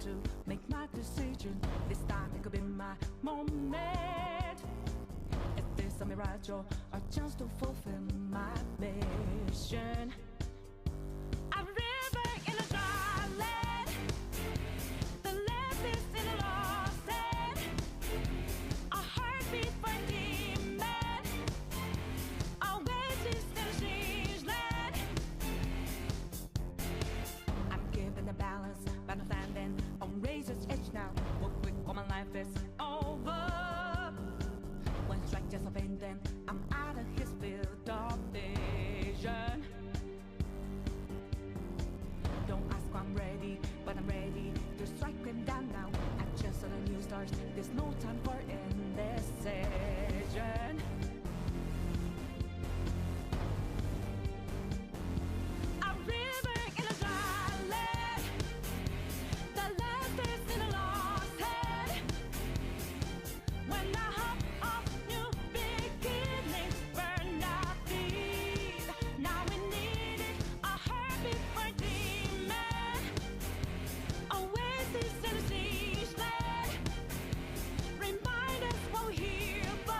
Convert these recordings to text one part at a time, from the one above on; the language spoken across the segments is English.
to make my decision. This time it could be my moment. Is this a mirage or a chance to fulfill my mission? A river in a dry land, the left is in a lost end. A heartbeat for a demon, always is in a strange land. I'm given the balance, but I'm standing on razor's edge now. Real quick, all my life is over. One strike just a pain, then I'm out of his field of vision. Don't ask why I'm ready, but I'm ready to strike him down now. I just saw the new stars, there's no time for indecision. A river in a dry land, the left is in a lost head. When I hop off new beginnings, burn our feet. Now we need it, a heartbeat for demon. Oasis in a siege land. Remind us what we're here for.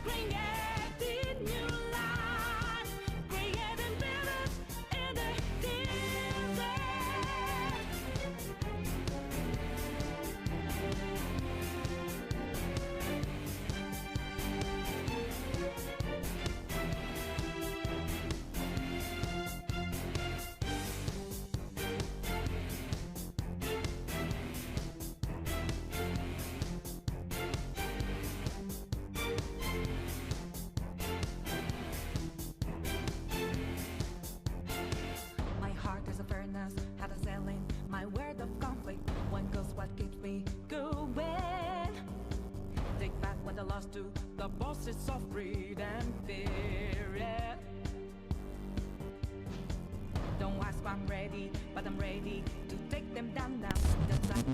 Creating new life, creating rivers in the desert. My heart is a furnace, had a selling my word of conflict. One goes what keeps me going. Take back what I lost to the bosses of greed and fear. Yeah. Don't ask why I'm ready, but I'm ready to take them down now. That's right.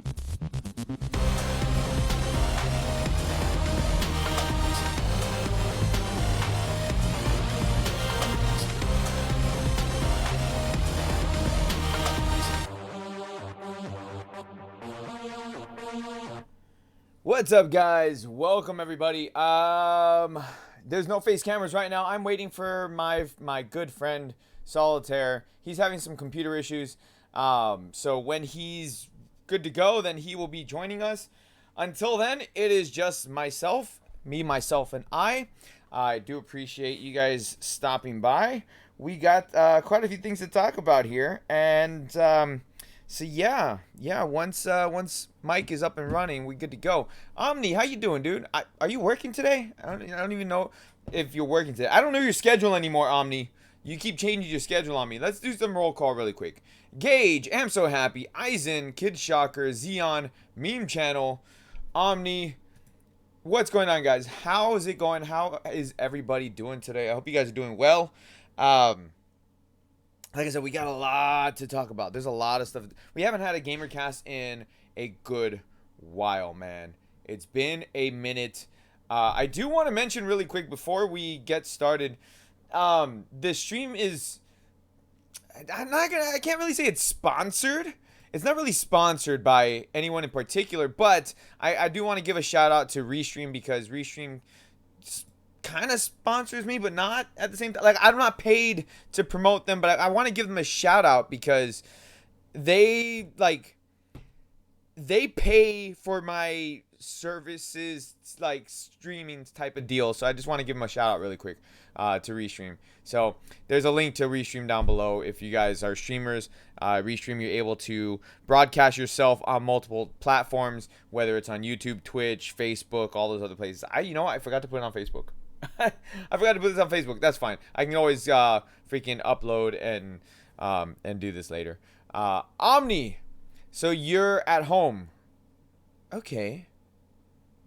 What's up, guys? Welcome, everybody. There's no face cameras right now. I'm waiting for my good friend Solitaire. He's having some computer issues. So when he's good to go, then he will be joining us. Until then, it is just myself, myself, and I. I do appreciate you guys stopping by. We got quite a few things to talk about here, and so yeah. Once Mike is up and running, we good to go. Omni, how you doing, dude? Are you working today? I don't even know if you're working today. I don't know your schedule anymore, Omni. You keep changing your schedule on me. Let's do some roll call really quick. Gage, am so happy. Eisen, Kid Shocker, Xeon, Meme Channel, Omni. What's going on, guys? How is it going? How is everybody doing today? I hope you guys are doing well. Like I said, we got a lot to talk about. There's a lot of stuff. We haven't had a Gamercast in a good while, man. It's been a minute. I do want to mention really quick before we get started. This stream is... I can't really say it's sponsored. It's not really sponsored by anyone in particular, but I do want to give a shout out to Restream, because Restream kind of sponsors me, but not at the same time. Like, I'm not paid to promote them, but I want to give them a shout out because they pay for my services, like streaming type of deal. So I just want to give them a shout out really quick to Restream. So there's a link to Restream down below. If you guys are streamers, Restream, you're able to broadcast yourself on multiple platforms, whether it's on YouTube, Twitch, Facebook, all those other places. I forgot to put it on Facebook. I forgot to put this on Facebook. That's fine. I can always freaking upload and do this later. Omni, so you're at home. Okay.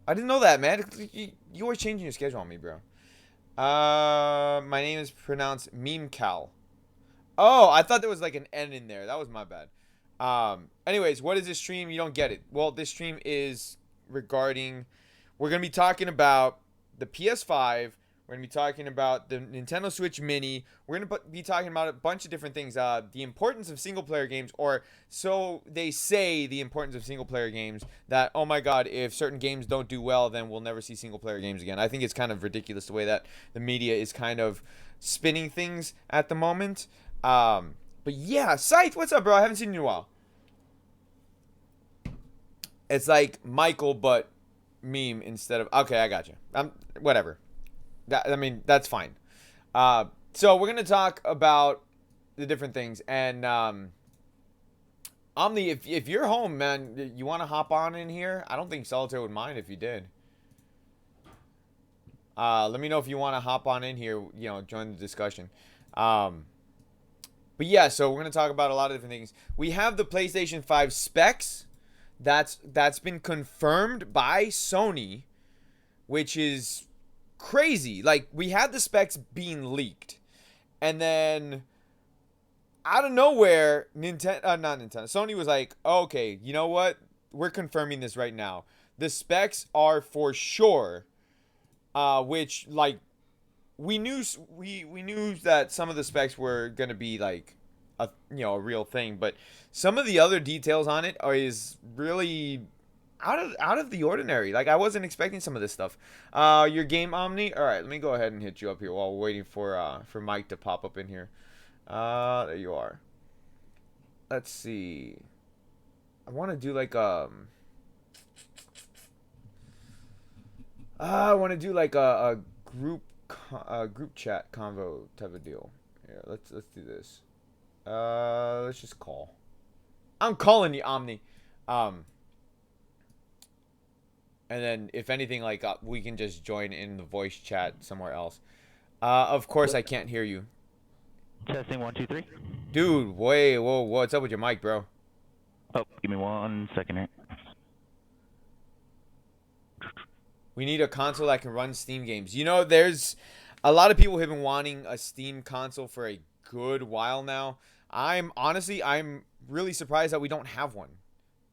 I didn't know that, man. You always changing your schedule on me, bro. My name is pronounced Meme Cal. Oh, I thought there was like an N in there. That was my bad. Anyways, what is this stream? You don't get it. Well, this stream is regarding... We're going to be talking about the PS5 We're going to be talking about the Nintendo Switch Mini. We're going to be talking about a bunch of different things. The importance of single-player games, or so they say the importance of single-player games, that, oh my god, if certain games don't do well, then we'll never see single-player games again. I think it's kind of ridiculous the way that the media is kind of spinning things at the moment. But yeah, Scythe, what's up, bro? I haven't seen you in a while. It's like Michael, but meme instead of... Okay, I got you. Whatever. That's fine. So we're gonna talk about the different things, and Omni, if you're home, man, you want to hop on in here? I don't think Solitaire would mind if you did. Let me know if you want to hop on in here. Join the discussion. But yeah, so we're gonna talk about a lot of different things. We have the PlayStation 5 specs. That's been confirmed by Sony, which is crazy. Like, we had the specs being leaked, and then out of nowhere, Sony was like, okay, you know what? We're confirming this right now. The specs are for sure, which, like, we knew that some of the specs were gonna be like a real thing, but some of the other details on it is really out of the ordinary. Like, I wasn't expecting some of this stuff. Your game, Omni. All right, let me go ahead and hit you up here while we're waiting for Mike to pop up in here. There you are. Let's see. I want to do like a group chat convo type of deal. Yeah, let's do this. Let's just call. I'm calling you, Omni. And then, if anything, like, we can just join in the voice chat somewhere else. Of course, I can't hear you. Testing 1, 2, 3. Dude, whoa, what's up with your mic, bro? Oh, give me 1 second here. We need a console that can run Steam games. There's a lot of people have been wanting a Steam console for a good while now. I'm really surprised that we don't have one.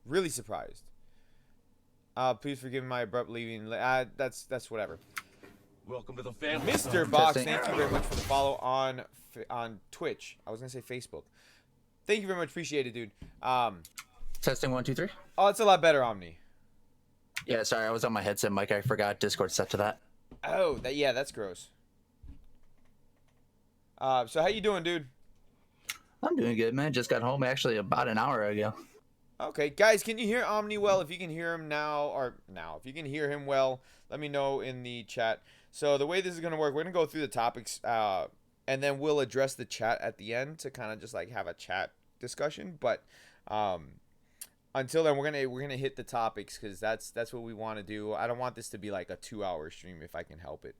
Really surprised. Please forgive my abrupt leaving. That's whatever. Welcome to the family. Mr. Box, thank you very much for the follow on Twitch. I was gonna say Facebook. Thank you very much. Appreciate it, dude. Testing 1, 2, 3. Oh, it's a lot better, Omni. Yeah, sorry, I was on my headset mic. I forgot Discord set to that. Oh, that's gross. So how you doing, dude? I'm doing good, man. Just got home actually about an hour ago. Okay, guys, can you hear Omni well? If you can hear him if you can hear him well, let me know in the chat. So the way this is gonna work, we're gonna go through the topics, and then we'll address the chat at the end to kind of just like have a chat discussion. But until then, we're gonna hit the topics because that's what we want to do. I don't want this to be like a 2-hour stream if I can help it.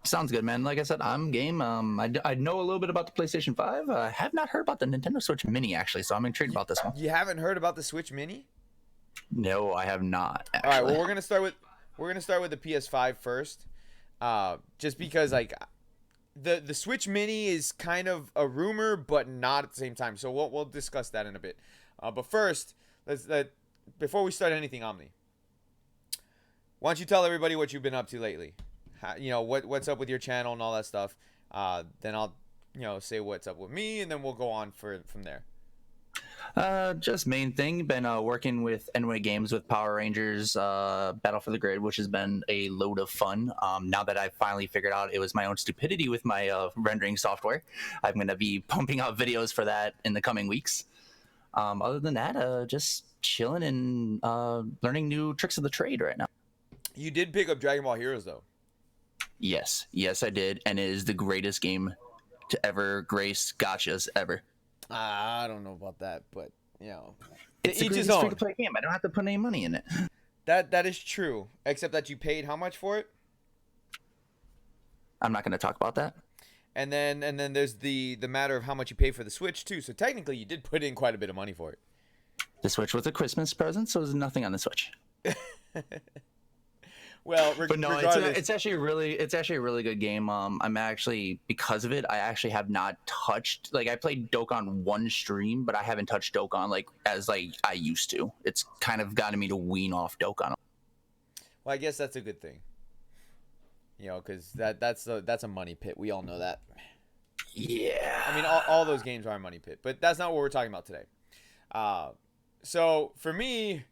Sounds good, man. Like I said, I'm game. I know a little bit about the PlayStation 5. I have not heard about the Nintendo Switch Mini, actually, so I'm intrigued about this one. You haven't heard about the Switch Mini? No, I have not, actually. All right, well, we're gonna start with the PS5 first, just because like the Switch Mini is kind of a rumor, but not at the same time. So we'll discuss that in a bit. But first, before we start anything, Omni, why don't you tell everybody what you've been up to lately? What's up with your channel and all that stuff. Then I'll say what's up with me, and then we'll go on from there. Just main thing, been working with NWA Games with Power Rangers Battle for the Grid, which has been a load of fun. Now that I've finally figured out it was my own stupidity with my rendering software, I'm going to be pumping out videos for that in the coming weeks. Other than that, just chilling and learning new tricks of the trade right now. You did pick up Dragon Ball Heroes, though. Yes, I did, and it is the greatest game to ever grace gachas ever. I don't know about that, but it's the greatest free-to-play game. I don't have to put any money in it. That is true, except that you paid how much for it? I'm not going to talk about that. And then there's the matter of how much you pay for the Switch too. So technically, you did put in quite a bit of money for it. The Switch was a Christmas present, so there's nothing on the Switch. Well, but no, it's actually a really good game. I'm actually, because of it, I actually have not touched, like, I played Dokkan one stream, but I haven't touched Dokkan as I used to. It's kind of gotten me to wean off Dokkan. Well, I guess that's a good thing. You know, because that's a money pit. We all know that. Yeah. I mean, all those games are a money pit, but that's not what we're talking about today. So for me,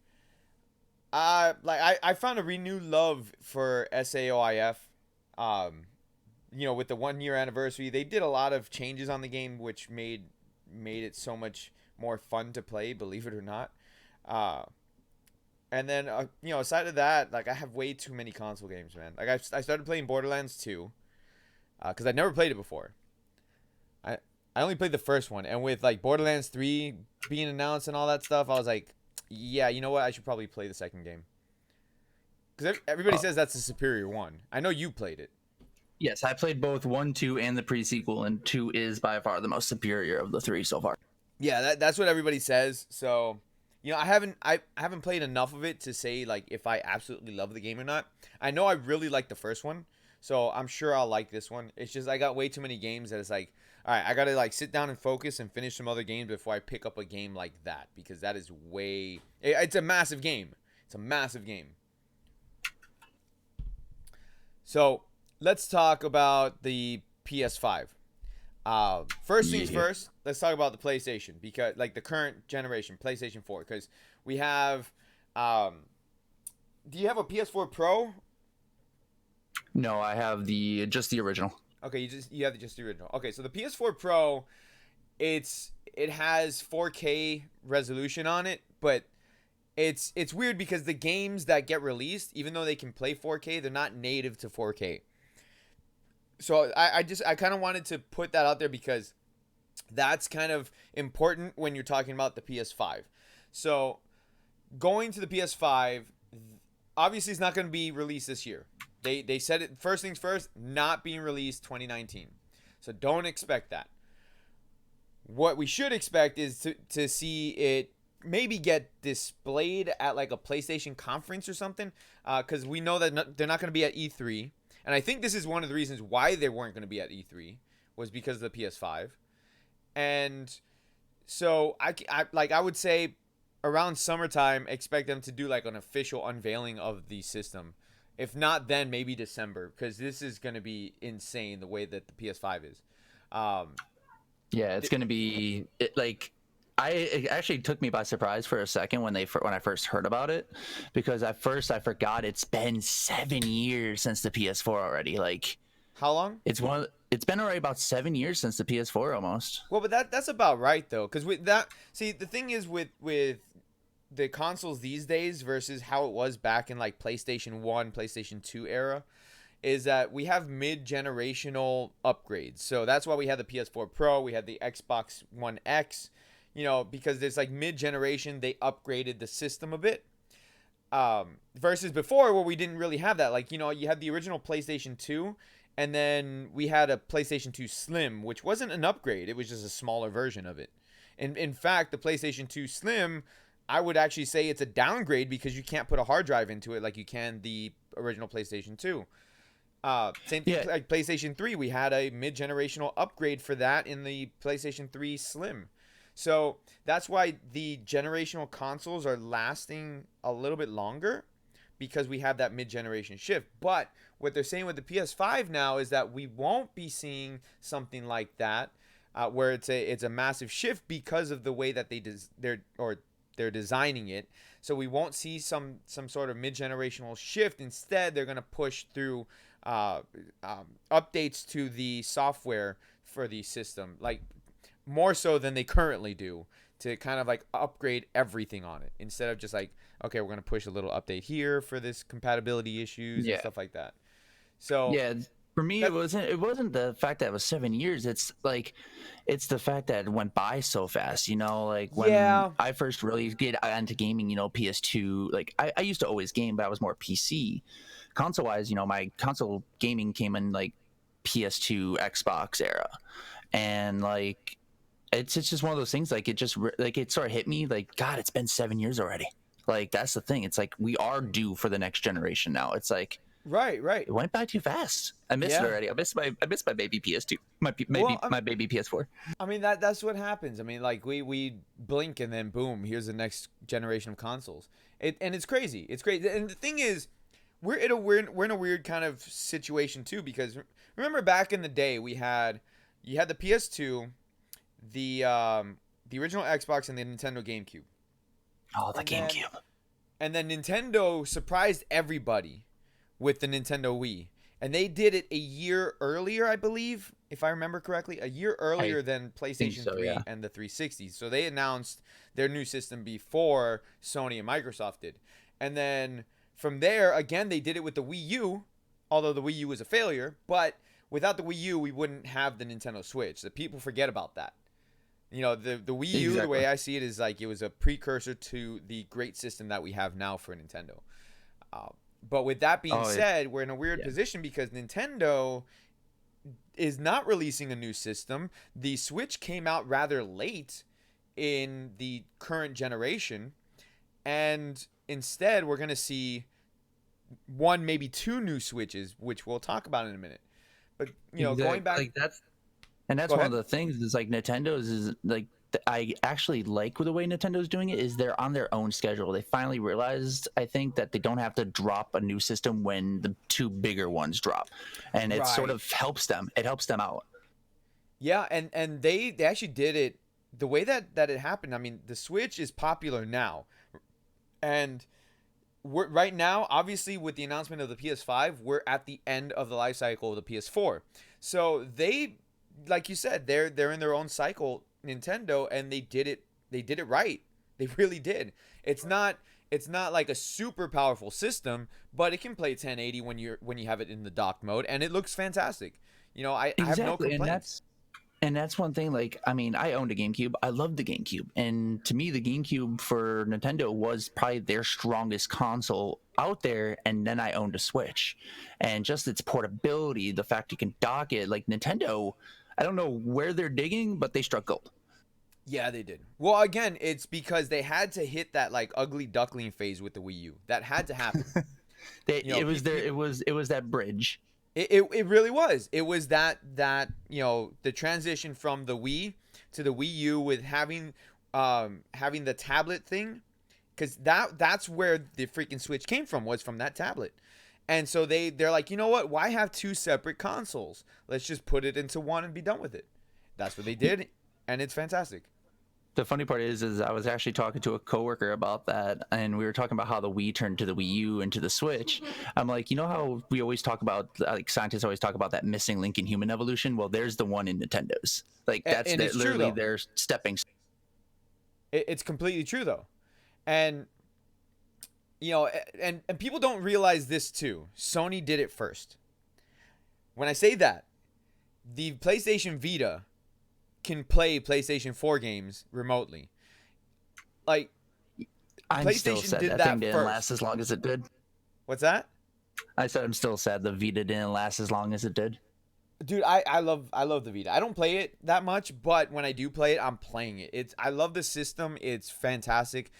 I found a renewed love for SAOIF. You know, with the 1 year anniversary, they did a lot of changes on the game, which made it so much more fun to play, believe it or not. And then you know, aside of that, like I have way too many console games, man. Like I started playing Borderlands 2, because I never played it before. I only played the first one, and with like Borderlands 3 being announced and all that stuff, I was like, yeah, you know what? I should probably play the second game. Because everybody says that's the superior one. I know you played it. Yes, I played both 1, 2, and the pre-sequel, and 2 is by far the most superior of the 3 so far. Yeah, that's what everybody says. So, you know, I haven't played enough of it to say like if I absolutely love the game or not. I know I really like the first one, so I'm sure I'll like this one. It's just I got way too many games that it's like, all right, I gotta like sit down and focus and finish some other games before I pick up a game like that, because that is it's a massive game. It's a massive game. So let's talk about the PS5. First things first, let's talk about the PlayStation, because like the current generation, PlayStation 4, because we have. Do you have a PS4 Pro? No, I have just the original. Okay, you have just the original. Okay, so the PS4 Pro, it has 4K resolution on it, but it's weird because the games that get released, even though they can play 4K, they're not native to 4K. So I kind of wanted to put that out there because that's kind of important when you're talking about the PS5. So going to the PS5, obviously it's not going to be released this year. They said it, first things first, not being released 2019. So don't expect that. What we should expect is to see it maybe get displayed at like a PlayStation conference or something, because we know that they're not going to be at E3. And I think this is one of the reasons why they weren't going to be at E3 was because of the PS5. And so I would say around summertime, expect them to do like an official unveiling of the system. If not, then maybe December, because this is going to be insane the way that the PS5 is. Yeah, it's going to be it actually took me by surprise for a second when I first heard about it, because at first I forgot it's been 7 years since the PS4 already. Like, how long? It's been already about 7 years since the PS4 almost. Well, but that's about right though, because with that, see, the thing is with the consoles these days versus how it was back in like PlayStation 1, PlayStation 2 era, is that we have mid-generational upgrades. So that's why we had the PS4 Pro, we had the Xbox One X, you know, because there's like mid-generation, they upgraded the system a bit. Versus before where we didn't really have that. Like, you know, you had the original PlayStation 2, and then we had a PlayStation 2 Slim, which wasn't an upgrade, it was just a smaller version of it. And in fact, the PlayStation 2 Slim, I would actually say it's a downgrade because you can't put a hard drive into it like you can the original PlayStation 2. Same thing like PlayStation 3. We had a mid-generational upgrade for that in the PlayStation 3 Slim. So that's why the generational consoles are lasting a little bit longer, because we have that mid-generation shift. But what they're saying with the PS5 now is that we won't be seeing something like that, where it's a massive shift because of the way that they're designing it. So we won't see some sort of mid-generational shift. Instead, they're going to push through updates to the software for the system, like more so than they currently do, to kind of like upgrade everything on it, instead of just like, okay, we're going to push a little update here for this compatibility issues and stuff like that. So yeah, for me, it wasn't the fact that it was 7 years. It's the fact that it went by so fast. You know, like when I first really get into gaming, you know, PS2. Like I used to always game, but I was more PC. Console wise, you know, my console gaming came in like PS2, Xbox era, and like it's just one of those things. Like it sort of hit me like, God, it's been 7 years already. Like that's the thing. It's like we are due for the next generation now. It's like. Right. It went by too fast. I missed it already. I missed my baby PS2. My baby PS4. I mean that's what happens. I mean, like we blink and then boom, here's the next generation of consoles. And it's crazy. It's crazy. And the thing is, we're in a weird kind of situation too, because remember back in the day you had the PS2, the original Xbox, and the Nintendo GameCube. Oh, the GameCube. And then Nintendo surprised everybody with the Nintendo Wii. And they did it a year earlier, I believe, if I remember correctly, a year earlier than PlayStation 3 and the 360. So they announced their new system before Sony and Microsoft did. And then from there, again, they did it with the Wii U, although the Wii U was a failure. But without the Wii U, we wouldn't have the Nintendo Switch. The people forget about that. You know, the Wii U, Exactly. the way I see it, is like it was a precursor to the great system that we have now for Nintendo. But with that being said, we're in a weird position because Nintendo is not releasing a new system. The Switch came out rather late in the current generation. And instead, we're going to see one, maybe two new Switches, which we'll talk about in a minute. But, you know, going back... Like that's one of the things is like Nintendo's is like I actually like the way Nintendo's doing it is they're on their own schedule. They finally realized, I think, that they don't have to drop a new system when the two bigger ones drop, and it sort of helps them. It helps them out. Yeah, and they actually did it the way that it happened. I mean, the Switch is popular now, and right now, obviously, with the announcement of the PS5, we're at the end of the life cycle of the PS4. So they, like you said, they're in their own cycle, Nintendo, and they did it right. They really did. It's not like a super powerful system, but it can play 1080 when you have it in the dock mode, and it looks fantastic. You know, I have no complaints. And that's one thing. Like, I mean, I owned a GameCube. I loved the GameCube, and to me, the GameCube for Nintendo was probably their strongest console out there. And then I owned a Switch, and just its portability, the fact you can dock it, like Nintendo. I don't know where they're digging, but they struck gold. Yeah, they did. Well, again, it's because they had to hit that like ugly duckling phase with the Wii U. That had to happen. It was that bridge. It really was. It was that you know, the transition from the Wii to the Wii U with having the tablet thing, because that's where the freaking Switch came from, was from that tablet. And so they're like, you know what? Why have two separate consoles? Let's just put it into one and be done with it. That's what they did, and it's fantastic. The funny part is I was actually talking to a coworker about that, and we were talking about how the Wii turned to the Wii U and to the Switch. I'm like, you know how we always talk about, like scientists always talk about that missing link in human evolution? Well, there's the one in Nintendo's. Like that's literally their stepping. It's completely true though, and you know, and people don't realize this too. Sony did it first. When I say that, the PlayStation Vita can play PlayStation 4 games remotely. Like, I'm still sad that thing didn't last as long as it did. What's that? I said I'm still sad the Vita didn't last as long as it did. Dude, I love the Vita. I don't play it that much, but when I do play it, I'm playing it. I love the system. It's fantastic.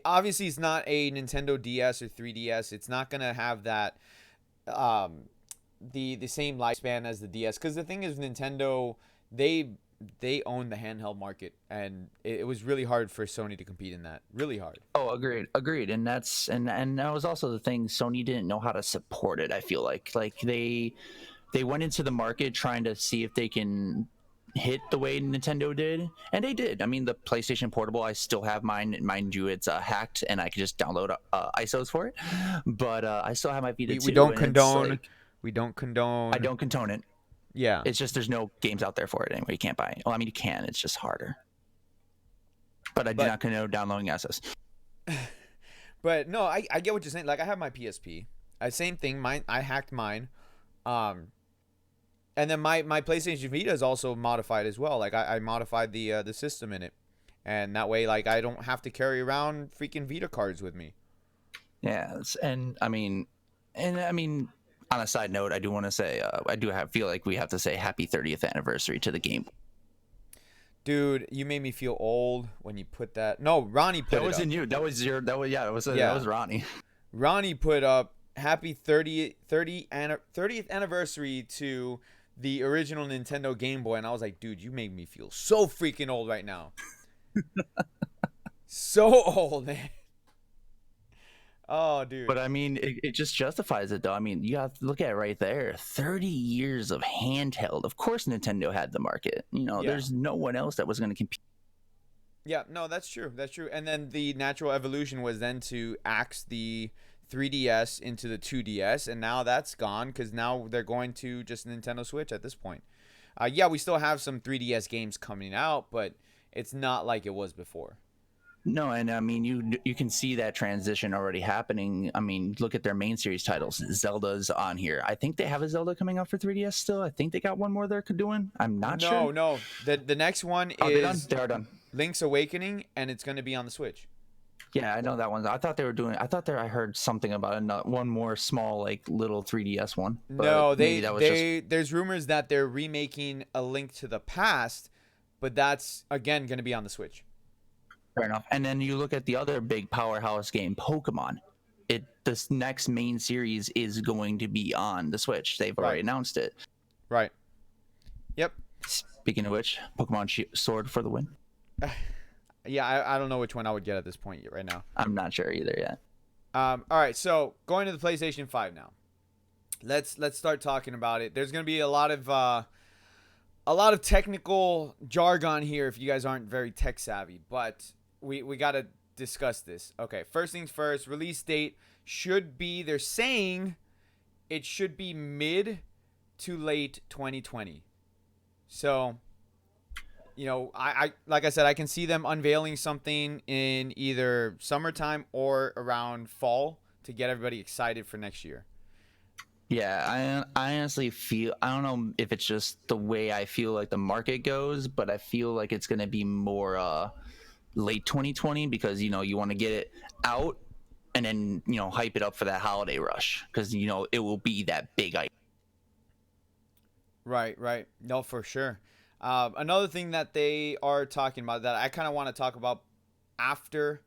Obviously, it's not a Nintendo DS or 3DS. It's not gonna have that the same lifespan as the DS. Because the thing is, Nintendo, they own the handheld market, and it was really hard for Sony to compete in that. Really hard. Oh, agreed. And that's and that was also the thing. Sony didn't know how to support it. I feel like they went into the market trying to see if they can hit the way Nintendo did, and they did. I mean, the PlayStation Portable, I still have mine. Mind you, it's hacked, and I can just download ISOs for it. But I still have my Vita too. We don't condone. We don't condone. I don't condone it. Yeah, it's just there's no games out there for it anyway. You can't buy it. Well, I mean, you can. It's just harder. But I do not condone downloading ISOs. But no, I get what you're saying. Like, I have my PSP. Same thing. Mine, I hacked mine. And then my PlayStation Vita is also modified as well. Like, I modified the system in it, and that way, like, I don't have to carry around freaking Vita cards with me. Yeah, and I mean, on a side note, I do want to say feel like we have to say happy 30th anniversary to the game. Dude, you made me feel old when you put that. No, Ronnie put it up. That wasn't you. That was Ronnie. Ronnie put up happy 30th anniversary to the original Nintendo Game Boy, and I was like, dude, you made me feel so freaking old right now. So old, man. Oh, dude. But I mean, it just justifies it, though. I mean, you have to look at it right there. 30 years of handheld. Of course, Nintendo had the market. Yeah. There's no one else that was going to compete. Yeah, no, that's true. That's true. And then the natural evolution was then to axe the 3DS into the 2DS, and now that's gone because now they're going to just Nintendo Switch at this point. Yeah, we still have some 3DS games coming out, but it's not like it was before. No, and I mean, you can see that transition already happening. I mean, look at their main series titles. Zelda's on here. I think they have a Zelda coming out for 3DS still. I think they got one more they're doing. I'm not sure. No. The next one They're done? is They are done. Link's Awakening, and it's going to be on the Switch. Yeah, I know that one. I thought they were doing. I heard something about one more small, like little 3DS one. No, just... there's rumors that they're remaking A Link to the Past, but that's again going to be on the Switch. Fair enough. And then you look at the other big powerhouse game, Pokemon. This next main series is going to be on the Switch. They've already announced it. Right. Yep. Speaking of which, Pokemon Sword for the win. Yeah, I don't know which one I would get at this point right now. I'm not sure either yet. All right, so going to the PlayStation 5 now. Let's start talking about it. There's going to be a lot of technical jargon here if you guys aren't very tech savvy, but we got to discuss this. Okay, first things first, release date should be, they're saying it should be mid to late 2020. So, I like I said, I can see them unveiling something in either summertime or around fall to get everybody excited for next year. Yeah, I honestly feel, I don't know if it's just the way I feel like the market goes, but I feel like it's going to be more late 2020 because, you want to get it out and then, hype it up for that holiday rush because, it will be that big item. Right. No, for sure. Another thing that they are talking about that I kind of want to talk about after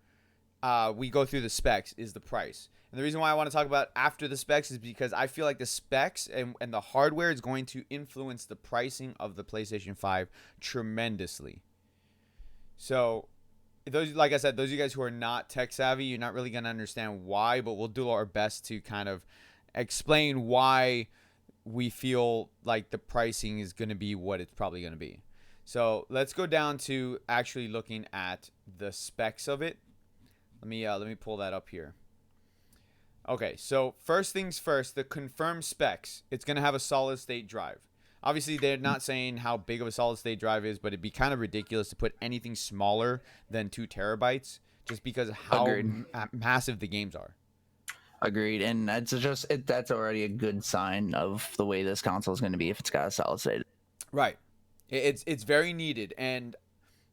we go through the specs is the price. And the reason why I want to talk about after the specs is because I feel like the specs and the hardware is going to influence the pricing of the PlayStation 5 tremendously. So, like I said, those of you guys who are not tech savvy, you're not really going to understand why, but we'll do our best to kind of explain why we feel like the pricing is going to be what it's probably going to be. So let's go down to actually looking at the specs of it. Let me pull that up here. Okay, so first things first, the confirmed specs. It's going to have a solid state drive. Obviously, they're not saying how big of a solid state drive is, but it'd be kind of ridiculous to put anything smaller than 2 terabytes just because of how massive the games are. Agreed, and that's already a good sign of the way this console is going to be if it's got a solid state. Right, it's very needed, and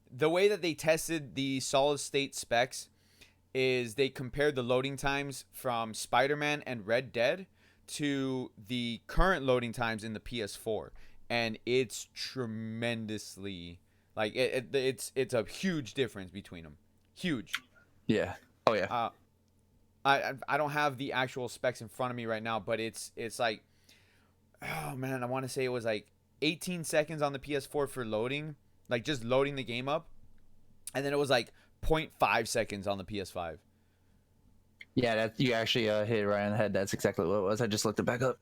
the way that they tested the solid state specs is they compared the loading times from Spider-Man and Red Dead to the current loading times in the PS4, and it's tremendously it's a huge difference between them. Huge. Yeah. Oh yeah. I don't have the actual specs in front of me right now, but it's like, oh man, I want to say it was like 18 seconds on the PS4 for loading, like just loading the game up, and then it was like 0.5 seconds on the PS5. Yeah, that you actually hit it right on the head. That's exactly what it was. I just looked it back up.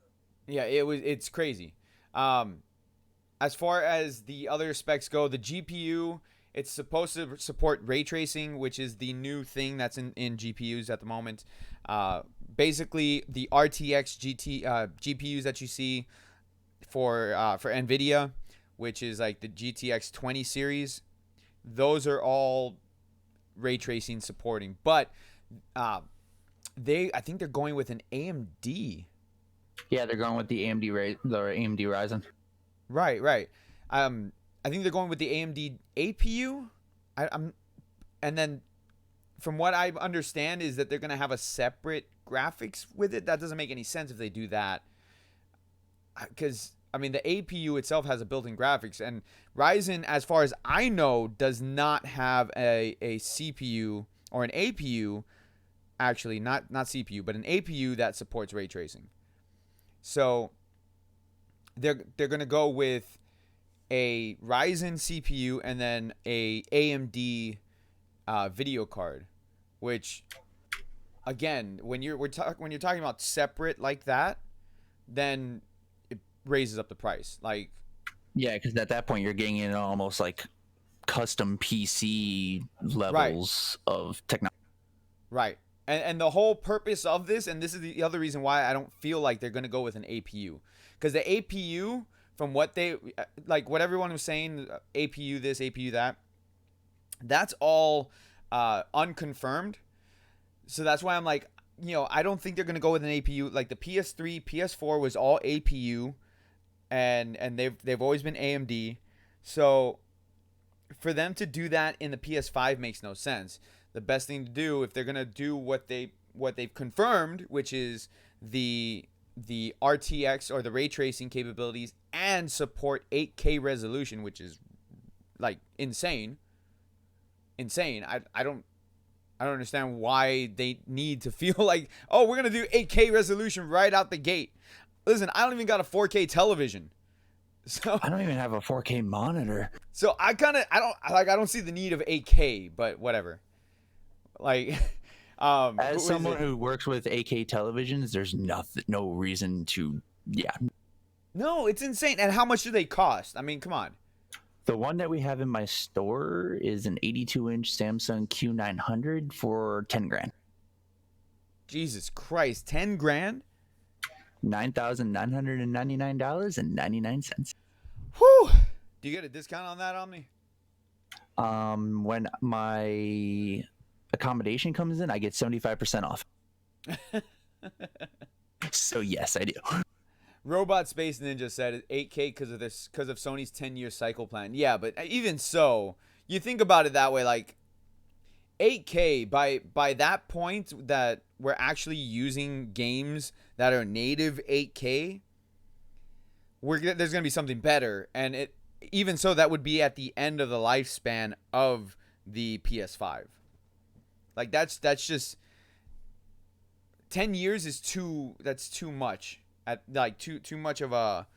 Yeah, it's crazy. As far as the other specs go, the GPU, it's supposed to support ray tracing, which is the new thing that's in GPUs at the moment. Basically, the RTX GPUs that you see for NVIDIA, which is like the GTX 20 series, those are all ray tracing supporting. But I think they're going with an AMD. Yeah, they're going with the AMD Ryzen. Right. I think they're going with the AMD APU. And then from what I understand is that they're going to have a separate graphics with it. That doesn't make any sense if they do that. Because, I mean, the APU itself has a built-in graphics. And Ryzen, as far as I know, does not have a CPU or an APU. Actually, not CPU, but an APU that supports ray tracing. So they're going to go with a Ryzen CPU and then a AMD video card, which again, when you're talking about separate like that, then it raises up the price. Like, Yeah, because at that point you're getting in almost like custom PC right, levels of technology. right. And the whole purpose of this, and this is the other reason why I don't feel like they're going to go with an APU. Because the APU, from what they, like what everyone was saying, APU this, APU that, that's all unconfirmed. So that's why I'm like, I don't think they're going to go with an APU. Like the PS3, PS4 was all APU, and they've always been AMD. So for them to do that in the PS5 makes no sense. The best thing to do, if they're gonna do what they've confirmed, which is the RTX or the ray tracing capabilities and support 8K resolution, which is like insane. I don't understand why they need to feel like, oh, we're gonna do 8K resolution right out the gate. Listen, I don't even got a 4K television. So I don't even have a 4K monitor. So I don't see the need of 8K, but whatever. Like, As someone who works with 8K televisions, there's no reason to, No, it's insane. And how much do they cost? I mean, come on. The one that we have in my store is an 82-inch Samsung Q900 for 10 grand. Jesus Christ, 10 grand? $9,999.99. Whew. Do you get a discount on that, Omni? When my accommodation comes in, I get 75% off. So yes, I do. Robot Space Ninja said 8K because of Sony's 10-year cycle plan. Yeah, but even so, you think about it that way, like 8K by that point that we're actually using games that are native 8K, there's gonna be something better, and even so that would be at the end of the lifespan of the PS5. Like that's just 10 years is too much at like too much of a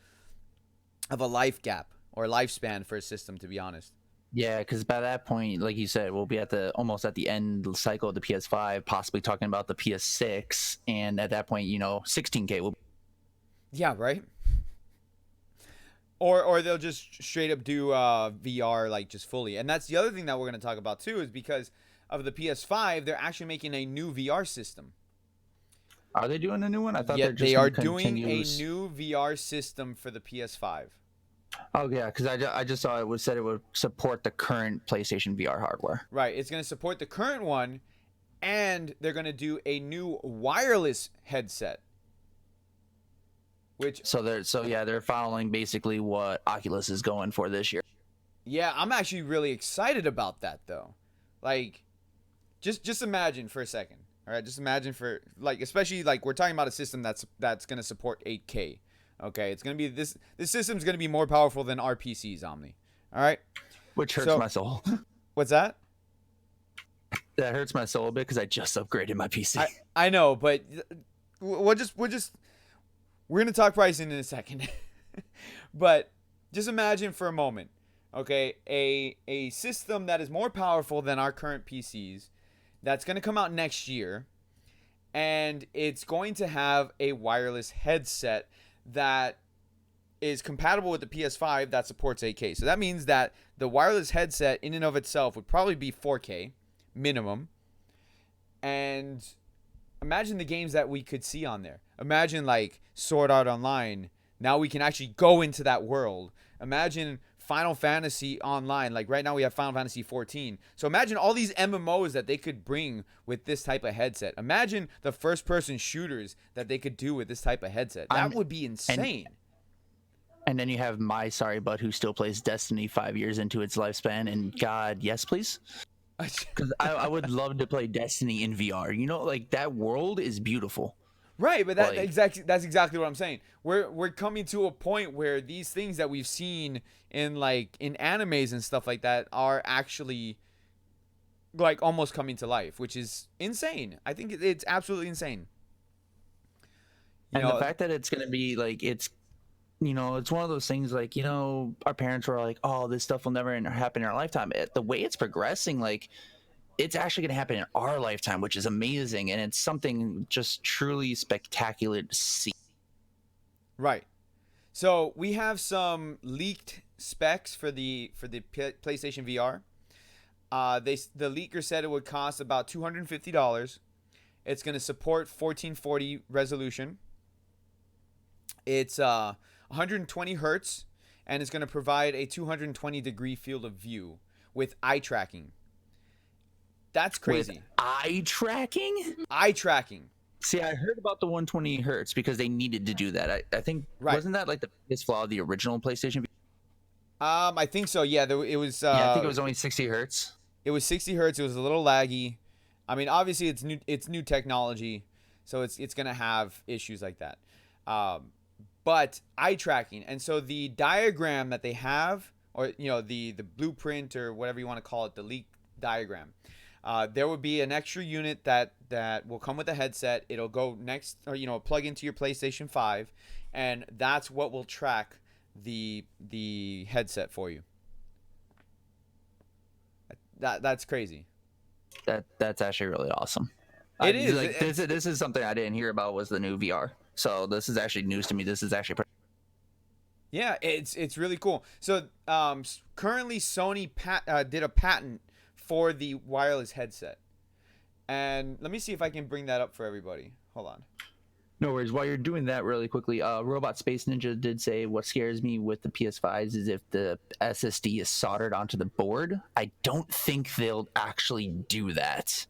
life gap or lifespan for a system, to be honest. Yeah, because by that point, like you said, we'll be almost at the end cycle of the PS5, possibly talking about the PS6, and at that point, 16K will. Yeah, right. Or they'll just straight up do VR like just fully, and that's the other thing that we're gonna talk about too, is because of the PS5, they're actually making a new VR system. Are they doing a new one? I thought they are doing a new VR system for the PS5. Oh yeah, because I just saw it said it would support the current PlayStation VR hardware. Right, it's going to support the current one, and they're going to do a new wireless headset. They're following basically what Oculus is going for this year. Yeah, I'm actually really excited about that though. Like, just imagine for a second. All right, just imagine for like, especially like we're talking about a system that's going to support 8K. Okay, it's going to be this system's going to be more powerful than our PCs, Omni. All right? Which hurts my soul. What's that? That hurts my soul a bit because I just upgraded my PC. I know, but we're going to talk pricing in a second. But just imagine for a moment, okay, a system that is more powerful than our current PCs, that's going to come out next year, and it's going to have a wireless headset that is compatible with the PS5 that supports 8K. So that means that the wireless headset in and of itself would probably be 4K minimum. And imagine the games that we could see on there. Imagine like Sword Art Online. Now we can actually go into that world. Imagine Final Fantasy Online. Like right now we have Final Fantasy 14. So imagine all these MMOs that they could bring with this type of headset. Imagine the first-person shooters that they could do with this type of headset. That would be insane. And then you have my sorry butt who still plays Destiny 5 years into its lifespan. And God, yes, please. Because I would love to play Destiny in VR. Like that world is beautiful. Right, but that's exactly what I'm saying. We're coming to a point where these things that we've seen in animes and stuff like that are actually like almost coming to life, which is insane. I think it's absolutely insane. The fact that it's gonna be like it's one of those things like our parents were like, oh, this stuff will never happen in our lifetime. The way it's progressing, like it's actually going to happen in our lifetime, which is amazing, and it's something just truly spectacular to see. Right. So we have some leaked specs for the PlayStation VR. The leaker said it would cost about $250. It's going to support 1440 resolution. It's 120 hertz, and it's going to provide a 220 degree field of view with eye tracking. That's crazy. With eye tracking? Eye tracking. See, I heard about the 120 hertz because they needed to do that. I think wasn't that like the biggest flaw of the original PlayStation? I think so. Yeah, it was. Yeah, I think it was only 60 hertz. It was 60 hertz. It was a little laggy. I mean, obviously it's new technology, so it's gonna have issues like that. But eye tracking, and so the diagram that they have, or the blueprint or whatever you want to call it, the leak diagram. There would be an extra unit that will come with a headset. It'll go next, or plug into your PlayStation 5, and that's what will track the headset for you. That's crazy. That's actually really awesome. It is. Like, this is something I didn't hear about, was the new VR. So this is actually news to me. This is actually pretty. Yeah, it's really cool. So currently Sony did a patent for the wireless headset, and let me see if I can bring that up for everybody. Hold on. No worries. While you're doing that, really quickly, Robot Space Ninja did say, what scares me with the PS5s is if the SSD is soldered onto the board. I don't think they'll actually do that.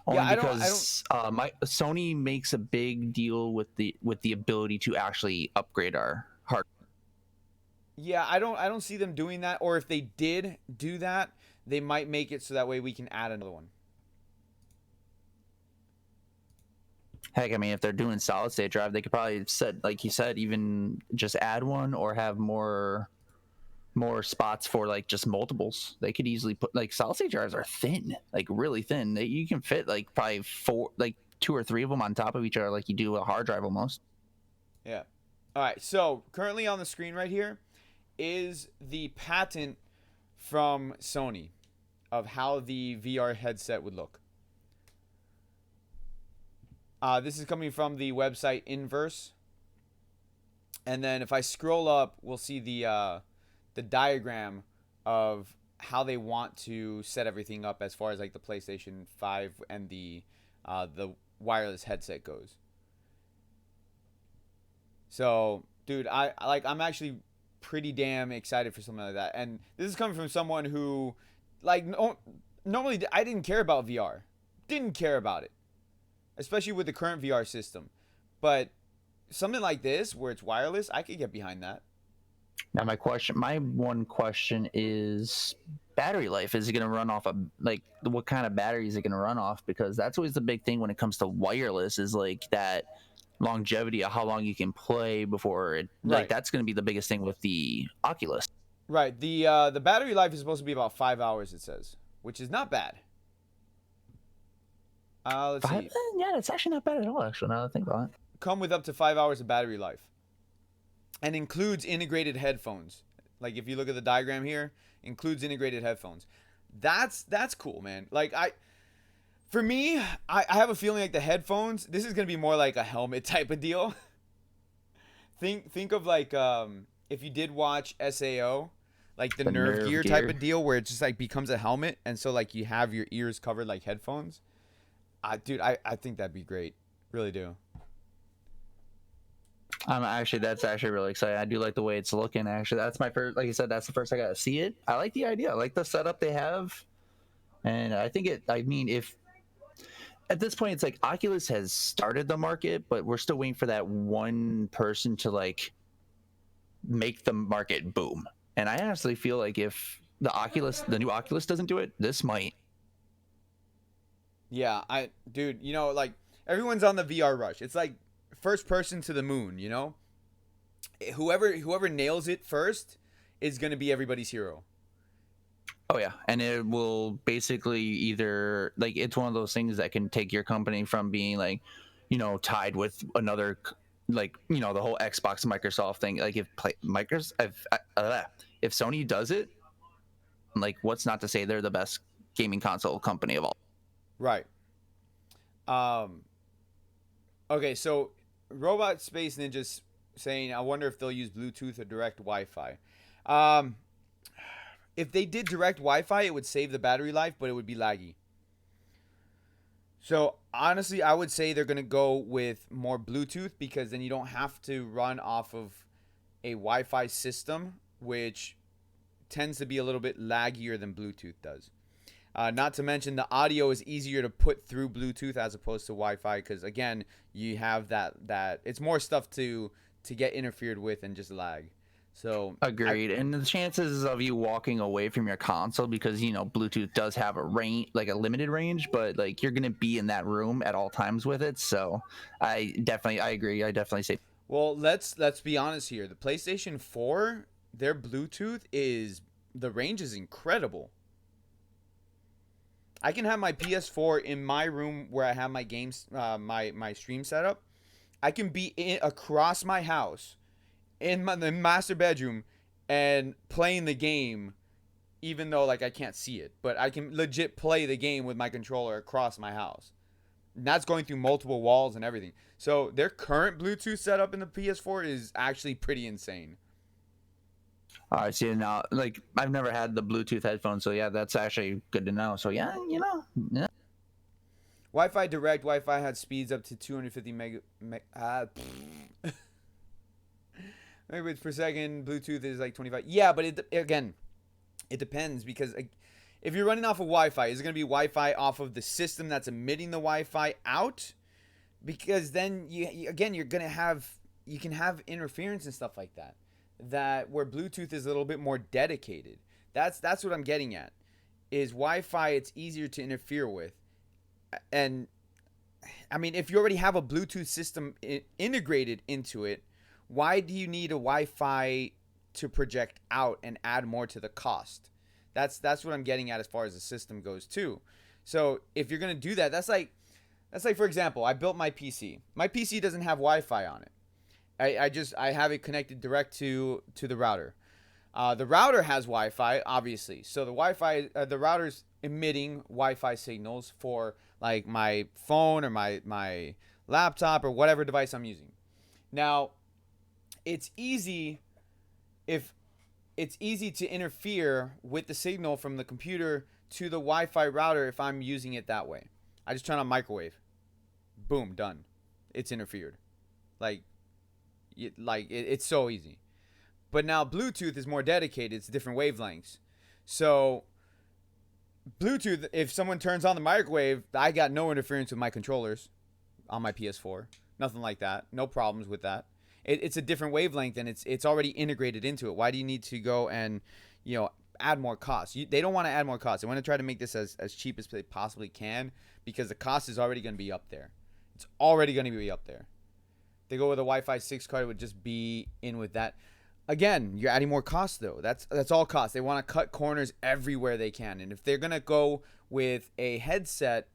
Only because Sony makes a big deal with the ability to actually upgrade our hardware. Yeah, I don't see them doing that. Or if they did do that, they might make it so that way we can add another one. Heck, I mean, if they're doing solid state drive, they could probably like you said, even just add one or have more spots for like just multiples. They could easily put, like, solid state drives are thin, like really thin. You can fit like probably two or three of them on top of each other, like you do a hard drive almost. Yeah. All right. So currently on the screen right here is the patent from Sony of how the VR headset would look. This is coming from the website Inverse. And then if I scroll up, we'll see the diagram of how they want to set everything up as far as like the PlayStation 5 and the wireless headset goes. So, dude, I'm actually pretty damn excited for something like that. And this is coming from someone who, like, normally I didn't care about VR. Didn't care about it. Especially with the current VR system. But something like this, where it's wireless, I could get behind that. Now, my one question is battery life. Is it going to run off what kind of battery is it going to run off? Because that's always the big thing when it comes to wireless, is like that longevity of how long you can play before it. Right. Like, that's going to be the biggest thing with the Oculus. Right. The battery life is supposed to be about 5 hours, it says, which is not bad. Let's see. Yeah, it's actually not bad at all, actually, now that I think about it. Come with up to 5 hours of battery life. And includes integrated headphones. Like, if you look at the diagram here, includes integrated headphones. That's cool, man. Like, for me, I have a feeling like the headphones, this is going to be more like a helmet type of deal. Think of like, if you did watch SAO, like the Nerve gear type of deal, where it just like becomes a helmet, and so like you have your ears covered like headphones. Dude, I think that'd be great. Really do. That's actually really exciting. I do like the way it's looking. Actually, that's my first. Like I said, that's the first I got to see it. I like the idea. I like the setup they have, and I think it. I mean, if at this point it's like Oculus has started the market, but we're still waiting for that one person to like make the market boom. And I honestly feel like if the new Oculus doesn't do it, this might. Yeah, dude, like everyone's on the VR rush. It's like first person to the moon, Whoever nails it first is going to be everybody's hero. Oh yeah, and it will basically either like, it's one of those things that can take your company from being like, tied with another, like, the whole Xbox Microsoft thing. Like if Sony does it, like, what's not to say they're the best gaming console company of all. Right. Um. Okay, so Robot Space Ninja's saying, I wonder if they'll use Bluetooth or direct Wi-Fi. Um, if they did direct Wi-Fi, it would save the battery life, but it would be laggy. So honestly, I would say they're gonna go with more Bluetooth because then you don't have to run off of a Wi-Fi system, which tends to be a little bit laggier than Bluetooth does. Not to mention the audio is easier to put through Bluetooth as opposed to Wi-Fi because again, you have that it's more stuff to get interfered with and just lag. So Agreed. And the chances of you walking away from your console, because Bluetooth does have a range, like a limited range, but like you're gonna be in that room at all times with it. So I agree. I definitely say. well, let's be honest here. The PlayStation 4, their Bluetooth is the range is incredible. I can have my PS4 in my room where I have my games, my stream setup. I can be across my house in the master bedroom and playing the game, even though like I can't see it, but I can legit play the game with my controller across my house. And that's going through multiple walls and everything. So their current Bluetooth setup in the PS4 is actually pretty insane. All right, see now, like I've never had the Bluetooth headphones, so yeah, that's actually good to know. So yeah, yeah. Wi-Fi direct Wi-Fi had speeds up to 250 megabits per second. Bluetooth is like 25. Yeah, but it depends because if you're running off of Wi-Fi, is it going to be Wi-Fi off of the system that's emitting the Wi-Fi out? Because then you're going to have you can have interference and stuff like that. That where Bluetooth is a little bit more dedicated. That's what I'm getting at. Is Wi-Fi it's easier to interfere with. And I mean, if you already have a Bluetooth system integrated into it, why do you need a Wi-Fi to project out and add more to the cost? That's what I'm getting at as far as the system goes too. So if you're gonna do that, that's like for example, I built my PC. My PC doesn't have Wi-Fi on it. I have it connected direct to the router. The router has Wi-Fi, obviously. So the router's emitting Wi-Fi signals for like my phone or my laptop or whatever device I'm using. Now, it's easy to interfere with the signal from the computer to the Wi-Fi router if I'm using it that way. I just turn on microwave. Boom, done. It's interfered. It's so easy. But now Bluetooth is more dedicated. It's different wavelengths. So Bluetooth, if someone turns on the microwave, I got no interference with my controllers on my PS4. Nothing like that. No problems with that. It's a different wavelength and it's already integrated into it. Why do you need to go and add more costs? They don't want to add more costs. They want to try to make this as cheap as they possibly can because the cost is already going to be up there. It's already going to be up there. They go with a Wi-Fi 6 card, it would just be in with that. Again, you're adding more costs though. That's all cost. They want to cut corners everywhere they can. And if they're gonna go with a headset,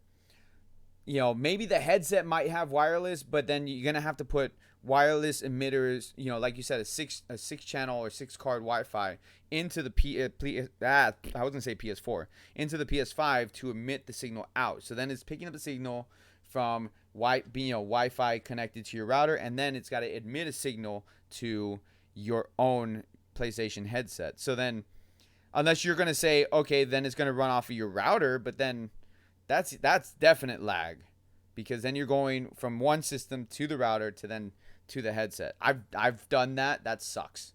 maybe the headset might have wireless, but then you're gonna have to put wireless emitters, like you said, a six channel or 6 card Wi-Fi into the I was gonna say PS4 into the PS5 to emit the signal out. So then it's picking up the signal from Wi-Fi connected to your router, and then it's got to emit a signal to your own PlayStation headset. So then, unless you're gonna say, okay, then it's gonna run off of your router, but then that's definite lag, because then you're going from one system to the router to then to the headset. I've done that. That sucks.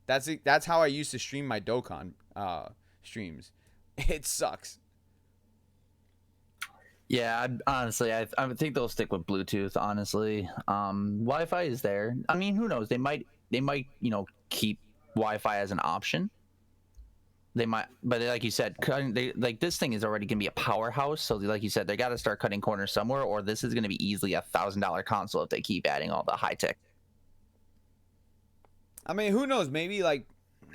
That's how I used to stream my Dokkan streams. It sucks. Yeah, honestly, I think they'll stick with Bluetooth. Honestly, Wi-Fi is there. I mean, who knows? They might keep Wi-Fi as an option. They might, but like you said, this thing is already gonna be a powerhouse. So like you said, they got to start cutting corners somewhere, or this is gonna be easily $1,000 console if they keep adding all the high tech. I mean, who knows? Maybe like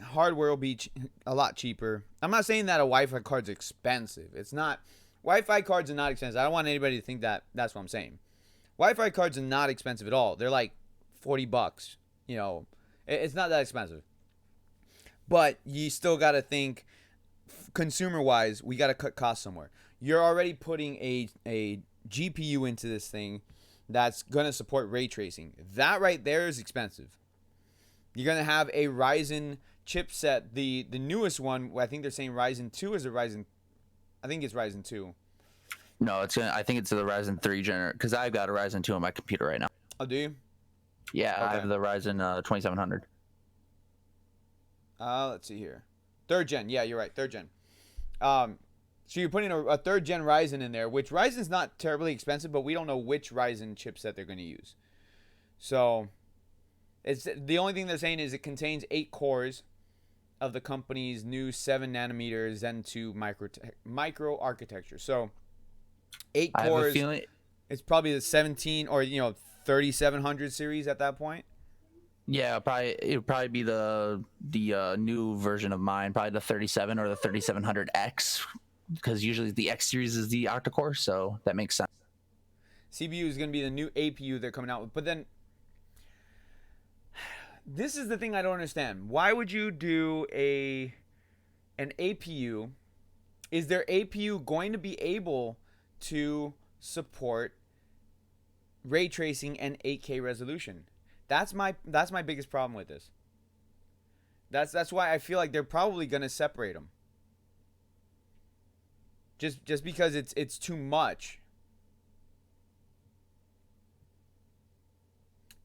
hardware will be a lot cheaper. I'm not saying that a Wi-Fi card's expensive. It's not. Wi-Fi cards are not expensive. I don't want anybody to think that that's what I'm saying. Wi-Fi cards are not expensive at all. They're like $40. It's not that expensive. But you still got to think consumer wise, we got to cut costs somewhere. You're already putting a GPU into this thing that's going to support ray tracing. That right there is expensive. You're going to have a Ryzen chipset, the newest one. I think they're saying Ryzen 2. Is it Ryzen? I think it's Ryzen 2. No, I think it's the Ryzen 3 because I've got a Ryzen 2 on my computer right now. Oh, do you? Yeah, Okay. I have the Ryzen 2700. Let's see here. 3rd gen. Yeah, you're right. 3rd gen. So you're putting a 3rd gen Ryzen in there, which Ryzen's not terribly expensive, but we don't know which Ryzen chipset they're going to use. So it's the only thing they're saying is it contains 8 cores of the company's new 7 nanometer Zen 2 micro architecture. So 8 I have cores. a feeling It's probably the 17 or 3700 series at that point. Yeah, it would probably be the new version of mine, probably the 37 or the 3700X, because usually the X series is the octa-core, so that makes sense. CPU is going to be the new APU they're coming out with. But then this is the thing I don't understand. Why would you do an APU? Is their APU going to be able to support ray tracing and 8K resolution? That's my biggest problem with this. That's why I feel like they're probably going to separate them. Just because it's too much.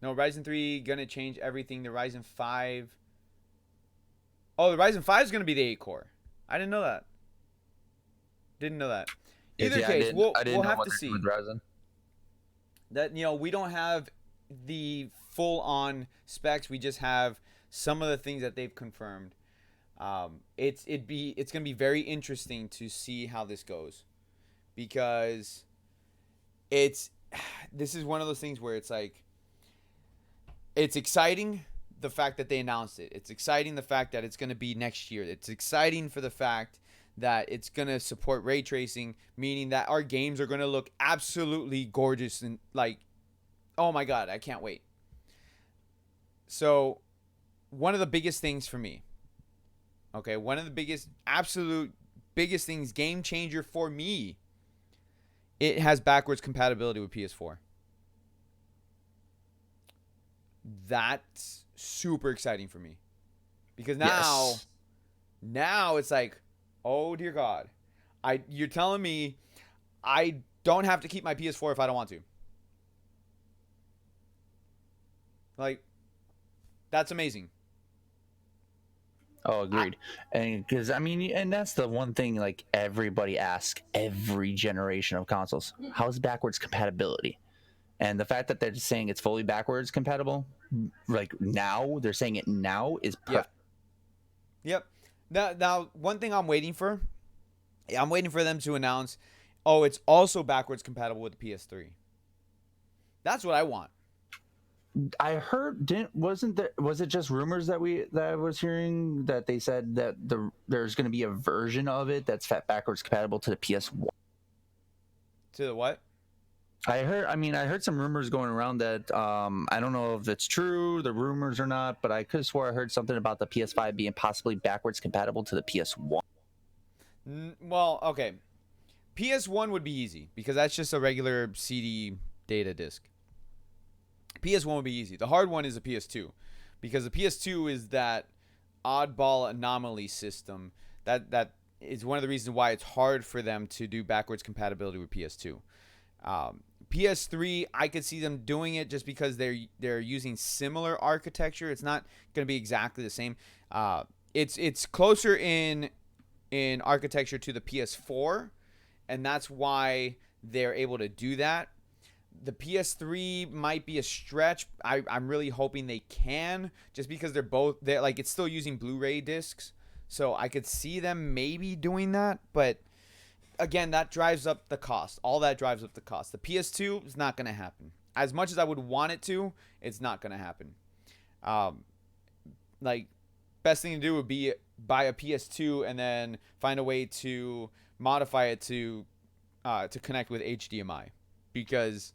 No, Ryzen 3 going to change everything. The Ryzen 5. Oh, the Ryzen 5 is going to be the 8 core. I didn't know that. Either case, we'll have to see. That we don't have the full-on specs. We just have some of the things that they've confirmed. It's going to be very interesting to see how this goes, because this is one of those things where it's like, it's exciting the fact that they announced it. It's exciting the fact that it's going to be next year. It's exciting for the fact that it's going to support ray tracing, meaning that our games are going to look absolutely gorgeous and like, oh my God, I can't wait. So one of the biggest things for me, okay, one of the absolute biggest things, game changer for me, it has backwards compatibility with PS4. That's super exciting for me, because now it's like, oh dear God, you're telling me I don't have to keep my PS4 if I don't want to. Like, that's amazing. Oh, agreed. And because and that's the one thing like everybody asks every generation of consoles: how's backwards compatibility? And the fact that they're just saying it's fully backwards compatible, like now they're saying it now, is perfect. Yep. Now one thing I'm waiting for them to announce, oh, it's also backwards compatible with the PS3. That's what I want. I heard, was it just rumors that I was hearing that they said that there's going to be a version of it that's backwards compatible to the PS1. To the what? I heard some rumors going around that I don't know if it's true, the rumors or not, but I could have swore I heard something about the PS5 being possibly backwards compatible to the PS1. Well, okay. PS1 would be easy because that's just a regular CD data disc. PS1 would be easy. The hard one is the PS2, because the PS2 is that oddball anomaly system that is one of the reasons why it's hard for them to do backwards compatibility with PS2. PS3, I could see them doing it just because they're using similar architecture. It's not going to be exactly the same. It's closer in architecture to the PS4, and that's why they're able to do that. The PS3 might be a stretch. I'm really hoping they can, just because they're like, it's still using Blu-ray discs, so I could see them maybe doing that, but again, that drives up the cost. All that drives up the cost. The PS2 is not going to happen. As much as I would want it to, it's not going to happen. Like, best thing to do would be buy a PS2 and then find a way to modify it to connect with HDMI, because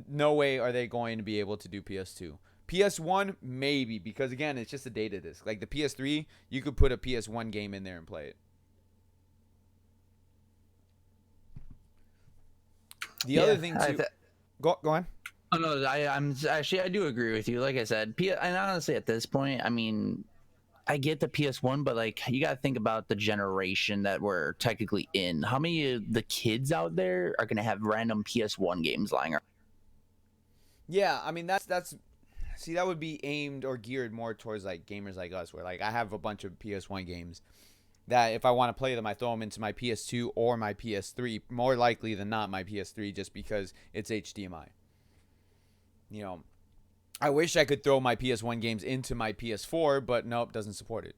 no way are they going to be able to do PS2. PS1, maybe, because again, it's just a data disc. Like the PS3, you could put a PS1 game in there and play it. The other thing too. Go on. Oh no, I do agree with you. Like I said, and honestly, at this point, I mean, I get the PS1, but like you got to think about the generation that we're technically in. How many of the kids out there are going to have random PS1 games lying around? Yeah, I mean that's see, that would be aimed or geared more towards like gamers like us, where like I have a bunch of PS1 games that if I want to play them, I throw them into my PS2 or my PS3. More likely than not, my PS3, just because it's HDMI. You know, I wish I could throw my PS1 games into my PS4, but nope, doesn't support it.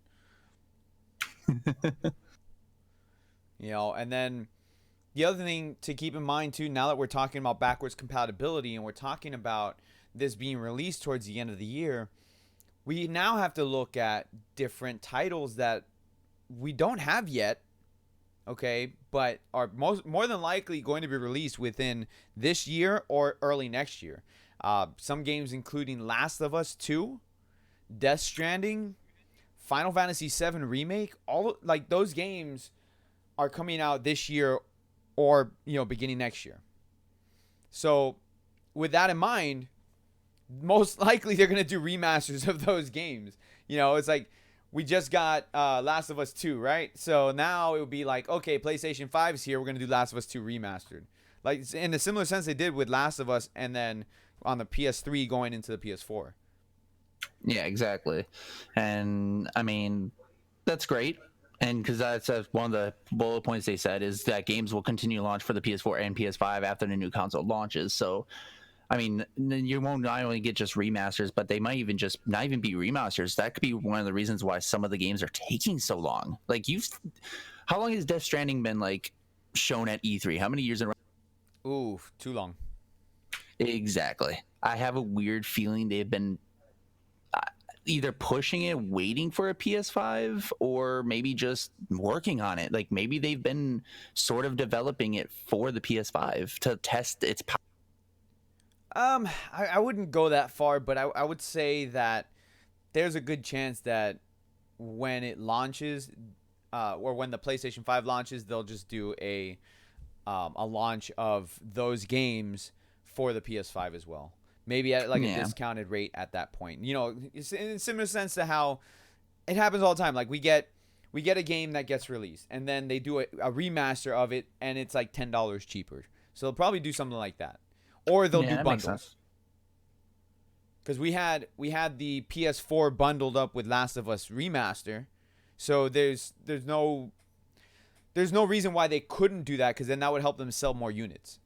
You know, and then the other thing to keep in mind too, now that we're talking about backwards compatibility and we're talking about this being released towards the end of the year, we now have to look at different titles that we don't have yet, okay, but are more than likely going to be released within this year or early next year. Some games including Last of Us 2, Death Stranding, Final Fantasy VII Remake, all like those games are coming out this year or, you know, beginning next year. So with that in mind, most likely they're going to do remasters of those games. You know, it's like we just got Last of Us 2, right? So now it would be like, okay, PlayStation 5 is here. We're going to do Last of Us 2 remastered. Like in a similar sense they did with Last of Us, and then on the PS3 going into the PS4. Yeah, exactly. And I mean, that's great. And because that's one of the bullet points they said is that games will continue to launch for the PS4 and PS5 after the new console launches. So, I mean, you won't not only get just remasters, but they might even just not even be remasters. That could be one of the reasons why some of the games are taking so long. Like how long has Death Stranding been like shown at E3? How many years in a row? Ooh, too long. Exactly. I have a weird feeling they've been either pushing it, waiting for a PS5, or maybe just working on it. Like maybe they've been sort of developing it for the PS5 to test its power. I wouldn't go that far, but I would say that there's a good chance that when it launches, or when the PlayStation 5 launches, they'll just do a launch of those games for the PS5 as well. Maybe at like a discounted rate at that point. You know, it's in a similar sense to how it happens all the time. Like we get a game that gets released, and then they do a remaster of it, and it's like $10 cheaper. So they'll probably do something like that, or they'll do bundles. Because we had the PS4 bundled up with Last of Us Remaster, so there's no reason why they couldn't do that, because then that would help them sell more units.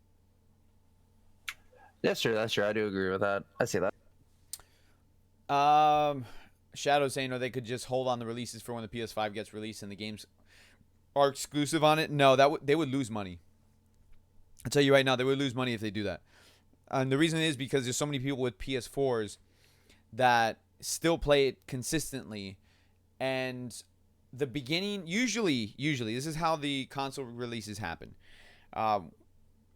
That's true. I do agree with that. I see that. Shadow saying, or they could just hold on the releases for when the PS5 gets released and the games are exclusive on it. No, they would lose money. I'll tell you right now, they would lose money if they do that. And the reason is because there's so many people with PS4s that still play it consistently. And the beginning, usually, this is how the console releases happen.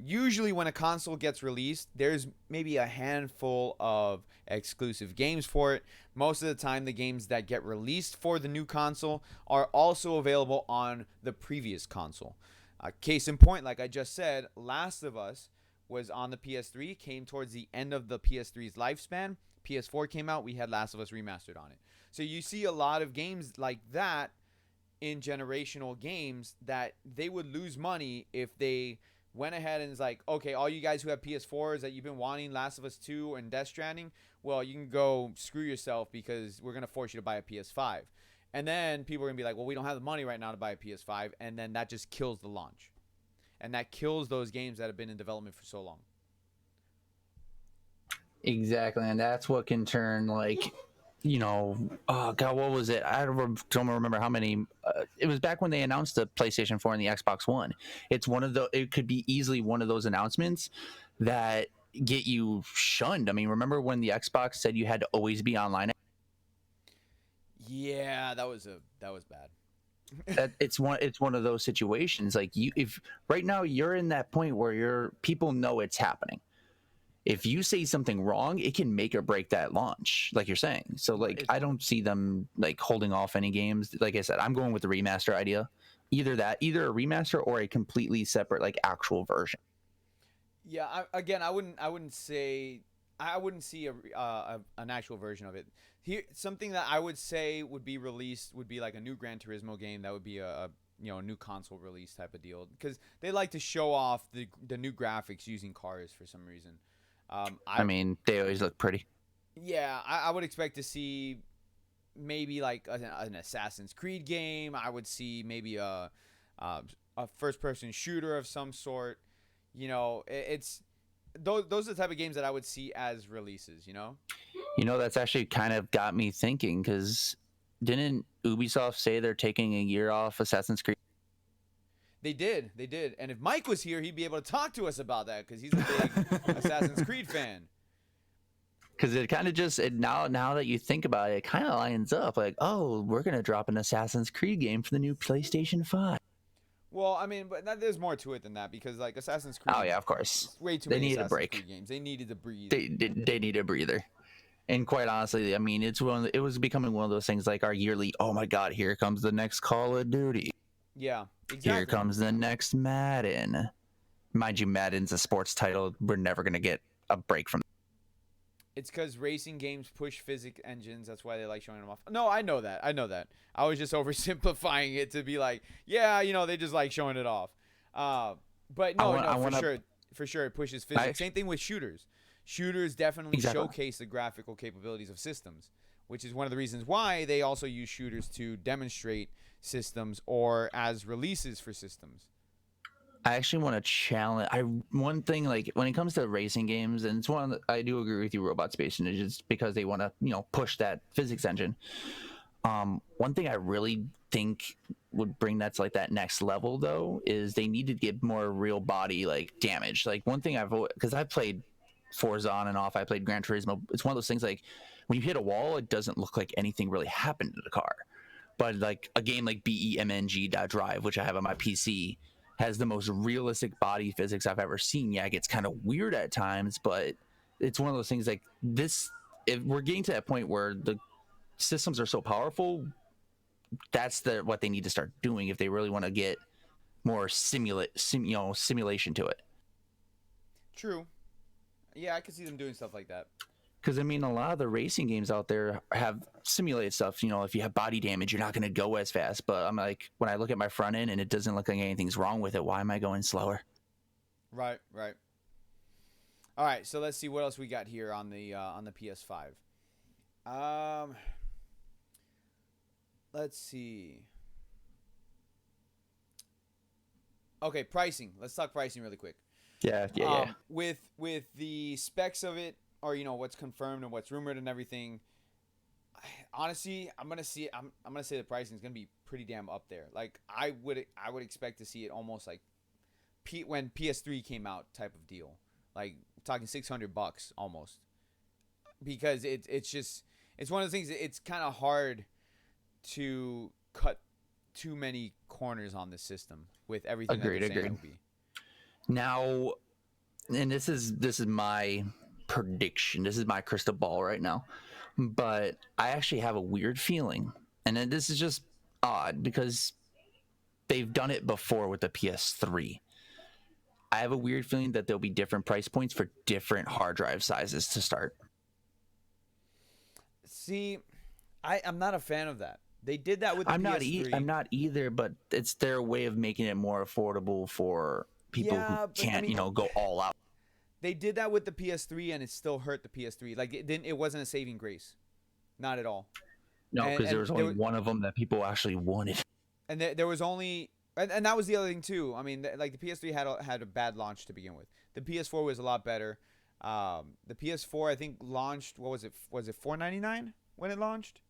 Usually when a console gets released, there's maybe a handful of exclusive games for it. Most of the time, the games that get released for the new console are also available on the previous console. Case in point, like I just said, Last of Us was on the PS3, came towards the end of the PS3's lifespan. PS4 came out, we had Last of Us Remastered on it. So you see a lot of games like that in generational games that they would lose money if they went ahead and is like, okay, all you guys who have PS4s that you've been wanting Last of Us 2 and Death Stranding, well, you can go screw yourself because we're going to force you to buy a PS5. And then people are going to be like, well, we don't have the money right now to buy a PS5. And then that just kills the launch. And that kills those games that have been in development for so long. Exactly. And that's what can turn, like, you know, oh God, what was it? I don't remember how many. It was back when they announced the PlayStation 4 and the Xbox One. It's one of the. It could be easily one of those announcements that get you shunned. I mean, remember when the Xbox said you had to always be online? Yeah, that was bad. It's one of those situations. Like if right now you're in that point where people know it's happening. If you say something wrong, it can make or break that launch, like you're saying. So, like, I don't see them, like, holding off any games. Like I said, I'm going with the remaster idea. Either a remaster or a completely separate, like, actual version. Yeah, again, I wouldn't say I wouldn't see an actual version of it. Here, something that I would say would be released would be like a new Gran Turismo game. That would be a new console release type of deal because they like to show off the new graphics using cars for some reason. I mean, they always look pretty. Yeah, I would expect to see maybe like an Assassin's Creed game. I would see maybe a first person shooter of some sort. It's those are the type of games that I would see as releases. That's actually kind of got me thinking because didn't Ubisoft say they're taking a year off Assassin's Creed? They did. And if Mike was here, he'd be able to talk to us about that because he's a big Assassin's Creed fan. Because it kind of now that you think about it, it kind of lines up. Like, oh, we're gonna drop an Assassin's Creed game for the new PlayStation 5. Well, I mean, but there's more to it than that because like Assassin's Creed. Oh yeah, of course. Way too They many needed a Assassin's break. Creed games. They needed to breathe. They need a breather. And quite honestly, I mean, it was becoming one of those things like our yearly. Oh my God, here comes the next Call of Duty. Yeah, exactly. Here comes the next Madden. Mind you, Madden's a sports title. We're never gonna get a break from. It's because racing games push physics engines. That's why they like showing them off. No, I know that. I was just oversimplifying it to be like, yeah, they just like showing it off. But no, for sure, it pushes physics. Same thing with shooters. Shooters definitely showcase the graphical capabilities of systems, which is one of the reasons why they also use shooters to demonstrate systems or as releases for systems. I actually want to challenge. One thing, like when it comes to racing games, and it's one that I do agree with you, Robot Space Ninja, just because they want to push that physics engine. One thing I really think would bring that to like that next level though is they need to get more real body like damage. Like one thing because I've played Forza on and off, I played Gran Turismo. It's one of those things like when you hit a wall, it doesn't look like anything really happened to the car. But like a game like BEMNG.Drive, which I have on my PC, has the most realistic body physics I've ever seen. Yeah, it gets kind of weird at times, but it's one of those things like this. If we're getting to that point where the systems are so powerful, that's what they need to start doing if they really want to get more simulation to it. True. Yeah, I could see them doing stuff like that. Because, I mean, a lot of the racing games out there have simulated stuff. If you have body damage, you're not going to go as fast. But I'm like, when I look at my front end and it doesn't look like anything's wrong with it, why am I going slower? Right. All right, so let's see what else we got here on the PS5. Let's see. Okay, pricing. Let's talk pricing really quick. Yeah. With the specs of it, or what's confirmed and what's rumored and everything. Honestly, I'm gonna say the pricing is gonna be pretty damn up there. Like I would expect to see it almost like when PS3 came out type of deal. Like talking $600 almost, because it's one of the things. It's kind of hard to cut too many corners on the system with everything. Agreed. Now, and this is my prediction. This is my crystal ball right now, but I actually have a weird feeling, and then this is just odd because they've done it before with the PS3. I have a weird feeling that there'll be different price points for different hard drive sizes to start. See, I'm not a fan of that. They did that with the PS3. I'm not either, but it's their way of making it more affordable for people who can't, go all out. They did that with the PS3, and it still hurt the PS3. Like it wasn't a saving grace, not at all. No, because there was only one of them that people actually wanted. And there was only, and that was the other thing too. I mean, like the PS3 had a bad launch to begin with. The PS4 was a lot better. The PS4 I think launched. What was it? Was it $499 when it launched?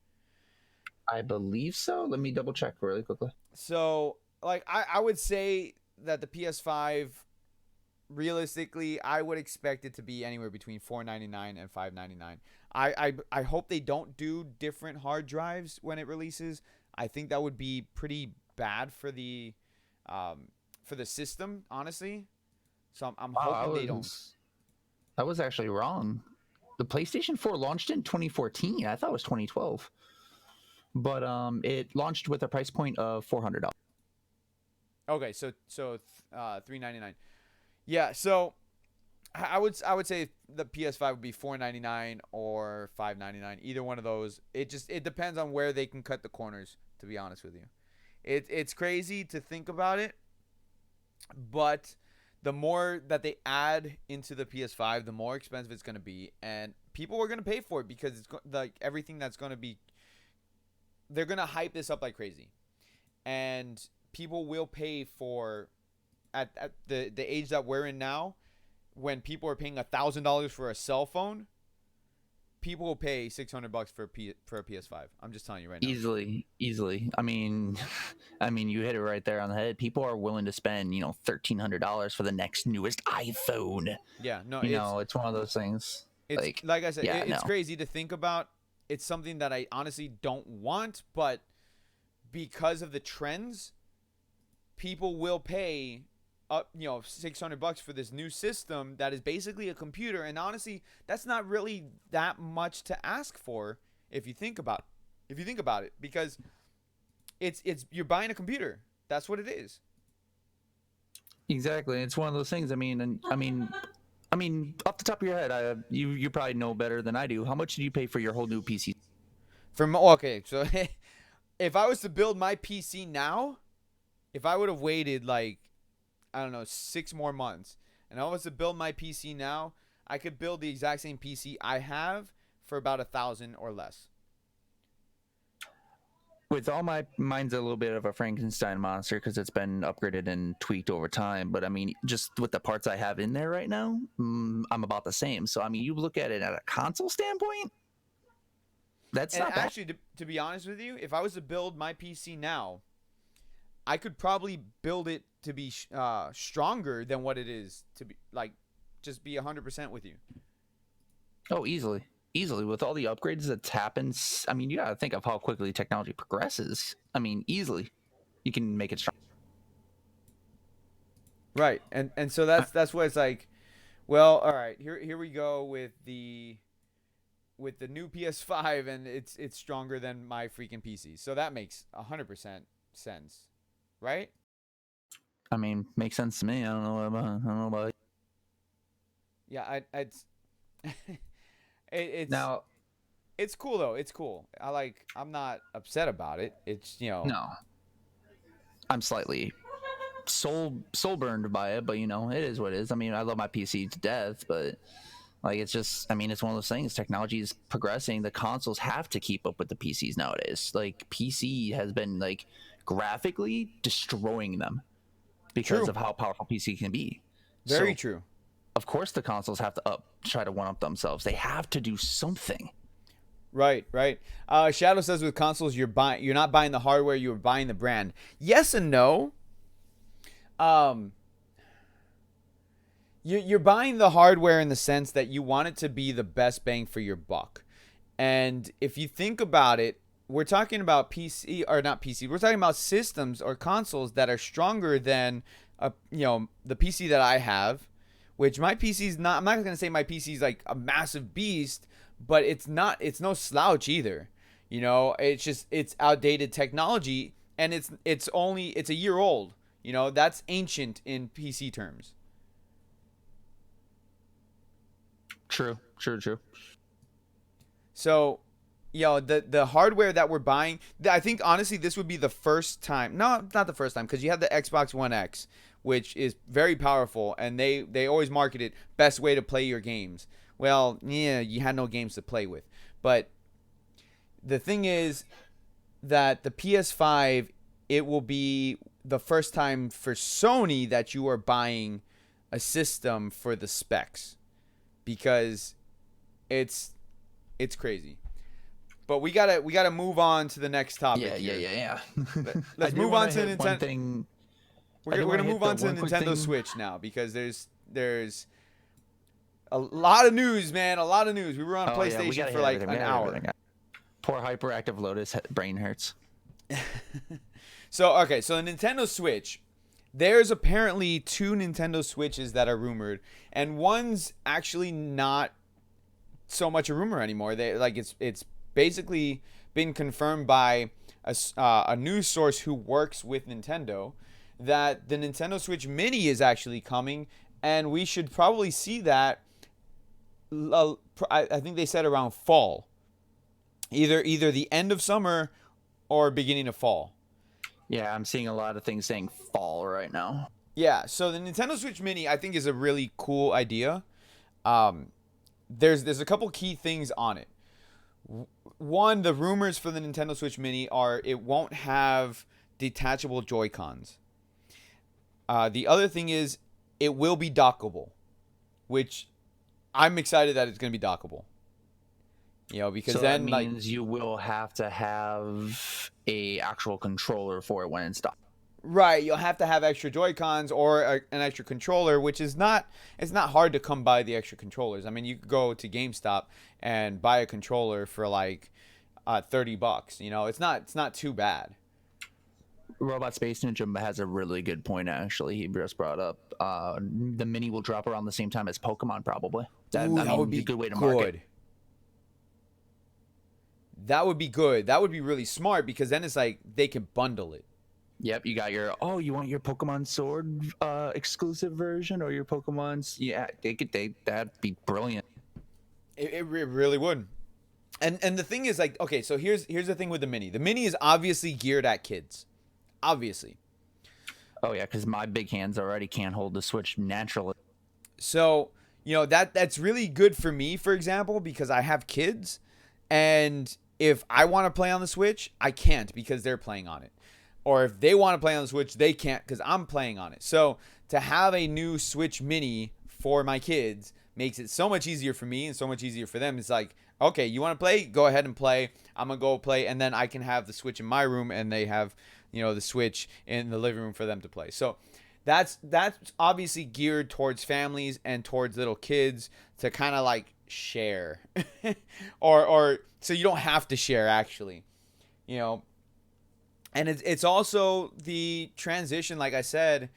I believe so. Let me double check really quickly. So, like, I would say that the PS5, realistically, I would expect it to be anywhere between $499 and $599. I hope they don't do different hard drives when it releases. I think that would be pretty bad for the system, honestly. So I'm hoping they don't. I was actually wrong. The PlayStation 4 launched in 2014. I thought it was 2012. But it launched with a price point of $400. Okay, so $399. Yeah, so I would say the PS5 would be $499 or $599. Either one of those. It depends on where they can cut the corners, to be honest with you. It's crazy to think about it, but the more that they add into the PS5, the more expensive it's going to be, and people are going to pay for it because it's like everything that's going to be. They're going to hype this up like crazy, and people will pay for at the age that we're in now. When people are paying $1,000 for a cell phone, people will pay $600 for a PS5. I'm just telling you right now. Easily. I mean, you hit it right there on the head. People are willing to spend, $1,300 for the next newest iPhone. Yeah, no, it's one of those things. It's like I said, it's crazy to think about. It's something that I honestly don't want, but because of the trends, people will pay up, $600 for this new system that is basically a computer. And honestly, that's not really that much to ask for if you think about it, because it's you're buying a computer. That's what it is. Exactly. It's one of those things. I mean, off the top of your head, you probably know better than I do. How much did you pay for your whole new PC? Okay, so if I was to build my PC now, if I would have waited like, I don't know, 6 more months, and I was to build my PC now, I could build the exact same PC I have for about $1,000 or less. With all mine's a little bit of a Frankenstein monster because it's been upgraded and tweaked over time. But I mean, just with the parts I have in there right now, I'm about the same. So I mean, you look at it at a console standpoint, that's not bad. Actually, to be honest with you, if I was to build my PC now, I could probably build it to be stronger than what it is to be, like, just be 100% with you. Oh, easily with all the upgrades that's happened. I mean, you gotta think of how quickly technology progresses. I mean, easily you can make it strong. Right, and so that's what it's like. Well, all right, here we go with the new PS5, and it's stronger than my freaking PC. So that makes 100% sense, right? I mean, makes sense to me. I don't know about you. Yeah, it's now. It's cool though. It's cool. I'm not upset about it. It's No. I'm slightly soul burned by it, but it is what it is. I mean, I love my PC to death, but like it's just, I mean, it's one of those things. Technology is progressing. The consoles have to keep up with the PCs nowadays. Like PC has been like graphically destroying them because of how powerful PC can be. Very true. Of course, the consoles have to try to one up themselves. They have to do something. Right. Shadow says with consoles, you're not buying the hardware, you're buying the brand. Yes and no. You're buying the hardware in the sense that you want it to be the best bang for your buck. And if you think about it, we're talking about PC, or not PC. We're talking about systems or consoles that are stronger than the PC that I have. Which my PC's not. I'm not gonna say my PC's like a massive beast, but it's not. It's no slouch either. It's just it's outdated technology, and it's a year old. That's ancient in PC terms. True. So, the hardware that we're buying, I think honestly this would be the first time. No, not the first time, because you have the Xbox One X, which is very powerful, and they always market it best way to play your games. Well, yeah, you had no games to play with. But the thing is that the PS5, it will be the first time for Sony that you are buying a system for the specs, because it's crazy. But we gotta move on to the next topic. Yeah. Let's move on to Nintendo. Thing. We're gonna move on to the Nintendo Switch now, because there's a lot of news, man. A lot of news. We were on PlayStation for like an hour. Poor hyperactive Lotus brain hurts. So the Nintendo Switch. There's apparently 2 Nintendo Switches that are rumored, and one's actually not so much a rumor anymore. It's basically been confirmed by a news source who works with Nintendo that the Nintendo Switch Mini is actually coming, and we should probably see that. I think they said around fall, either the end of summer or beginning of fall. Yeah, I'm seeing a lot of things saying fall right now. Yeah, so the Nintendo Switch Mini I think is a really cool idea. There's a couple key things on it. One, the rumors for the Nintendo Switch Mini are it won't have detachable Joy-Cons. The other thing is it will be dockable, which I'm excited that it's going to be dockable. Because So then that means you will have to have a actual controller for it when it's docked. right, you'll have to have extra Joy-Cons or an extra controller, which is it's not hard to come by the extra controllers. I mean, you could go to GameStop and buy a controller for like $30. It's not too bad. Robot Space Ninja has a really good point, actually. He just brought up the Mini will drop around the same time as Pokemon, probably. That would be a good way to market. That would be good. That would be really smart because then it's like they can bundle it. Yep, you got you want your Pokemon Sword exclusive version or your Pokemon's? Yeah, that'd be brilliant. It really would. And the thing is, like, okay, so here's the thing with the Mini. The Mini is obviously geared at kids. Obviously. Oh yeah, because my big hands already can't hold the Switch naturally. So, that's really good for me, for example, because I have kids, and if I want to play on the Switch, I can't because they're playing on it. Or if they want to play on the Switch, they can't because I'm playing on it. So to have a new Switch Mini for my kids makes it so much easier for me and so much easier for them. It's like, okay, you want to play? Go ahead and play. I'm going to go play, and then I can have the Switch in my room, and they have, the Switch in the living room for them to play. So that's obviously geared towards families and towards little kids to kind of like share. or so you don't have to share, actually. And it's also the transition, like I said,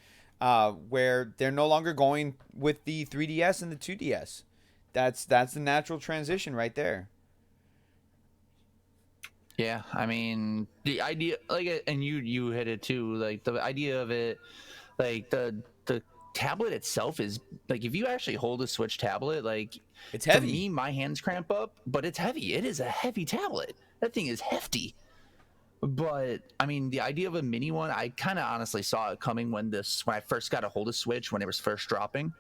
where they're no longer going with the 3DS and the 2DS. That's the natural transition right there. Yeah, I mean the idea, like, and you hit it too. Like the idea of it, like the tablet itself is like if you actually hold a Switch tablet, like it's heavy. For me, my hands cramp up, but it's heavy. It is a heavy tablet. That thing is hefty. But I mean, the idea of a mini one, I kind of honestly saw it coming when I first got a hold of Switch when it was first dropping,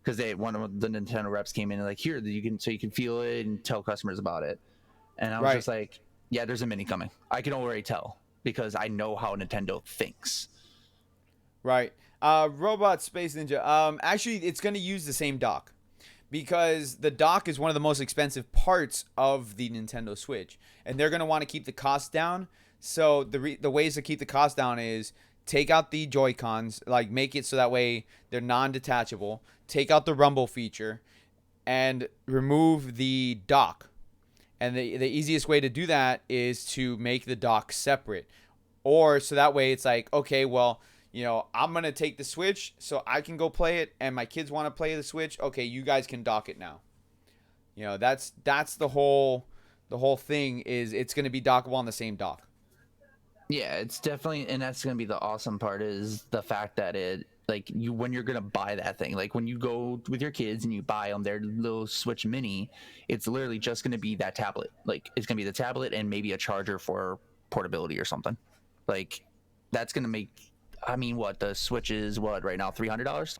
because one of the Nintendo reps came in and like, here you can feel it and tell customers about it, and I was just like, yeah, there's a mini coming. I can already tell because I know how Nintendo thinks. Right. Robot Space Ninja. Actually, it's going to use the same dock because the dock is one of the most expensive parts of the Nintendo Switch, and they're going to want to keep the cost down. So the ways to keep the cost down is take out the Joy-Cons, like make it so that way they're non-detachable, take out the rumble feature, and remove the dock. And the easiest way to do that is to make the dock separate. Or so that way it's like, okay, well, I'm going to take the Switch so I can go play it, and my kids want to play the Switch. Okay, you guys can dock it now. That's the whole thing is it's going to be dockable on the same dock. Yeah, it's definitely, and that's going to be the awesome part is the fact that when you're going to buy that thing, like when you go with your kids and you buy them their little Switch Mini, it's literally just going to be that tablet. Like it's going to be the tablet and maybe a charger for portability or something. Like that's going to make, I mean, the Switch is right now, $300?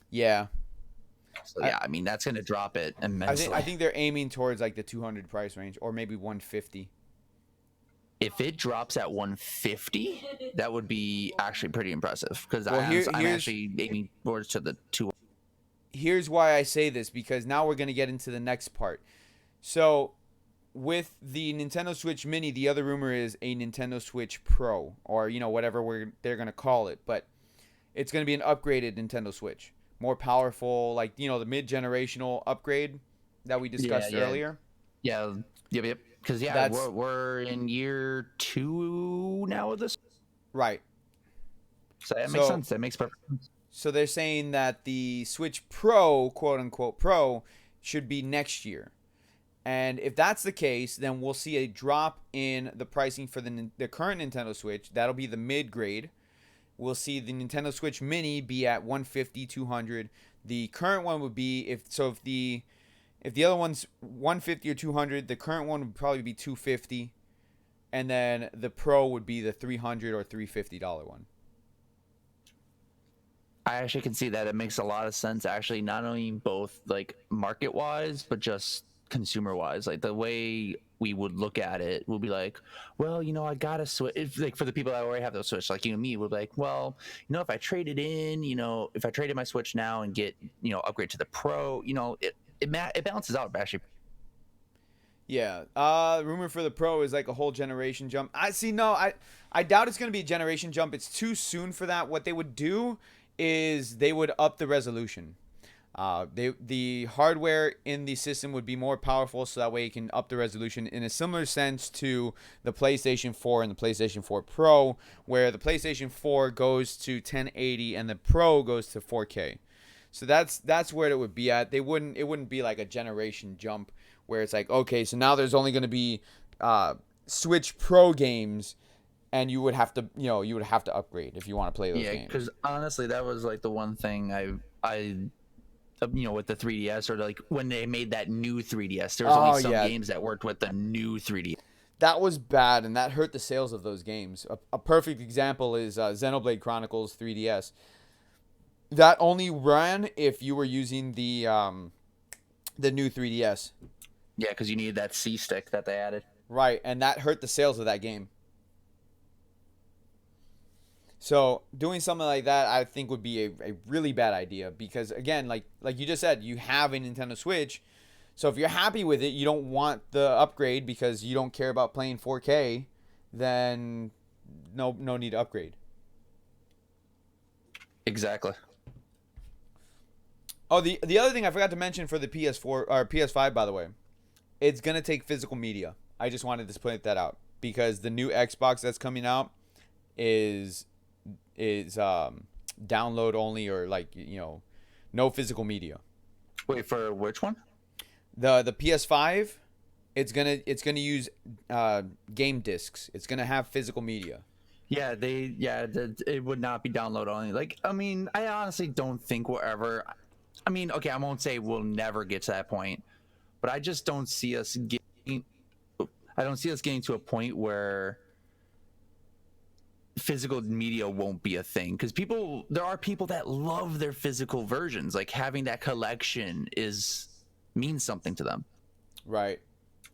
Yeah. So yeah, I mean, that's going to drop it immensely. I think they're aiming towards like the 200 price range or maybe 150. If it drops at 150, that would be actually pretty impressive because I'm actually aiming towards to the 2. Here's why I say this, because now we're going to get into the next part. So with the Nintendo Switch Mini, the other rumor is a Nintendo Switch Pro or, whatever they're going to call it. But it's going to be an upgraded Nintendo Switch. More powerful, like, the mid-generational upgrade that we discussed earlier. Yeah, yep. Because, we're in year 2 now of this. Right. So that makes sense. That makes perfect sense. So they're saying that the Switch Pro, quote-unquote Pro, should be next year. And if that's the case, then we'll see a drop in the pricing for the current Nintendo Switch. That'll be the mid-grade, we'll see the Nintendo Switch Mini be at 150, 200. The current one would be if the other one's 150 or 200, the current one would probably be 250, and then the Pro would be the $300 or $350 one. I actually can see that. It makes a lot of sense, actually, not only both like market wise, but just consumer wise. Like the way we would look at it would be like, well, I gotta switch. Like for the people that already have those Switch, like you and me, would be like, well, if I traded in, if I traded my Switch now and get, upgrade to the Pro, it balances out actually. Yeah. Rumor for the Pro is like a whole generation jump. I doubt it's gonna be a generation jump. It's too soon for that. What they would do is they would up the resolution. The hardware in the system would be more powerful, so that way you can up the resolution in a similar sense to the PlayStation 4 and the PlayStation 4 Pro, where the PlayStation 4 goes to 1080 and the Pro goes to 4K. So that's where it would be at. It wouldn't be like a generation jump where it's like, okay, so now there's only going to be Switch Pro games, and you would have to upgrade if you want to play those games. Yeah, because honestly, that was like the one thing I with the 3DS, or like when they made that new 3DS, there was only some games that worked with the new 3DS. That was bad, and that hurt the sales of those games. A perfect example is Xenoblade Chronicles 3DS. That only ran if you were using the new 3DS. Yeah, because you needed that C stick that they added. Right, and that hurt the sales of that game. So doing something like that, I think, would be a really bad idea because, again, like you just said, you have a Nintendo Switch. So if you're happy with it, you don't want the upgrade because you don't care about playing 4K, then no need to upgrade. Exactly. Oh, the other thing I forgot to mention for the PS4 or PS5, by the way, it's gonna take physical media. I just wanted to point that out because the new Xbox that's coming out is download only, or no physical media. Wait, for which one? The PS5, it's gonna use game discs. It's gonna have physical media. Yeah, it would not be download only. Like, I mean, I honestly don't think we'll ever. I mean, okay, I won't say we'll never get to that point, but I just don't see us getting. I don't see us getting to a point where physical media won't be a thing, because there are people that love their physical versions. Like having that collection means something to them. Right.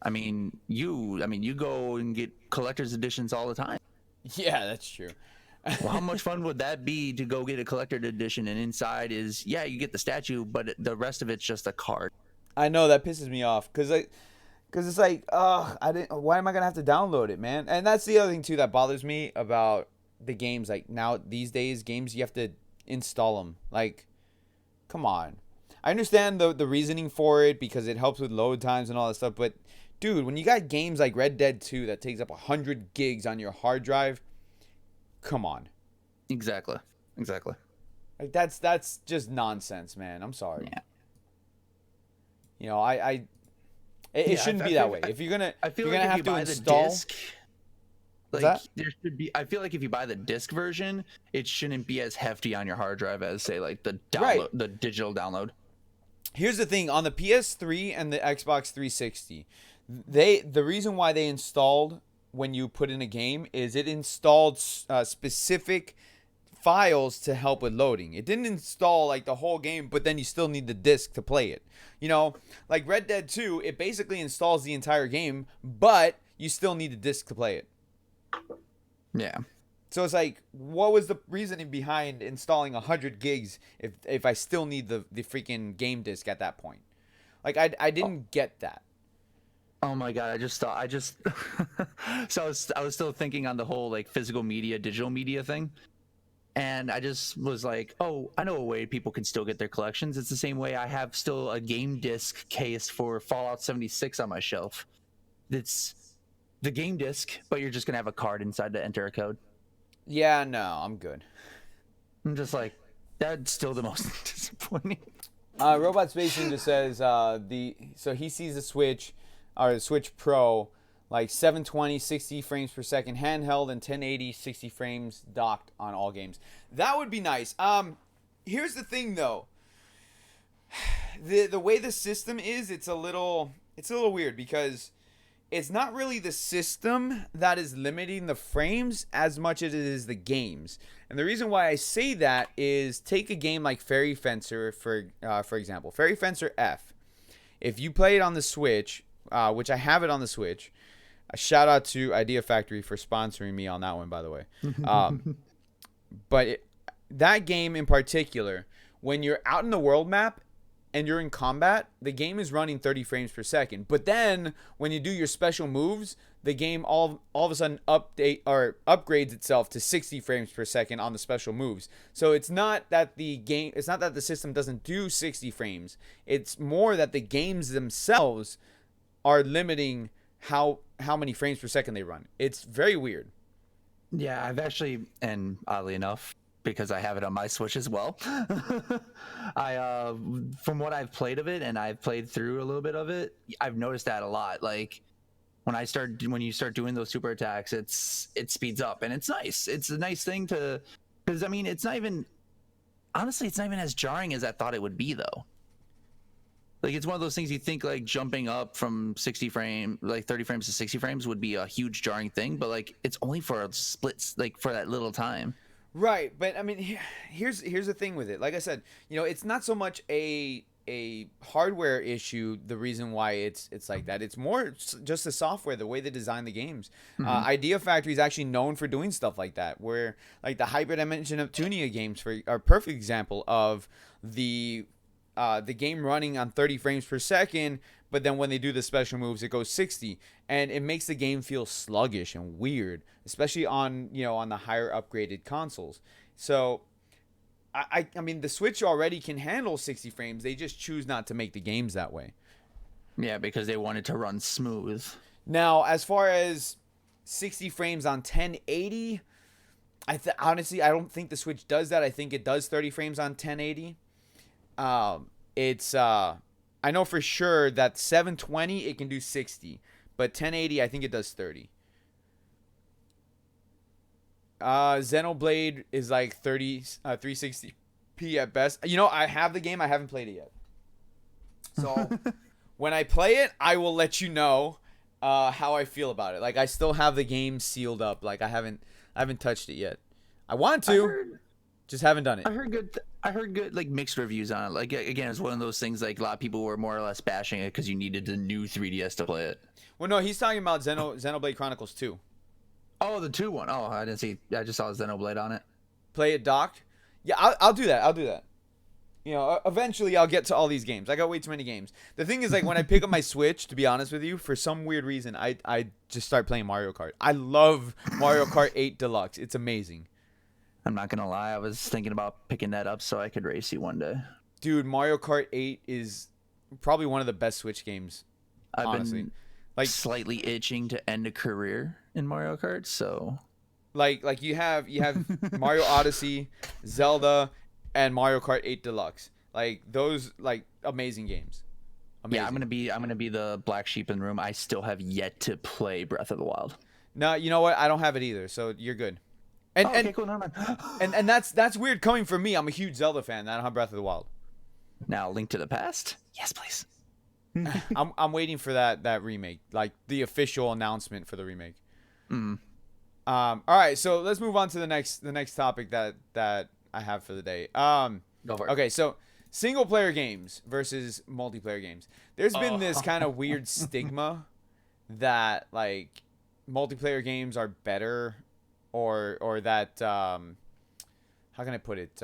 I mean, you go and get collector's editions all the time. Yeah, that's true. Well, how much fun would that be to go get a collector's edition and inside is, you get the statue, but the rest of it's just a card. I know, that pisses me off because it's like, why am I gonna have to download it, man? And that's the other thing too that bothers me about the games. Like now these days, games, you have to install them. Like, come on. I understand the reasoning for it because it helps with load times and all that stuff, but dude, when you got games like Red Dead 2 that takes up 100 gigs on your hard drive, come on. Exactly. Like that's just nonsense, man. I'm sorry. Yeah. It shouldn't be that way. If you're gonna, I feel you're like gonna if have you buy to install. The disc, like there should be. I feel like if you buy the disc version, it shouldn't be as hefty on your hard drive as, say, like the download, the digital download. Here's the thing: on the PS3 and the Xbox 360, the reason why they installed when you put in a game is it installed specific files to help with loading. It didn't install like the whole game, but then you still need the disc to play it. Like Red Dead 2, it basically installs the entire game, but you still need the disc to play it. Yeah. So it's like, what was the reasoning behind installing 100 gigs if I still need the freaking game disc at that point? Like, I didn't get that. Oh my god! I just so I was still thinking on the whole like physical media, digital media thing, and I just was like, oh, I know a way people can still get their collections. It's the same way I have still a game disc case for Fallout 76 on my shelf. It's the game disc, but you're just gonna have a card inside to enter a code. Yeah, no, I'm good. I'm just like, that's still the most disappointing. Robot Space just says so he sees the Switch or the Switch Pro like 720 60 frames per second handheld and 1080 60 frames docked on all games. That would be nice. Here's the thing though. The way the system is, it's a little weird because it's not really the system that is limiting the frames as much as it is the games. And the reason why I say that is, take a game like Fairy Fencer for example. Fairy Fencer F. If you play it on the Switch, which I have it on the Switch, a shout out to Idea Factory for sponsoring me on that one, by the way. But that game in particular, when you're out in the world map and you're in combat, the game is running 30 frames per second. But then when you do your special moves, the game all of a sudden upgrades itself to 60 frames per second on the special moves. So it's not that the system doesn't do 60 frames. It's more that the games themselves are limiting how many frames per second they run. It's very weird. Yeah, I've actually, and oddly enough, because I have it on my Switch as well, from what I've played of it, and I've played through a little bit of it, I've noticed that a lot. Like when you start doing those super attacks, it speeds up, and it's nice. It's a nice thing because I mean, it's not even as jarring as I thought it would be though. Like, it's one of those things you think, like, jumping up from 30 frames to 60 frames would be a huge jarring thing, but like, it's only for a split, like, for that little time. Right, but I mean, here's the thing with it. Like I said, it's not so much a hardware issue. The reason why it's like that, it's more just the software, the way they design the games. Idea Factory is actually known for doing stuff like that, where like the Hyperdimension of Tunia games are a perfect example of the game running on 30 frames per second, but then when they do the special moves, it goes 60, and it makes the game feel sluggish and weird, especially on the higher upgraded consoles. So I mean, the Switch already can handle 60 frames. They just choose not to make the games that way. Yeah, because they want it to run smooth. Now, as far as 60 frames on 1080, honestly, I don't think the Switch does that. I think it does 30 frames on 1080. I know for sure that 720 it can do 60, but 1080 I think it does 30. Xenoblade is like 360p at best. I have the game, I haven't played it yet. So when I play it, I will let you know how I feel about it. Like, I still have the game sealed up. Like, I haven't touched it yet. I want to. Just haven't done it. I heard good like mixed reviews on it. Like, again, it's one of those things, like, a lot of people were more or less bashing it because you needed the new 3DS to play it. Well, no, he's talking about Xenoblade Chronicles 2. Oh, the 2 one. Oh, I didn't see. I just saw Xenoblade on it. Play it docked. Yeah, I'll do that. Eventually I'll get to all these games. I got way too many games. The thing is, like, when I pick up my Switch, to be honest with you, for some weird reason, I just start playing Mario Kart. I love Mario Kart 8 Deluxe. It's amazing. I'm not gonna lie, I was thinking about picking that up so I could race you one day. Dude, Mario Kart 8 is probably one of the best Switch games. Honestly, been slightly itching to end a career in Mario Kart, so like you have Mario Odyssey, Zelda, and Mario Kart 8 Deluxe. Like, those, like, amazing games. Amazing. Yeah, I'm gonna be the black sheep in the room. I still have yet to play Breath of the Wild. No, you know what? I don't have it either, so you're good. Okay, cool. Never mind. and that's weird coming from me. I'm a huge Zelda fan. I don't have Breath of the Wild. Now, Link to the Past? Yes, please. I'm waiting for that remake, like the official announcement for the remake. All right, so let's move on to the next topic that I have for the day. Go for it. Okay, so single player games versus multiplayer games. There's been this kind of weird stigma that, like, multiplayer games are better, or that how can I put it?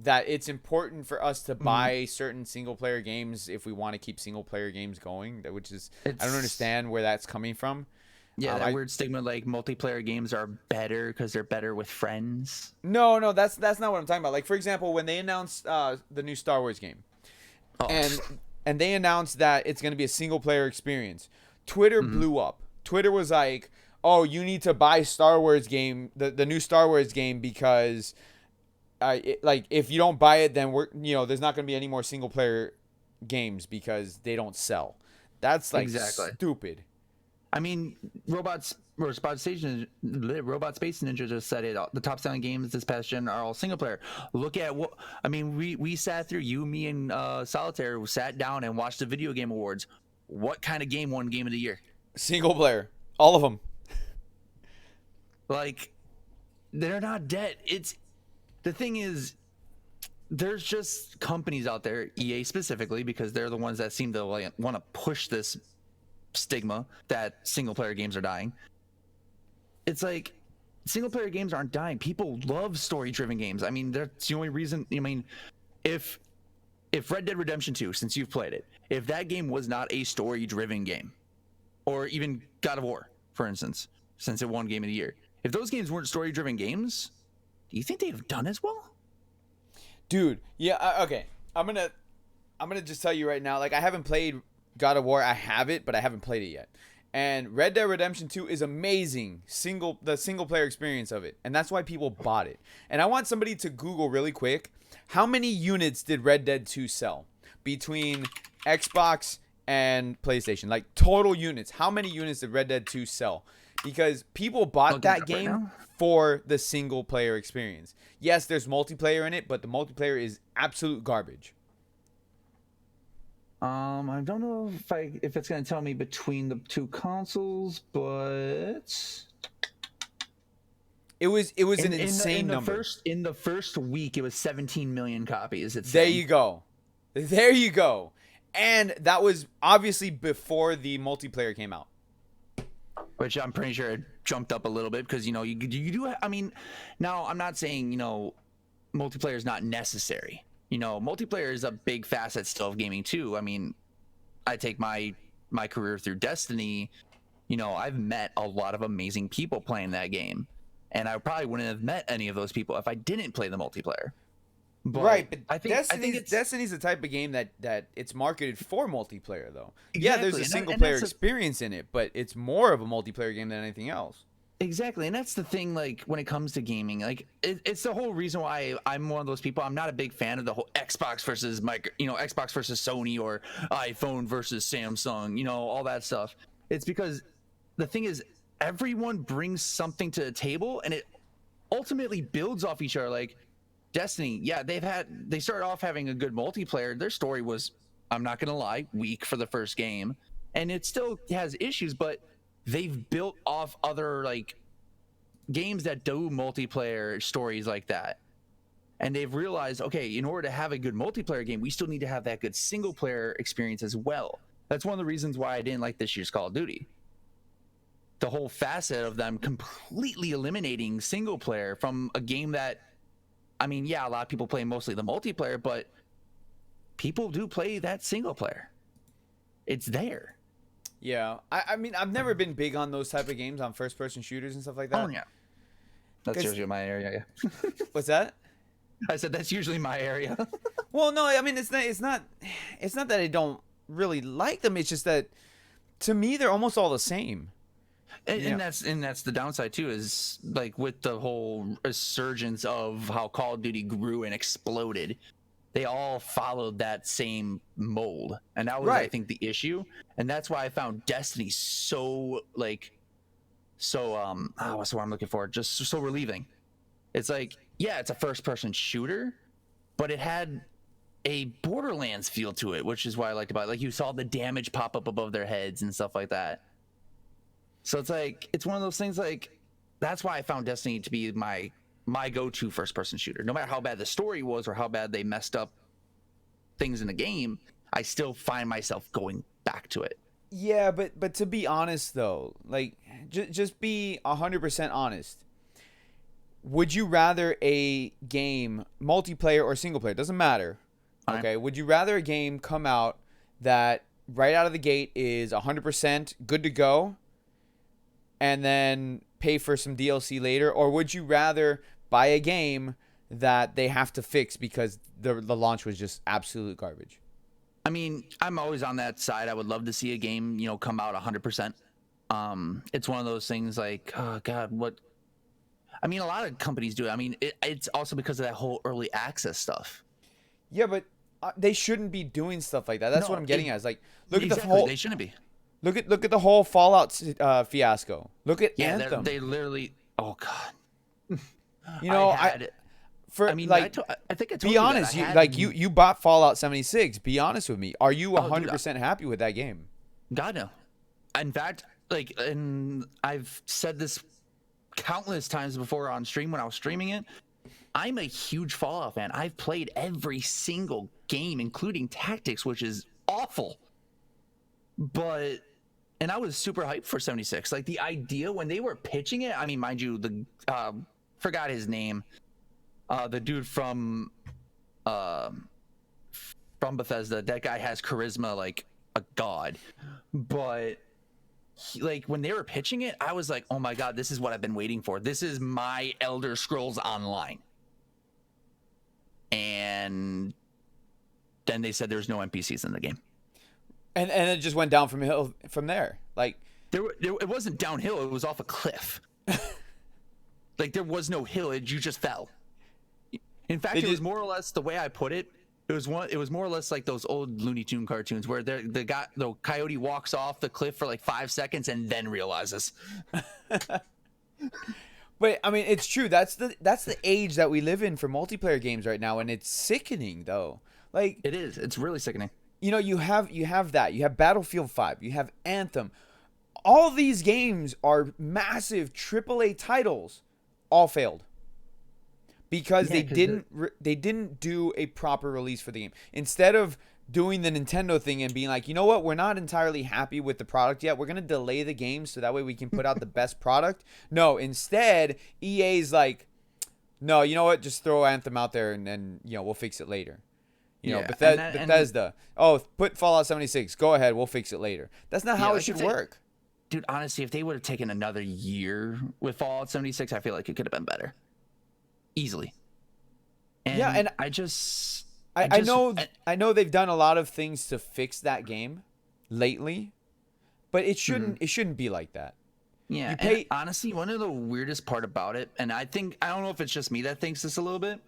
That it's important for us to buy certain single player games if we want to keep single player games going. I don't understand where that's coming from. Yeah, that weird stigma, like, multiplayer games are better because they're better with friends. No, that's not what I'm talking about. Like, for example, when they announced the new Star Wars game, and they announced that it's going to be a single player experience, Twitter blew up. Twitter was like, "Oh, you need to buy Star Wars game, the new Star Wars game, because like, if you don't buy it, then there's not going to be any more single player games because they don't sell." That's, like, exactly stupid. I mean, Robot Space Ninja just said it. The top selling games this past gen are all single player. Look at what I mean. We sat through, you, me, and Solitaire sat down and watched the Video Game Awards. What kind of game won Game of the Year? Single player, all of them. Like, they're not dead. It's the thing is, there's just companies out there, EA specifically, because they're the ones that seem to want to push this stigma that single player games are dying. It's like, single player games aren't dying. People love story driven games. I mean, that's the only reason. I mean, if Red Dead Redemption 2, since you've played it, if that game was not a story driven game, or even God of War, for instance, since it won Game of the Year, if those games weren't story driven games, do you think they'd have done as well? Dude, yeah, okay. I'm gonna just tell you right now, like, I haven't played God of War. I have it, but I haven't played it yet. And Red Dead Redemption 2 is amazing, the single player experience of it, and that's why people bought it. And I want somebody to Google really quick, how many units did Red Dead 2 sell between Xbox and PlayStation? Like, total units. How many units did Red Dead 2 sell? Because people bought that game for the single player experience. Yes, there's multiplayer in it, but the multiplayer is absolute garbage. I don't know if it's going to tell me between the two consoles, but it was an insane number. In the first week, it was 17 million copies. There you go. And that was obviously before the multiplayer came out. Which I'm pretty sure it jumped up a little bit because, you know, you do. I mean, now I'm not saying, you know, multiplayer is not necessary. You know, multiplayer is a big facet still of gaming too. I mean, I take my career through Destiny. You know, I've met a lot of amazing people playing that game, and I probably wouldn't have met any of those people if I didn't play the multiplayer. But right, but I think Destiny's the type of game that it's marketed for multiplayer, though. Exactly. Yeah, there's a single player experience in it, but it's more of a multiplayer game than anything else. Exactly, and that's the thing. Like, when it comes to gaming, like it's the whole reason why I'm one of those people. I'm not a big fan of the whole Xbox versus Xbox versus Sony or iPhone versus Samsung. You know, all that stuff. It's because the thing is, everyone brings something to the table, and it ultimately builds off each other. Like Destiny, yeah, they started off having a good multiplayer. Their story was, I'm not gonna lie, weak for the first game, and it still has issues, but they've built off other like games that do multiplayer stories like that, and they've realized, okay, in order to have a good multiplayer game, we still need to have that good single player experience as well. That's one of the reasons why I didn't like this year's Call of Duty. The whole facet of them completely eliminating single player from a game that, I mean, yeah, a lot of people play mostly the multiplayer, but people do play that single player. It's there. Yeah, I mean, I've never been big on those type of games, on first-person shooters and stuff like that. Oh yeah, that's usually my area. Yeah. What's that? I said that's usually my area. Well, no, I mean, it's not that I don't really like them. It's just that, to me, they're almost all the same. And that's the downside too, is like with the whole resurgence of how Call of Duty grew and exploded, they all followed that same mold, and that was right. I think the issue, and that's why I found Destiny so what's the word I'm looking for? Just so relieving. It's like, yeah, it's a first-person shooter, but it had a Borderlands feel to it, which is why I liked about it. Like, you saw the damage pop up above their heads and stuff like that. So it's like, it's one of those things, like, that's why I found Destiny to be my go-to first-person shooter. No matter how bad the story was or how bad they messed up things in the game, I still find myself going back to it. Yeah, but to be honest, though, like, just be 100% honest. Would you rather a game, multiplayer or single player, doesn't matter, okay? Would you rather a game come out that right out of the gate is 100% good to go and then pay for some DLC later? Or would you rather buy a game that they have to fix because the launch was just absolute garbage? I mean, I'm always on that side. I would love to see a game, come out 100%. It's one of those things like, oh God, what? I mean, a lot of companies do it. I mean, it's also because of that whole early access stuff. Yeah, but they shouldn't be doing stuff like that. That's what I'm getting at. It's like, look exactly, at the whole. They shouldn't be. Look at the whole Fallout fiasco. Look at Yeah, Anthem. they literally. Oh God. You know, I think I told be you honest. that. You bought Fallout 76. Be honest with me. Are you 100% happy with that game? God no. In fact, and I've said this countless times before on stream when I was streaming it. I'm a huge Fallout fan. I've played every single game, including Tactics, which is awful. And I was super hyped for 76. Like the idea when they were pitching it, I mean, mind you, forgot his name. The dude from Bethesda, that guy has charisma like a god. But when they were pitching it, I was like, oh my God, this is what I've been waiting for. This is my Elder Scrolls Online. And then they said there's no NPCs in the game. And it just went down from there. Like it wasn't downhill, it was off a cliff. Like there was no hill, you just fell. In fact, it was more or less the way I put it. It was more or less like those old Looney Tune cartoons where the coyote walks off the cliff for like 5 seconds and then realizes. But I mean, it's true. That's the age that we live in for multiplayer games right now, and it's sickening though. Like it is. It's really sickening. You know, you have that. You have Battlefield 5. You have Anthem. All these games are massive AAA titles. All failed. Because they didn't do a proper release for the game. Instead of doing the Nintendo thing and being like, you know what, we're not entirely happy with the product yet. We're going to delay the game so that way we can put out the best product. No, instead, EA's like, no, you know what, just throw Anthem out there and then, we'll fix it later. You know, Bethesda. Put Fallout 76. Go ahead, we'll fix it later. That's not how it should work. Dude, honestly, if they would have taken another year with Fallout 76, I feel like it could have been better. Easily. And I know they've done a lot of things to fix that game lately, but it shouldn't be like that. Yeah, honestly, one of the weirdest part about it, and I don't know if it's just me that thinks this a little bit,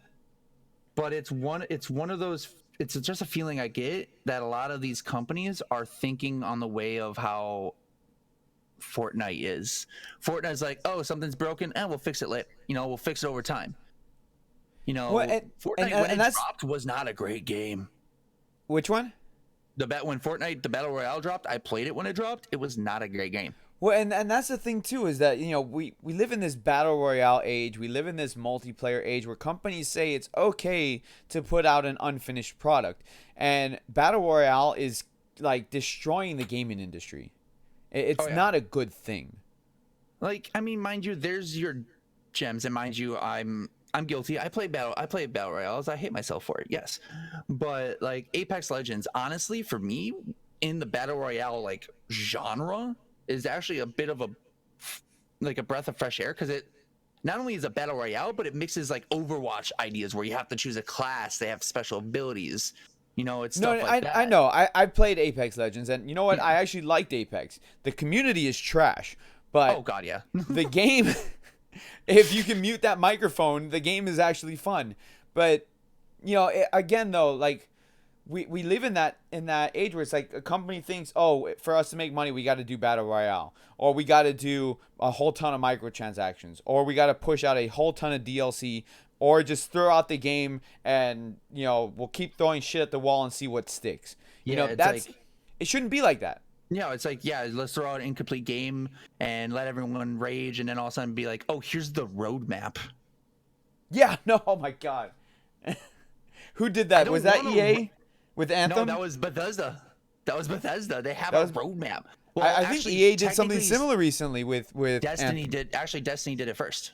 but it's one of those. It's just a feeling I get that a lot of these companies are thinking on the way of how Fortnite is. Fortnite's like, oh, something's broken, and we'll fix it later. We'll fix it over time. Fortnite when it dropped was not a great game. Which one? When Fortnite, the Battle Royale dropped, I played it when it dropped. It was not a great game. Well, and that's the thing too, is that we live in this Battle Royale age. We live in this multiplayer age where companies say it's okay to put out an unfinished product, and Battle Royale is like destroying the gaming industry. It's not a good thing. Like, I mean, mind you, there's your gems, and mind you, I'm guilty. I play Battle Royales. I hate myself for it. Yes, but like Apex Legends, honestly, for me, in the Battle Royale genre, is actually a bit of a breath of fresh air because it not only is a Battle Royale, but it mixes like Overwatch ideas where you have to choose a class. They have special abilities. It's stuff like that. I know. I played Apex Legends, and you know what? I actually liked Apex. The community is trash, but oh god, yeah. The game. If you can mute that microphone, the game is actually fun. But again though, like we live in that age where it's like a company thinks, oh, for us to make money, we got to do Battle Royale, or we got to do a whole ton of microtransactions, or we got to push out a whole ton of DLC, or just throw out the game and we'll keep throwing shit at the wall and see what sticks. It shouldn't be like that. It's like, let's throw out an incomplete game and let everyone rage, and then all of a sudden be like, oh, here's the roadmap. Yeah, no, oh my god. Who did that? Was that EA with Anthem? No, that was Bethesda. They have a roadmap. Well, I think EA did something similar recently with Destiny Anthem. Destiny did it first.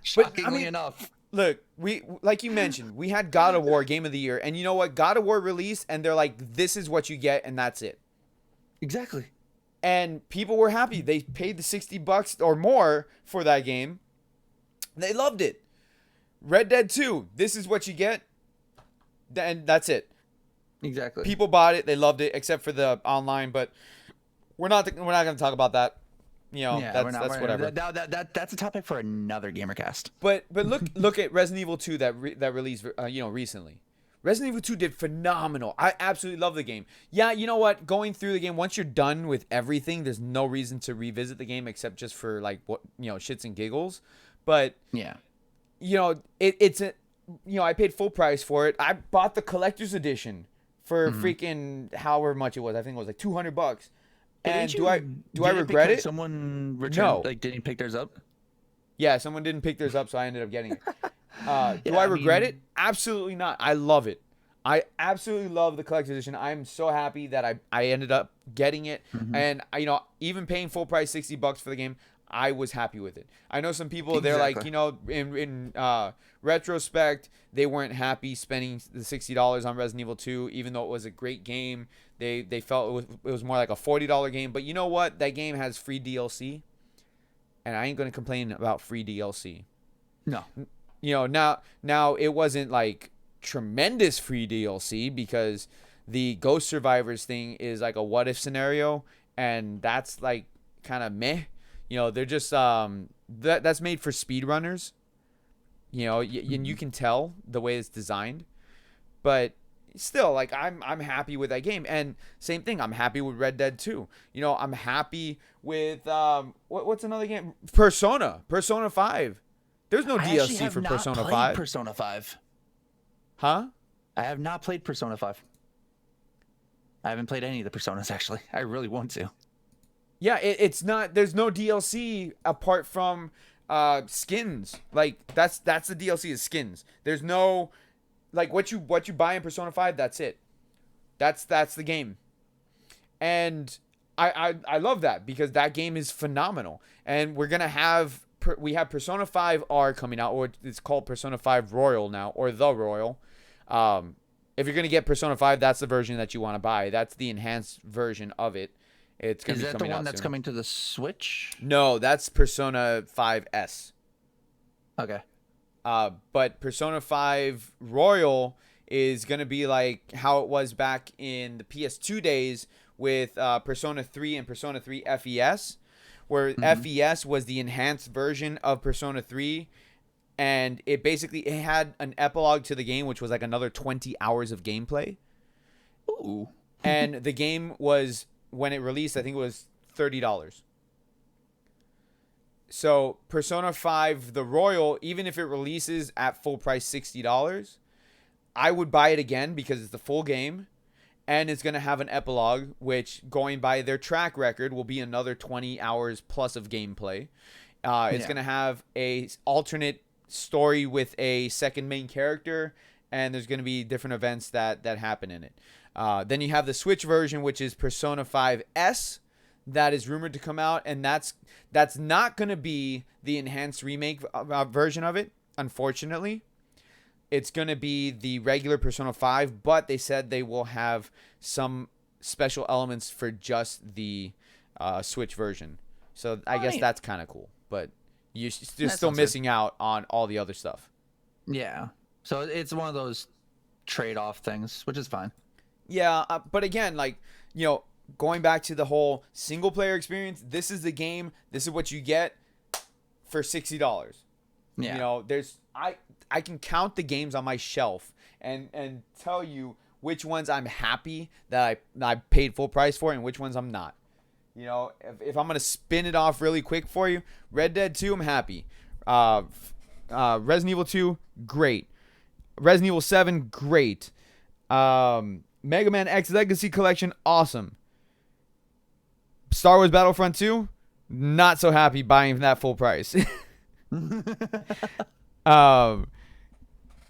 Shockingly enough. Look, we like you mentioned, we had God of War Game of the Year, and you know what? God of War released, and they're like, this is what you get, and that's it. Exactly. And people were happy. They paid the $60 or more for that game. They loved it. Red Dead 2, this is what you get. And that's it. Exactly. People bought it. They loved it, except for the online. But we're not going to talk about that. That's whatever. That's a topic for another Gamercast. But look at Resident Evil 2 that released recently. Resident Evil 2 did phenomenal. I absolutely love the game. Yeah, you know what? Going through the game, once you're done with everything, there's no reason to revisit the game except just for like what shits and giggles. But Yeah. It's a I paid full price for it. I bought the collector's edition for freaking however much it was. I think it was like $200. And do I regret it? Someone returned, No. like, didn't pick theirs up? Yeah, someone didn't pick theirs up, so I ended up getting it. Do I regret it? Absolutely not. I love it. I absolutely love the collector's edition. I'm so happy that I ended up getting it. And even paying full price $60 for the game, I was happy with it. I know some people, they're like, in retrospect, they weren't happy spending the $60 on Resident Evil 2, even though it was a great game. They felt it was more like a $40 game. But you know what? That game has free DLC, and I ain't gonna complain about free DLC. No. Now it wasn't like tremendous free DLC because the Ghost Survivors thing is like a what if scenario, and that's like kind of meh. They're just that's made for speedrunners. And you can tell the way it's designed, but still, like, I'm happy with that game. And same thing, I'm happy with Red Dead 2. I'm happy with what's another game? Persona 5. There's no DLC for Persona 5. Persona 5. Huh? I have not played Persona 5. I haven't played any of the Personas, actually. I really want to. Yeah, it's not. There's no DLC apart from skins. Like that's the DLC is skins. There's no like what you buy in Persona 5. That's it. That's the game. And I love that because that game is phenomenal. And we're gonna have Persona 5 R coming out, or it's called Persona 5 Royal now, or the Royal. If you're gonna get Persona 5, that's the version that you want to buy. That's the enhanced version of it. It's gonna Is be that the coming one out that's soon. coming to the Switch? No, that's Persona 5S. Okay. But Persona 5 Royal is gonna be like how it was back in the PS2 days with Persona 3 and Persona 3 FES, where FES was the enhanced version of Persona 3, and it had an epilogue to the game, which was like another 20 hours of gameplay. Ooh. And the game was, when it released, I think it was $30. So Persona 5 the Royal, even if it releases at full price $60, I would buy it again because it's the full game, and it's going to have an epilogue, which, going by their track record, will be another 20 hours plus of gameplay. It's going to have a alternate story with a second main character, and there's going to be different events that happen in it. Then you have the Switch version, which is Persona 5S, that is rumored to come out, and that's not going to be the enhanced remake version of it, unfortunately. It's going to be the regular Persona 5, but they said they will have some special elements for just the Switch version. So I guess that's kind of cool, but you're still missing out on all the other stuff. Yeah. So it's one of those trade-off things, which is fine. Yeah, but again, like, going back to the whole single player experience, this is the game, this is what you get for $60. Yeah. I can count the games on my shelf and tell you which ones I'm happy that I paid full price for and which ones I'm not. If I'm going to spin it off really quick for you, Red Dead 2, I'm happy. Resident Evil 2, great. Resident Evil 7, great. Mega Man X Legacy Collection, awesome. Star Wars Battlefront 2, not so happy buying that full price.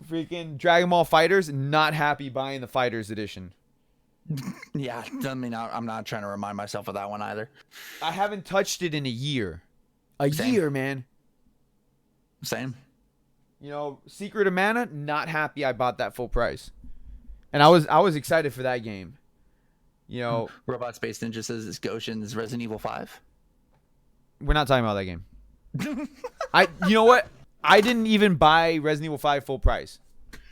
Freaking Dragon Ball Fighters, not happy buying the Fighters edition. Yeah, I mean, I'm not trying to remind myself of that one either. I haven't touched it in a year. Same. Year, man. Same. Secret of Mana, not happy I bought that full price. And I was excited for that game. Robot Space Ninja says it's Gotians Resident Evil 5. We're not talking about that game. You know what? I didn't even buy Resident Evil 5 full price.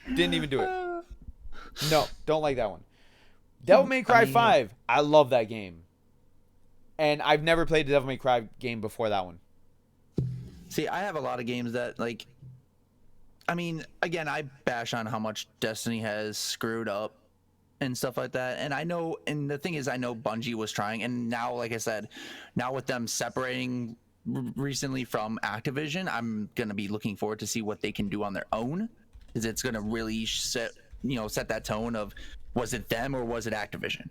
Didn't even do it. No, don't like that one. Devil May Cry 5. I love that game. And I've never played the Devil May Cry game before that one. See, I have a lot of games that, like, I mean, again, I bash on how much Destiny has screwed up and stuff like that. And I know, and the thing is, I know Bungie was trying, and now, like I said, now with them separating recently from Activision, I'm gonna be looking forward to see what they can do on their own, because it's gonna really set that tone of, was it them or was it Activision?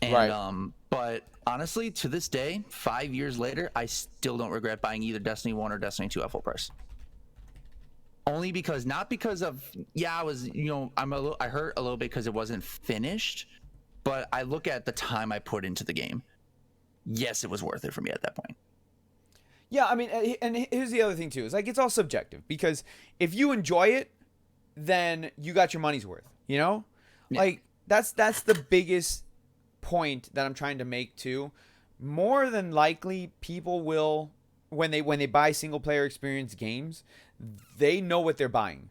And Right. but honestly, to this day, 5 years later, I still don't regret buying either Destiny 1 or Destiny 2 at full price. Only because, not because of, I was, I hurt a little bit because it wasn't finished, but I look at the time I put into the game. Yes, it was worth it for me at that point. Yeah, I mean, and here's the other thing too. Is like, it's all subjective, because if you enjoy it, then you got your money's worth, Yeah. Like, that's the biggest point that I'm trying to make too. More than likely, people will, when they buy single player experience games, they know what they're buying.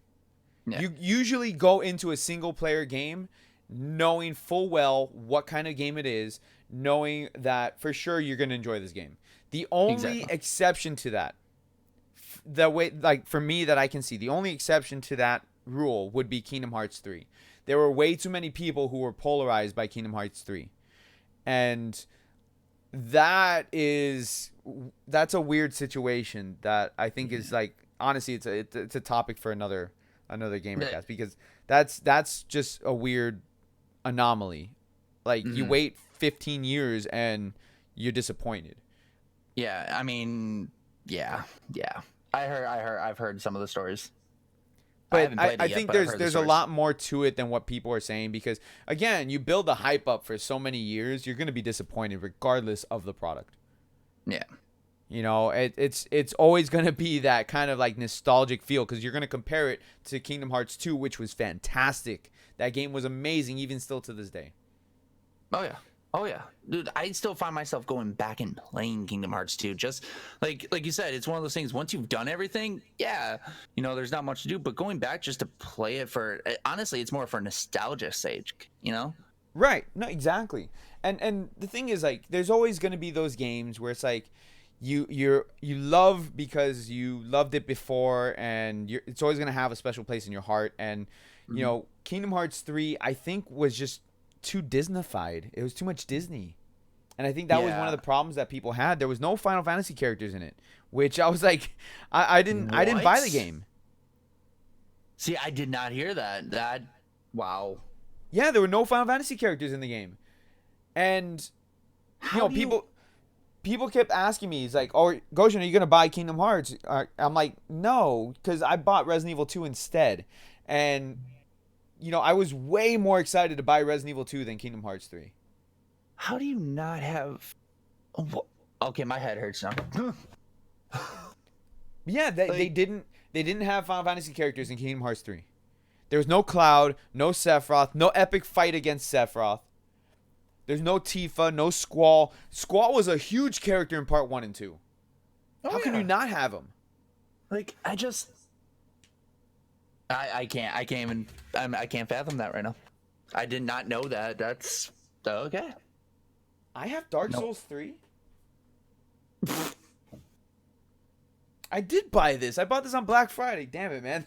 Yeah. You usually go into a single player game knowing full well what kind of game it is, knowing that for sure you're going to enjoy this game. The only exception to that, the way, like, for me that I can see, the only exception to that rule would be Kingdom Hearts 3. There were way too many people who were polarized by Kingdom Hearts 3. And that's a weird situation that I think is, like, honestly, it's a topic for another Gamercast, because that's just a weird anomaly. Like, you wait 15 years and you're disappointed. Yeah, I mean, yeah. I've heard some of the stories. But I think there's a lot more to it than what people are saying, because again, you build the hype up for so many years, you're going to be disappointed regardless of the product. Yeah. It's always going to be that kind of like nostalgic feel, because you're going to compare it to Kingdom Hearts 2, which was fantastic. That game was amazing, even still to this day. Oh yeah, dude, I still find myself going back and playing Kingdom Hearts 2. Just like you said, it's one of those things, once you've done everything, there's not much to do, but going back just to play it for, honestly, it's more for nostalgia's sake, Right. No, exactly. And the thing is, like, there's always going to be those games where it's like you love because you loved it before, and it's always going to have a special place in your heart. And Kingdom Hearts 3, I think, was just too Disneyfied. It was too much Disney. And I think that was one of the problems that people had. There was no Final Fantasy characters in it, which I was like, I didn't buy the game. See, I did not hear that. Wow. Yeah, there were no Final Fantasy characters in the game. And people kept asking me, he's like, "Oh, Goshen, are you going to buy Kingdom Hearts?" I'm like, "No, cuz I bought Resident Evil 2 instead." And I was way more excited to buy Resident Evil 2 than Kingdom Hearts 3. How do you not have... Okay, my head hurts now. Yeah, they didn't have Final Fantasy characters in Kingdom Hearts 3. There was no Cloud, no Sephiroth, no epic fight against Sephiroth. There's no Tifa, no Squall. Squall was a huge character in part 1 and 2. How can you not have him? Like, I can't fathom that right now. I did not know that. That's okay. I have Dark Souls 3. I did buy this. I bought this on Black Friday. Damn it, man.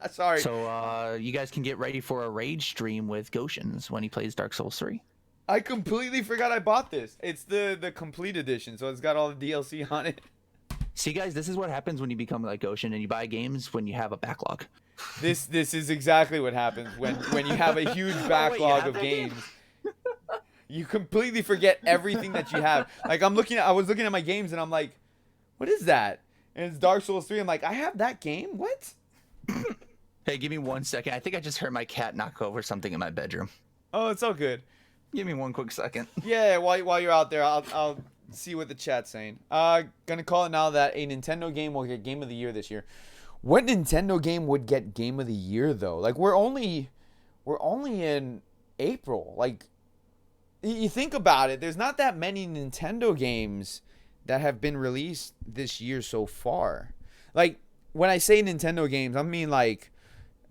Sorry. So you guys can get ready for a rage stream with Gotians when he plays Dark Souls 3. I completely forgot I bought this. It's the complete edition, so it's got all the DLC on it. See, guys, this is what happens when you become like Goshen and you buy games when you have a backlog. This is exactly what happens when you have a huge backlog of games. You completely forget everything that you have. Like, I was looking at my games and I'm like, what is that? And it's Dark Souls 3. I'm like, I have that game? What? Hey, give me 1 second. I think I just heard my cat knock over something in my bedroom. Oh, it's all good. Give me 1 quick second. Yeah, while you're out there, I'll see what the chat's saying. Gonna call it now that a Nintendo game will get Game of the Year this year. What Nintendo game would get Game of the Year though? Like, we're only in April. Like, you think about it, there's not that many Nintendo games that have been released this year so far. Like, when I say Nintendo games, I mean like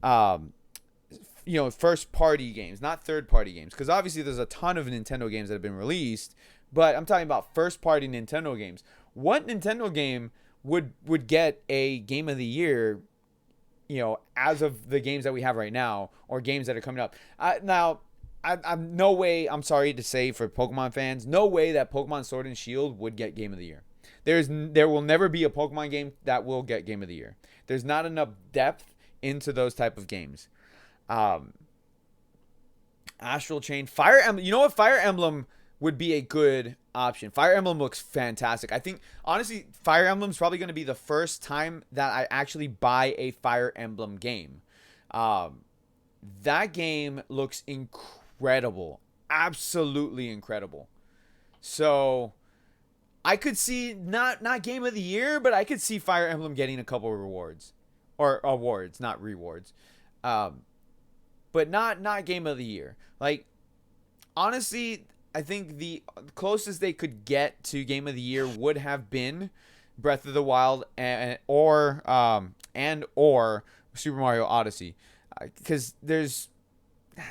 first party games, not third party games, because obviously there's a ton of Nintendo games that have been released, but I'm talking about first party Nintendo games. What Nintendo game would get a Game of the Year as of the games that we have right now or games that are coming up. Now, I'm no way, I'm sorry to say for Pokemon fans, no way that Pokemon Sword and Shield would get Game of the Year. There will never be a Pokemon game that will get Game of the Year. There's not enough depth into those type of games. Astral Chain, Fire Emblem. You know what? Fire Emblem would be a good option. Fire Emblem looks fantastic. I think, honestly, Fire Emblem's probably going to be the first time that I actually buy a Fire Emblem game. That game looks incredible. Absolutely incredible. So I could see not Game of the Year, but I could see Fire Emblem getting a couple of rewards. Or awards, not rewards. But not Game of the Year. Like, honestly, I think the closest they could get to Game of the Year would have been Breath of the Wild or Super Mario Odyssey. Because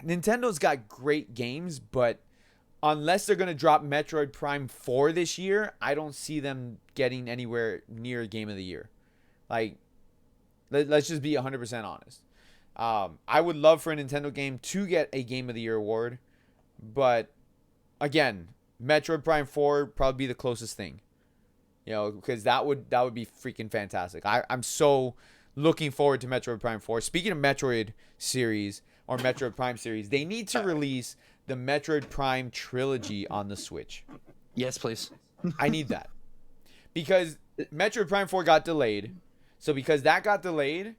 Nintendo's got great games, but unless they're going to drop Metroid Prime 4 this year, I don't see them getting anywhere near Game of the Year. Like, let's just be 100% honest. I would love for a Nintendo game to get a Game of the Year award, but again, Metroid Prime 4 probably be the closest thing, because that would be freaking fantastic. I'm so looking forward to Metroid Prime 4. Speaking of Metroid series or Metroid Prime series, they need to release the Metroid Prime trilogy on the Switch. Yes, please. I need that because Metroid Prime 4 got delayed. So because that got delayed,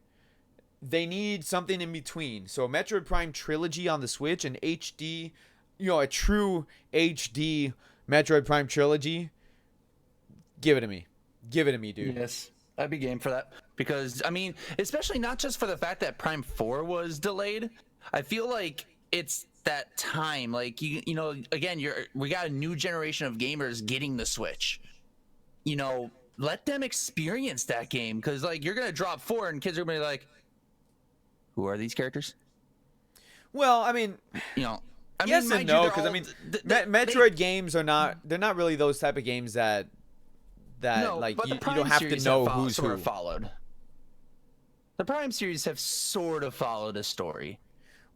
they need something in between. So a Metroid Prime trilogy on the Switch, an HD, a true HD Metroid Prime trilogy. Give it to me. Give it to me, dude. Yes, I'd be game for that. Because, I mean, especially not just for the fact that Prime 4 was delayed. I feel like it's that time. Like, again, we got a new generation of gamers getting the Switch. Let them experience that game. Because, like, you're going to drop 4 and kids are going to be like, who are these characters? Well, I mean, yes and no, because Metroid games are they're not really those type of games that like you don't have to know who's who. Followed. The Prime series have sort of followed a story.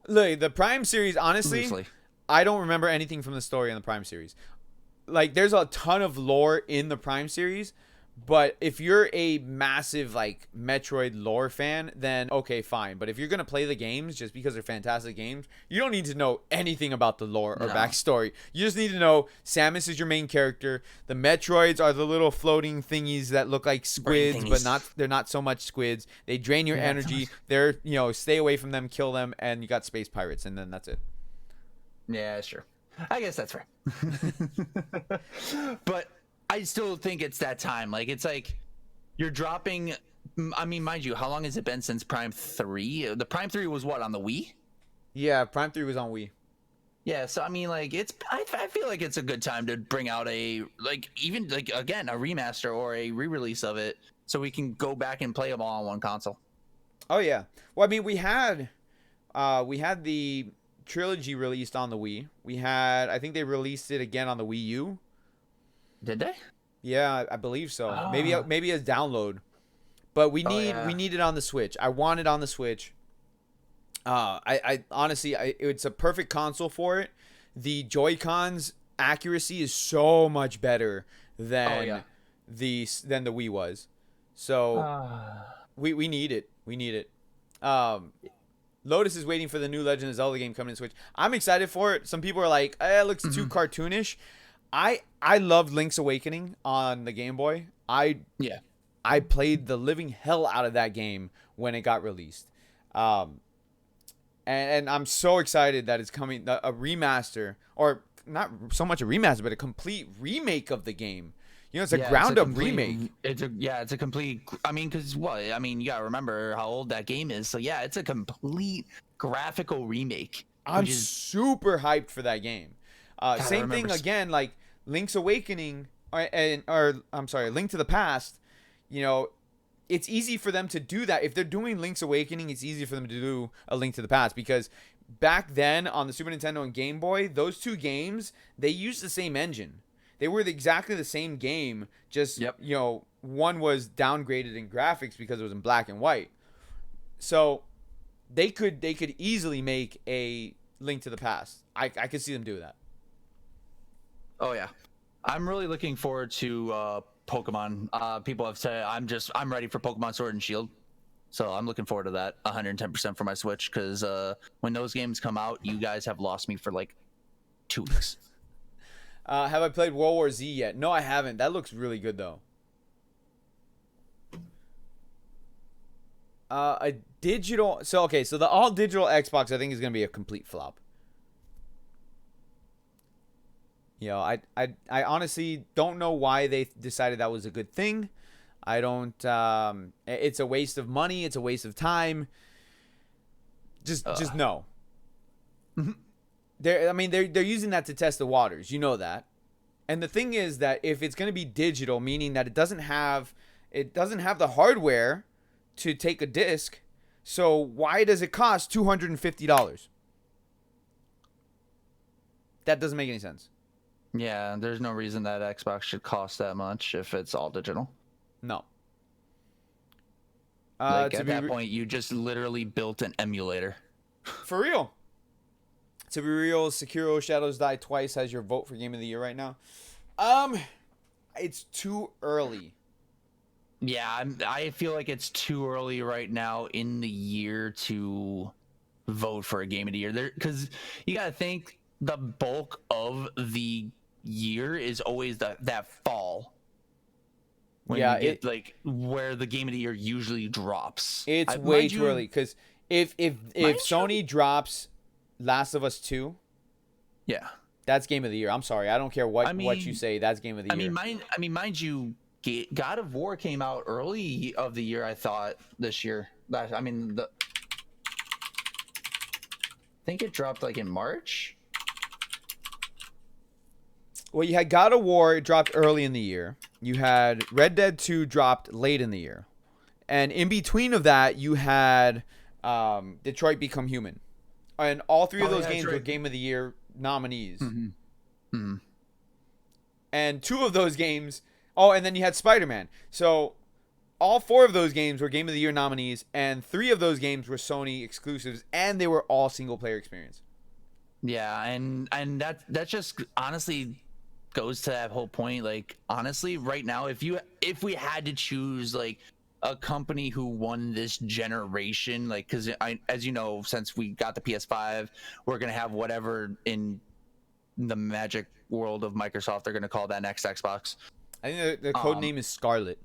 Look, the Prime series, honestly, Loosely. I don't remember anything from the story in the Prime series. Like, there's a ton of lore in the Prime series, but if you're a massive, like, Metroid lore fan, then okay, fine. But if you're going to play the games just because they're fantastic games, you don't need to know anything about the lore or backstory. You just need to know Samus is your main character. The Metroids are the little floating thingies that look like squids, but they're not so much squids. They drain your energy. They're, stay away from them, kill them, and you got space pirates, and then that's it. Yeah, sure. I guess that's fair. But I still think it's that time. Like, it's like you're dropping. I mean, mind you, how long has it been since Prime 3? The Prime 3 was what, on the Wii? Yeah, Prime 3 was on Wii. Yeah, so I mean, like, I feel like it's a good time to bring out again, a remaster or a re-release of it so we can go back and play them all on one console. Oh yeah. Well, I mean, we had the trilogy released on the Wii. I think they released it again on the Wii U. Did they? Yeah, I believe so. Maybe as download. But we need it on the Switch. I want it on the Switch. I honestly, it's a perfect console for it. The Joy-Cons accuracy is so much better than the Wii was. So we need it. We need it. Lotus is waiting for the new Legend of Zelda game coming to Switch. I'm excited for it. Some people are like, it looks too cartoonish. I loved Link's Awakening on the Game Boy. I played the living hell out of that game when it got released. And I'm so excited that it's coming, a remaster, or not so much a remaster, but a complete remake of the game. It's a ground-up remake. It's a complete. I mean, because you gotta remember how old that game is. So yeah, it's a complete graphical remake. I'm super hyped for that game. Same thing again, like Link's Awakening, Link to the Past. It's easy for them to do that. If they're doing Link's Awakening, it's easy for them to do a Link to the Past, because back then on the Super Nintendo and Game Boy, those two games, they used the same engine. They were exactly the same game, just one was downgraded in graphics because it was in black and white. So they could easily make a Link to the Past. I could see them do that. Oh yeah, I'm really looking forward to Pokemon. People have said I'm ready for Pokemon Sword and Shield, so I'm looking forward to that 110% for my Switch. Because when those games come out, you guys have lost me for like 2 weeks. Have I played World War Z yet? No, I haven't. That looks really good though. A digital. So the all digital Xbox I think is gonna be a complete flop. You know, I honestly don't know why they decided that was a good thing. I don't. It's a waste of money. It's a waste of time. Just no. They're using that to test the waters. You know that. And the thing is that if it's going to be digital, meaning that it doesn't have the hardware to take a disc, so why does it cost $250? That doesn't make any sense. Yeah, there's no reason that Xbox should cost that much if it's all digital. No. Like at that point, you just literally built an emulator. For real. To be real, Sekiro Shadows Die Twice has your vote for Game of the Year right now. It's too early. Yeah, I feel like it's too early right now in the year to vote for a Game of the Year. Because you got to think the bulk of the year is always that fall. When you get, like where the Game of the Year usually drops. It's way too early because if Sony drops Last of Us 2, yeah, that's Game of the Year. I'm sorry, I don't care what you say. That's Game of the Year. Mind you, God of War came out early of the year. I thought this year. I think it dropped like in March. Well, you had God of War, it dropped early in the year. You had Red Dead 2 dropped late in the year. And in between of that, you had Detroit Become Human. And all three of those games were Game of the Year nominees. Mm-hmm. Mm-hmm. And two of those games... Oh, and then you had Spider-Man. So all four of those games were Game of the Year nominees, and three of those games were Sony exclusives, and they were all single-player experience. Yeah, and that just honestly goes to that whole point. Like, honestly, right now, if we had to choose like a company who won this generation, like, because as you know, since we got the PS5, we're gonna have whatever in the magic world of Microsoft they're gonna call that next Xbox. I think the code name is Scarlet.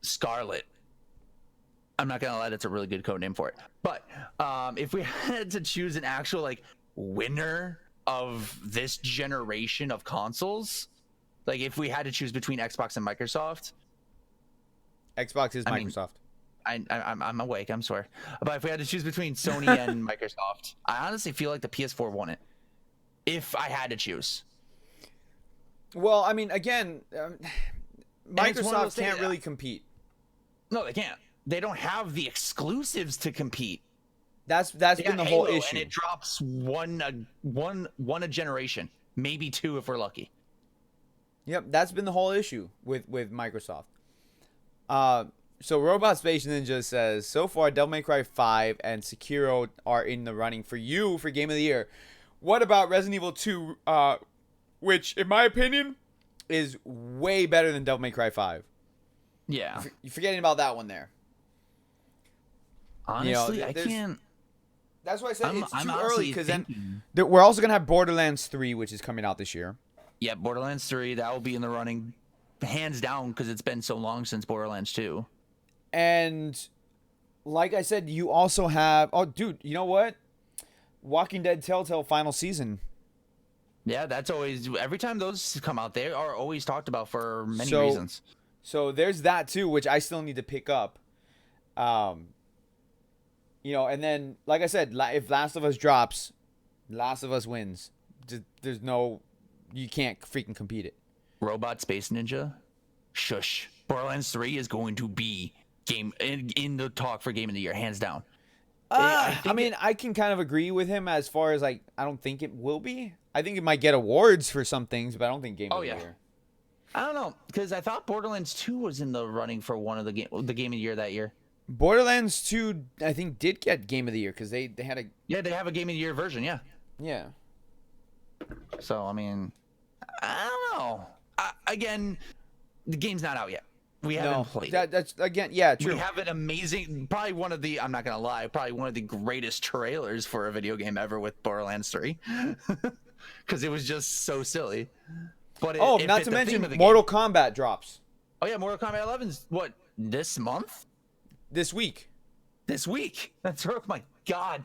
Scarlet. I'm not gonna lie, that's a really good code name for it. But if we had to choose an actual like winner of this generation of consoles, like if we had to choose between Xbox and Microsoft, Xbox is Microsoft. I'm awake. I'm sorry, but if we had to choose between Sony and Microsoft, I honestly feel like the PS4 won it. If I had to choose. Well, I mean, again, Microsoft can't really compete. No, they can't. They don't have the exclusives to compete. That's been the whole issue. And it drops one a generation, maybe two if we're lucky. Yep, that's been the whole issue with Microsoft. So Robot Space Ninja says, so far Devil May Cry 5 and Sekiro are in the running for you for Game of the Year. What about Resident Evil 2, which, in my opinion, is way better than Devil May Cry 5? Yeah. You're forgetting about that one there. Honestly, I can't. That's why I said it's too early, because then we're we're also going to have Borderlands 3, which is coming out this year. Yeah, Borderlands 3, that will be in the running, hands down, because it's been so long since Borderlands 2. And like I said, you also have... Oh, dude, you know what? Walking Dead Telltale final season. Yeah, that's always... Every time those come out, they are always talked about for many reasons. So there's that, too, which I still need to pick up. You know, and then, like I said, if Last of Us drops, Last of Us wins. There's no... You can't freaking compete it. Robot Space Ninja? Shush. Borderlands 3 is going to be game in the talk for Game of the Year, hands down. I mean, I can kind of agree with him as far as, like, I don't think it will be. I think it might get awards for some things, but I don't think Game of the Year. I don't know, because I thought Borderlands 2 was in the running for one of the Game of the Year that year. Borderlands 2, I think, did get Game of the Year because they had a They have a Game of the Year version. Yeah. yeah. So I mean, I don't know. Again, the game's not out yet. We haven't played it. That's again, yeah, true. We have an amazing, probably one of the, I'm not gonna lie, probably one of the greatest trailers for a video game ever with Borderlands 3, because it was just so silly. But not to mention Mortal Kombat drops. Oh yeah, Mortal Kombat 11's what, this month? This week. This week. That's right. Oh my God.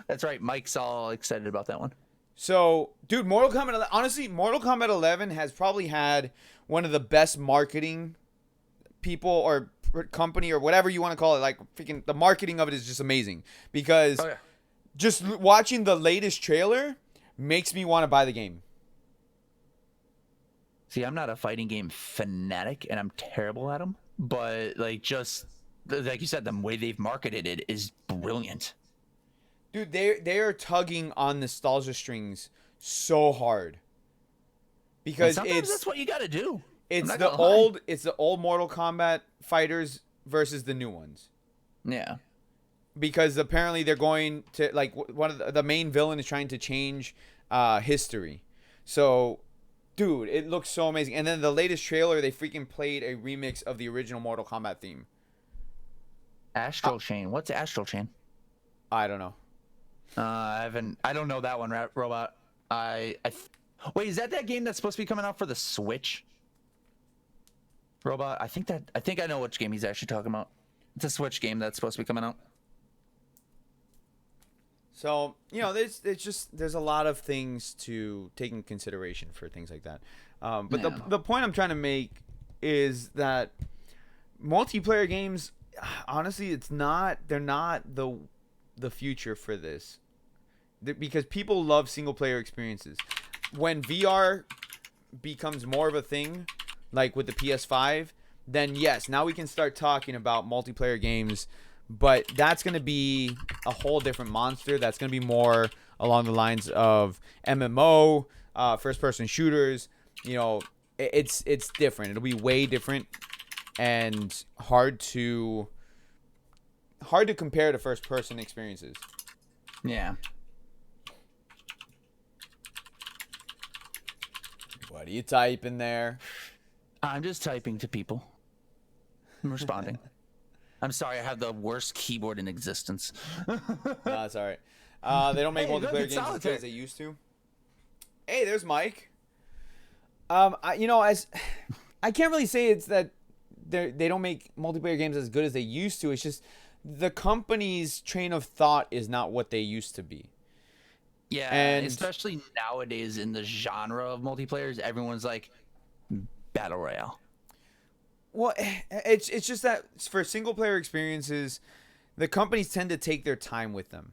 That's right. Mike's all excited about that one. So, dude, Mortal Kombat, honestly, Mortal Kombat 11 has probably had one of the best marketing people or company or whatever you want to call it. Like, freaking, the marketing of it is just amazing. Because just watching the latest trailer makes me want to buy the game. See, I'm not a fighting game fanatic, and I'm terrible at them. But, like, just, like you said, the way they've marketed it is brilliant. Dude, they are tugging on nostalgia strings so hard. Because sometimes that's what you got to do. It's the old Mortal Kombat fighters versus the new ones. Yeah. Because apparently they're going to, like, one of the main villain is trying to change history. So, dude, it looks so amazing. And then the latest trailer, they freaking played a remix of the original Mortal Kombat theme. Astral Chain. What's Astral Chain? I don't know. I don't know that one, Robot. Wait, is that game that's supposed to be coming out for the Switch? Robot, I think I know which game he's actually talking about. It's a Switch game that's supposed to be coming out. So, you know, there's a lot of things to take in consideration for things like that. But the point I'm trying to make is that multiplayer games, honestly, they're not the future for this. Because people love single player experiences. When VR becomes more of a thing, like with the PS5, then yes, now we can start talking about multiplayer games. But that's going to be a whole different monster. That's going to be more along the lines of MMO, first-person shooters. You know, it's different. It'll be way different and hard to compare to first-person experiences. Yeah. What are you typing there? I'm just typing to people. I'm responding. I'm sorry, I have the worst keyboard in existence. No, that's all right. They don't make multiplayer games as good as they used to. Hey, there's Mike. I can't really say it's that they don't make multiplayer games as good as they used to. It's just the company's train of thought is not what they used to be. Yeah, and especially nowadays in the genre of multiplayers, everyone's like battle royale. Well, it's just that for single player experiences, the companies tend to take their time with them.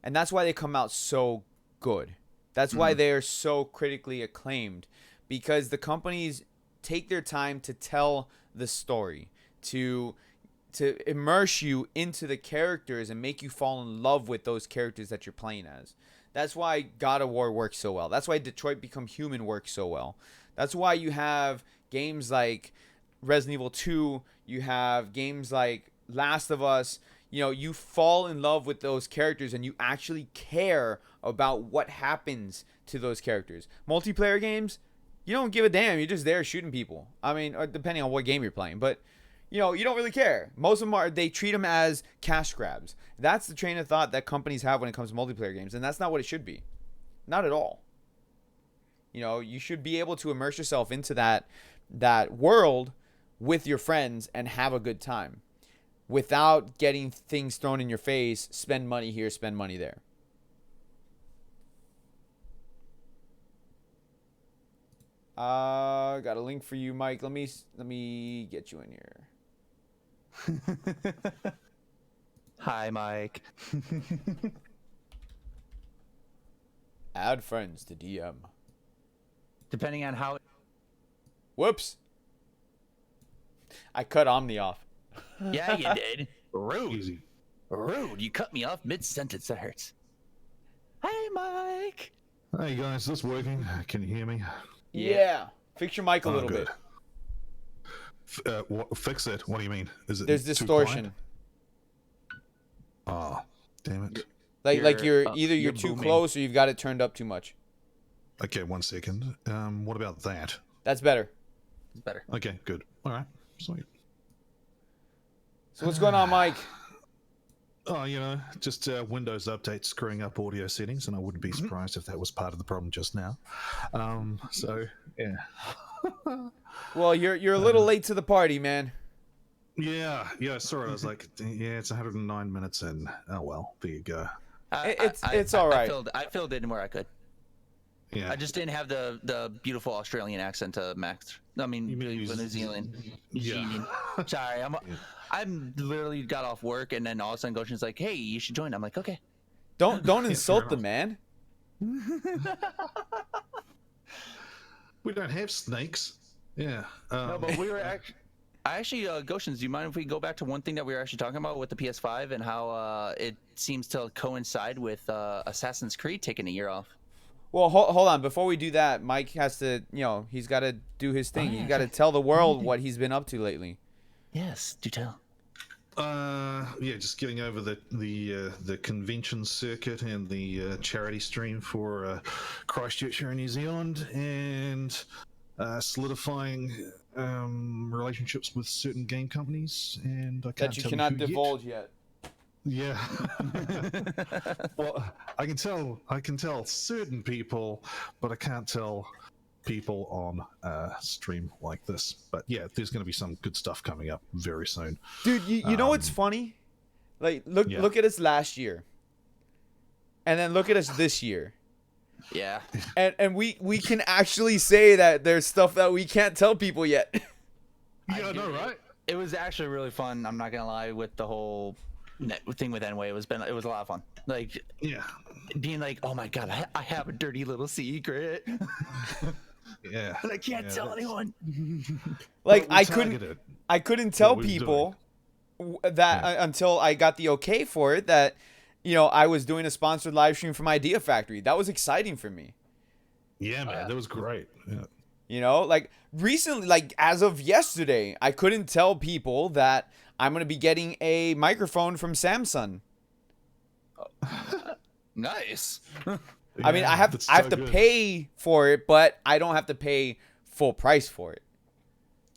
And that's why they come out so good. That's why they are so critically acclaimed, because the companies take their time to tell the story, to immerse you into the characters and make you fall in love with those characters that you're playing as. That's why God of War works so well. That's why Detroit Become Human works so well. That's why you have games like Resident Evil 2, you have games like Last of Us. You know, you fall in love with those characters and you actually care about what happens to those characters. Multiplayer games, you don't give a damn. You're just there shooting people. I mean, depending on what game you're playing. But, you know, you don't really care. Most of them they treat them as cash grabs. That's the train of thought that companies have when it comes to multiplayer games. And that's not what it should be. Not at all. You know, you should be able to immerse yourself into that world with your friends and have a good time without getting things thrown in your face. Spend money here, spend money there. Got a link for you, Mike. Let me get you in here. Hi, Mike. Add friends to DM. Depending on how... Whoops. I cut Omni off. Yeah, you did. Rude. Easy. Rude. You cut me off mid-sentence. That hurts. Hey, Mike. Hey, guys. Is this working? Can you hear me? Yeah. Fix your mic a little good. bit. Fix it. What do you mean? Is it There's too distortion. quiet? Oh, damn it. Like you're either you're too booming. close or you've got it turned up too much. Okay, 1 second. What about that? That's better. It's better. Okay, good. All right, sweet. So what's going on, Mike? Oh, just Windows update screwing up audio settings, and I wouldn't be surprised if that was part of the problem just now. So yeah. Well, you're a little late to the party, man. Yeah, sorry. I was like, yeah, it's 109 minutes in. Oh well, there you go. It's all right. I filled in where I could. Yeah. I just didn't have the beautiful Australian accent to max. I mean, You mean New Zealand. Yeah. Sorry, I'm literally got off work and then all of a sudden Gotian's like, "Hey, you should join." I'm like, "Okay." Don't insult the man. We don't have snakes. Yeah. No, but we were actually, Gotians, do you mind if we go back to one thing that we were actually talking about with the PS5 and how it seems to coincide with Assassin's Creed taking a year off? Well, hold on. Before we do that, Mike has to, he's got to do his thing. He's got to tell the world what he's been up to lately. Yes, do tell. Yeah, just getting over the convention circuit and the charity stream for Christchurch here in New Zealand, and solidifying relationships with certain game companies, and I can't That you tell cannot who yet. divulge yet. Yeah. Well, I can tell certain people, but I can't tell people on a stream like this. But yeah, there's going to be some good stuff coming up very soon. Dude, you know what's funny? Like, look at us last year. And then look at us this year. Yeah. And we can actually say that there's stuff that we can't tell people yet. Yeah, I know, right? It was actually really fun. I'm not gonna lie, with the whole thing with Enway. It was a lot of fun. Like, Yeah. being like, oh my god, I have a dirty little secret, Yeah. and I can't tell anyone. Like, But we targeted. I couldn't tell we were people that until I got the okay for it that I was doing a sponsored live stream from Idea Factory. That was exciting for me. Yeah, man, that was great. Yeah. Like recently, like as of yesterday, I couldn't tell people that I'm going to be getting a microphone from Samsung. Nice. I mean, I have that's to so good. pay for it, but I don't have to pay full price for it.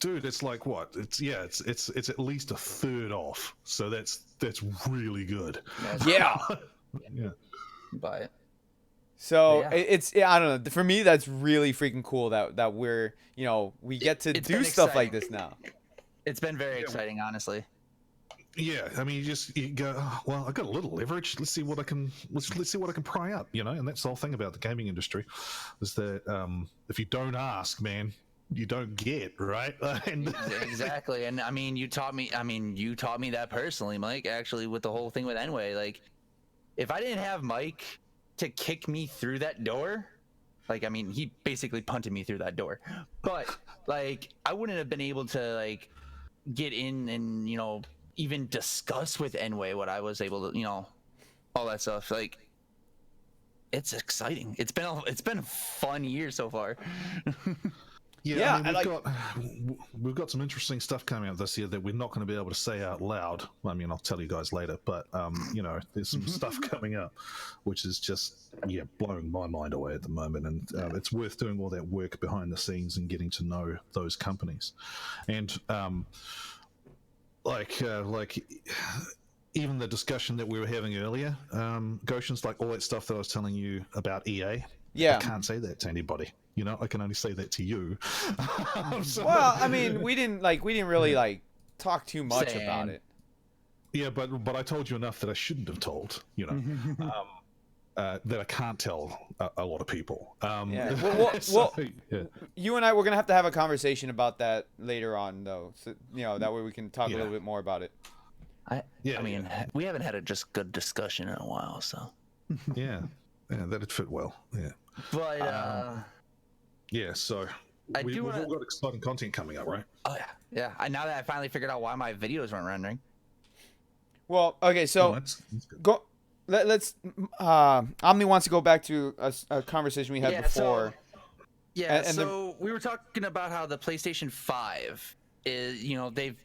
Dude, it's like what? It's at least a third off. So that's really good. Yeah. Yeah. Buy it. So Yeah. I don't know. For me, that's really freaking cool that we're we get to It's do been stuff like exciting. this now. It's been very exciting, honestly. Yeah, I mean, you go, oh, well, I got a little leverage. Let's see what I can pry up, and that's the whole thing about the gaming industry, is that if you don't ask, man, you don't get, right? And Exactly. And I mean, you taught me that personally, Mike, actually, with the whole thing with Enway. Like, if I didn't have Mike to kick me through that door, like, I mean, he basically punted me through that door, but like, I wouldn't have been able to like get in and even discuss with Enway what I was able to, all that stuff. Like, it's exciting. It's been a fun year so far. yeah, Yeah, I mean, we've got some interesting stuff coming up this year that we're not going to be able to say out loud. I mean, I'll tell you guys later, but there's some stuff coming up, which is just blowing my mind away at the moment, and it's worth doing all that work gobehind the scenes and getting to know those companies, and like even the discussion that we were having earlier, Gotians, like all that stuff that I was telling you about EA. Yeah. I can't say that to anybody. I can only say that to you. So- Well, I mean, we didn't really talk too much Same. about it. Yeah, but I told you enough that I shouldn't have told. That I can't tell a lot of people. Yeah. So, yeah. You and I, we're gonna have to have a conversation about that later on, though. So, that way we can talk a Yeah. little bit more about it. I Yeah, mean, we haven't had a just good discussion in a while, so. Yeah, that'd fit well. Yeah, But yeah. So we've all got exciting content coming up, right? oh yeah. Now that I finally figured out why my videos weren't rendering. Well, okay, so That's good. go. Let's. Omni wants to go back to a conversation we had before. Yeah, And so we were talking about how the PlayStation 5 they've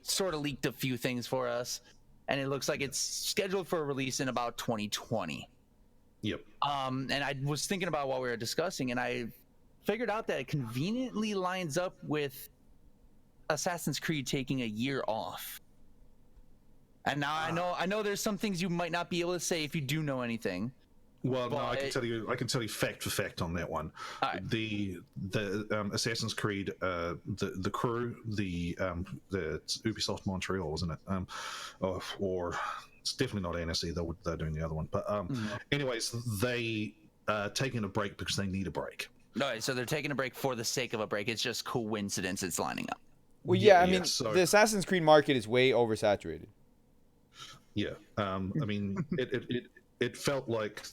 sort of leaked a few things for us, and it looks like it's scheduled for a release in about 2020. Yep. And I was thinking about what we were discussing, and I figured out that it conveniently lines up with Assassin's Creed taking a year off. And now I know there's some things you might not be able to say if you do know anything. Well, no, I can tell you fact for fact on that one. Right. The Assassin's Creed, the crew, the Ubisoft Montreal, isn't it? Or it's definitely not NSE. They're doing the other one. But anyways, they taking a break because they need a break. All right, so they're taking a break for the sake of a break. It's just coincidence it's lining up. Well, yeah, I mean, so, the Assassin's Creed market is way oversaturated. Yeah, I mean, it felt like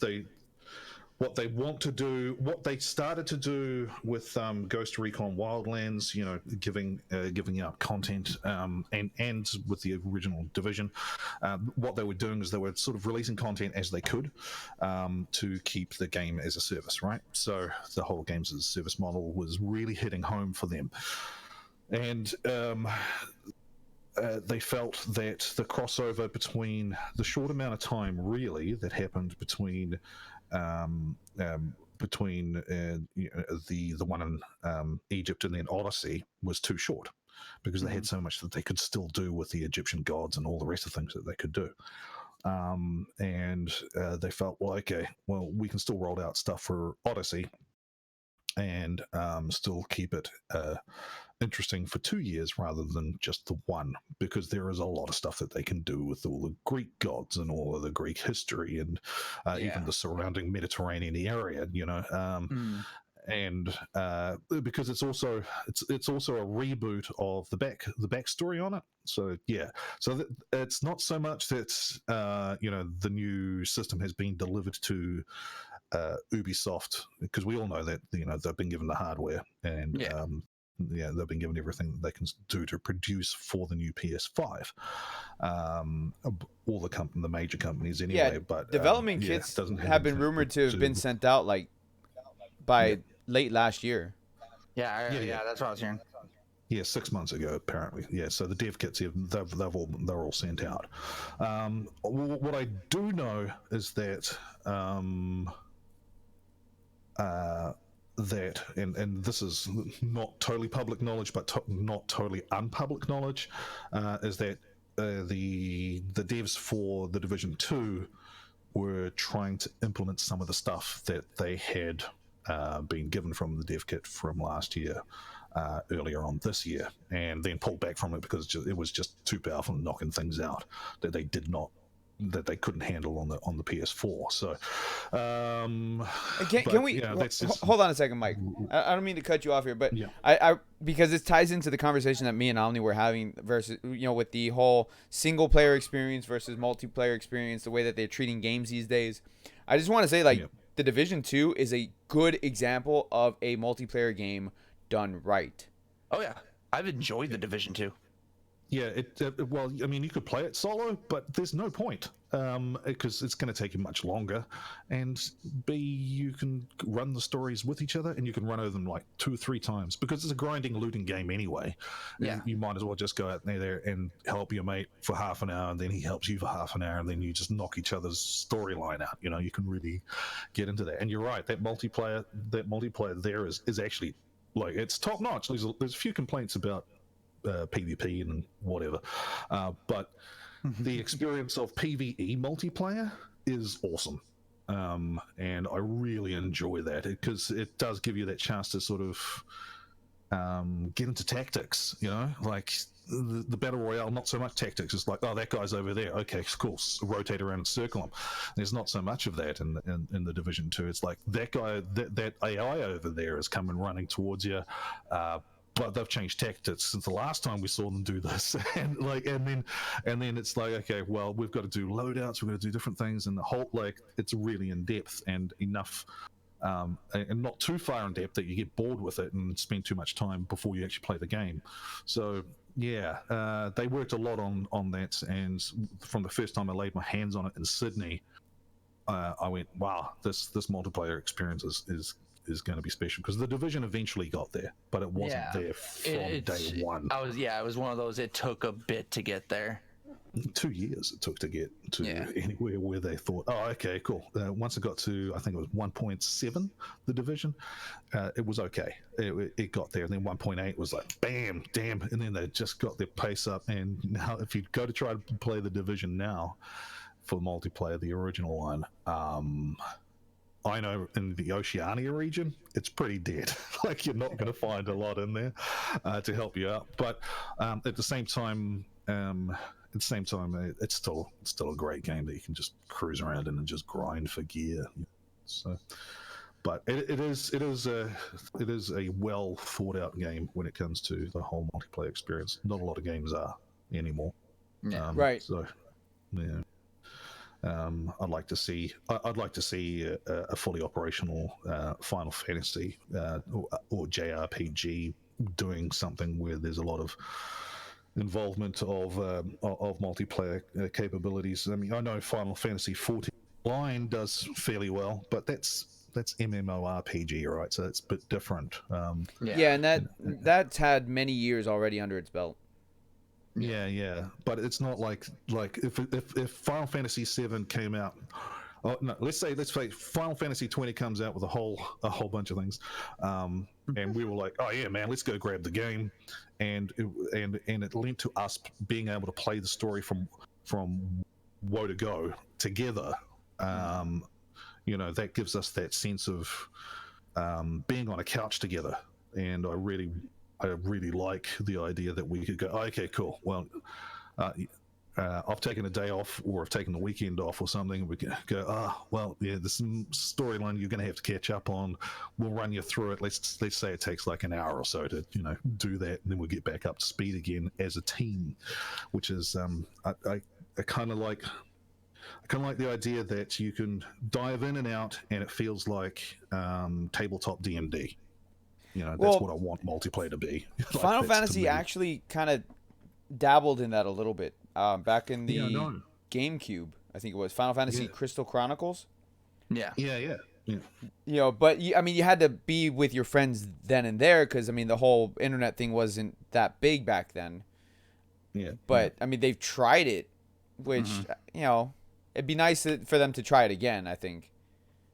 what they started to do with Ghost Recon Wildlands, giving out content, and with the original Division, what they were doing is they were sort of releasing content as they could to keep the game as a service, right? So the whole games as a service model was really hitting home for them, and they felt that the crossover between the short amount of time really that happened between the one in Egypt and then Odyssey was too short, because they had so much that they could still do with the Egyptian gods and all the rest of things that they could do. And they felt, well, okay, well, we can still roll out stuff for Odyssey and still keep it interesting for 2 years rather than just the one, because there is a lot of stuff that they can do with all the Greek gods and all of the Greek history and even the surrounding Mediterranean area, and because it's also a reboot of the backstory on it. So it's not so much that the new system has been delivered to Ubisoft, because we all know that they've been given the hardware and they've been given everything that they can do to produce for the new PS5. All the major companies anyway. But development kits have been rumored to have been sent out by late last year. Yeah, that's what I was hearing. Yeah, 6 months ago apparently. Yeah, so the dev kits they're all sent out. What I do know is that and this is not totally public knowledge, but not totally unpublic knowledge, is that the devs for the Division 2 were trying to implement some of the stuff that they had been given from the dev kit from last year, earlier on this year, and then pulled back from it because it was just too powerful and knocking things out that they couldn't handle on the PS4. So, can we hold on a second, Mike? I don't mean to cut you off here, but I because it ties into the conversation that me and Omni were having versus with the whole single player experience versus multiplayer experience, the way that they're treating games these days. I just want to say the Division 2 is a good example of a multiplayer game done right. Oh yeah, I've enjoyed the Division 2. Yeah, well, I mean, you could play it solo, but there's no point because it's going to take you much longer. And B, you can run the stories with each other, and you can run over them like 2 or 3 times because it's a grinding, looting game anyway. Yeah, you might as well just go out there and help your mate for half an hour, and then he helps you for half an hour, and then you just knock each other's storyline out. You can really get into that. And you're right, that multiplayer there is actually it's top notch. There's a few complaints about PvP and whatever, but the experience of PvE multiplayer is awesome, and I really enjoy that because it does give you that chance to sort of get into tactics. Like the battle royale, not so much tactics. It's like, oh, that guy's over there. Okay, cool. Rotate around and circle him. There's not so much of that in the Division 2. It's like that guy, that AI over there is coming running towards you. But they've changed tactics since the last time we saw them do this, and then it's like, okay, well, we've got to do loadouts, we've got to do different things, and the whole it's really in depth and enough, and not too far in depth that you get bored with it and spend too much time before you actually play the game. So yeah, they worked a lot on that, and from the first time I laid my hands on it in Sydney, I went, wow, this multiplayer experience is is going to be special, because the Division eventually got there, but it wasn't there from day one. It was one of those. It took a bit to get there. 2 years it took to get to anywhere where they thought, oh, okay, cool. Once it got to, I think it was 1.7, the Division, it was okay. It got there, and then 1.8 was like, bam, damn, and then they just got their pace up. And now, if you go to try to play the Division now for multiplayer, the original one, I know in the Oceania region, it's pretty dead. Like, you're not going to find a lot in there to help you out. But at the same time, it's still a great game that you can just cruise around in and just grind for gear. So, but it is a well thought out game when it comes to the whole multiplayer experience. Not a lot of games are anymore. Yeah. Right. So, yeah. I'd like to see a fully operational Final Fantasy or JRPG doing something where there's a lot of involvement of multiplayer capabilities. I mean, I know Final Fantasy 14 Line does fairly well, but that's MMORPG, right? So it's a bit different. Yeah, and that's had many years already under its belt. Yeah, but it's not like if Final Fantasy 7 came out. Oh, no, let's say Final Fantasy 20 comes out with a whole bunch of things, and we were like, oh yeah, man, let's go grab the game, and it led to us being able to play the story from woe to go together. That gives us that sense of being on a couch together, and I really like the idea that we could go, oh, okay, cool. Well, I've taken a day off, or I've taken the weekend off or something, and we can go, there's some storyline you're going to have to catch up on. We'll run you through it. Let's say it takes like an hour or so to do that, and then we'll get back up to speed again as a team, which is I kind of like the idea that you can dive in and out, and it feels like tabletop D&D. That's what I want multiplayer to be. Final Fantasy actually kind of dabbled in that a little bit back in the GameCube. I think it was Final Fantasy Crystal Chronicles. Yeah. But you had to be with your friends then and there, because the whole internet thing wasn't that big back then. Yeah. But they've tried it, which it'd be nice for them to try it again. I think.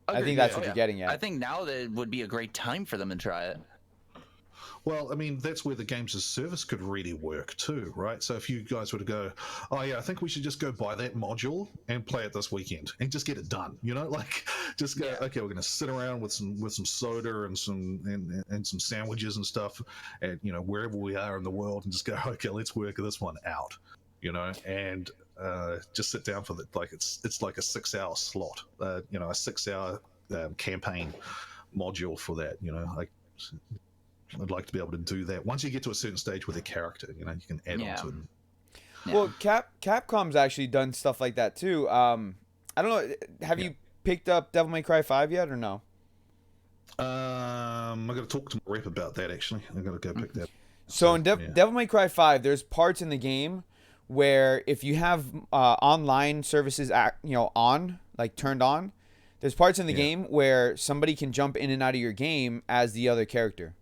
I think that's what you're getting at. I think now that would be a great time for them to try it. Well, that's where the games as service could really work too, right? So if you guys were to go, oh yeah, I think we should just go buy that module and play it this weekend and just get it done, just go, okay, we're gonna sit around with some soda and some sandwiches and stuff, and wherever we are in the world, and just go, okay, let's work this one out, and just sit down for it's like a 6-hour slot, a 6-hour campaign module for that, I'd like to be able to do that. Once you get to a certain stage with a character, you can add on to it. Yeah. Well, Capcom's actually done stuff like that too. I don't know. Have you picked up Devil May Cry 5 yet, or no? I got to talk to my rep about that. Actually, I got to go pick that. So in Devil May Cry 5, there's parts in the game where if you have online services turned on, there's parts in the game where somebody can jump in and out of your game as the other character.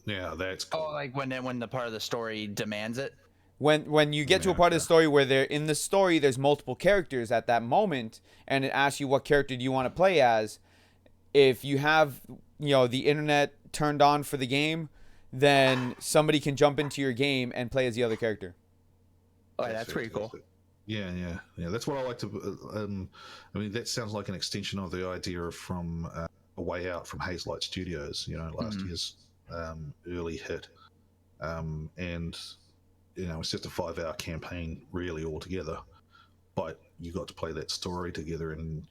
Yeah, that's cool. Oh, like when the part of the story demands it? When you get to a part of the story where in the story there's multiple characters at that moment, and it asks you what character do you want to play as, if you have the internet turned on for the game, then somebody can jump into your game and play as the other character. Oh, that's pretty cool. Yeah. That's what I like to. That sounds like an extension of the idea from A Way Out from Hazelight Studios. Last year's early hit, and it's just a 5-hour campaign really altogether, but you got to play that story together, and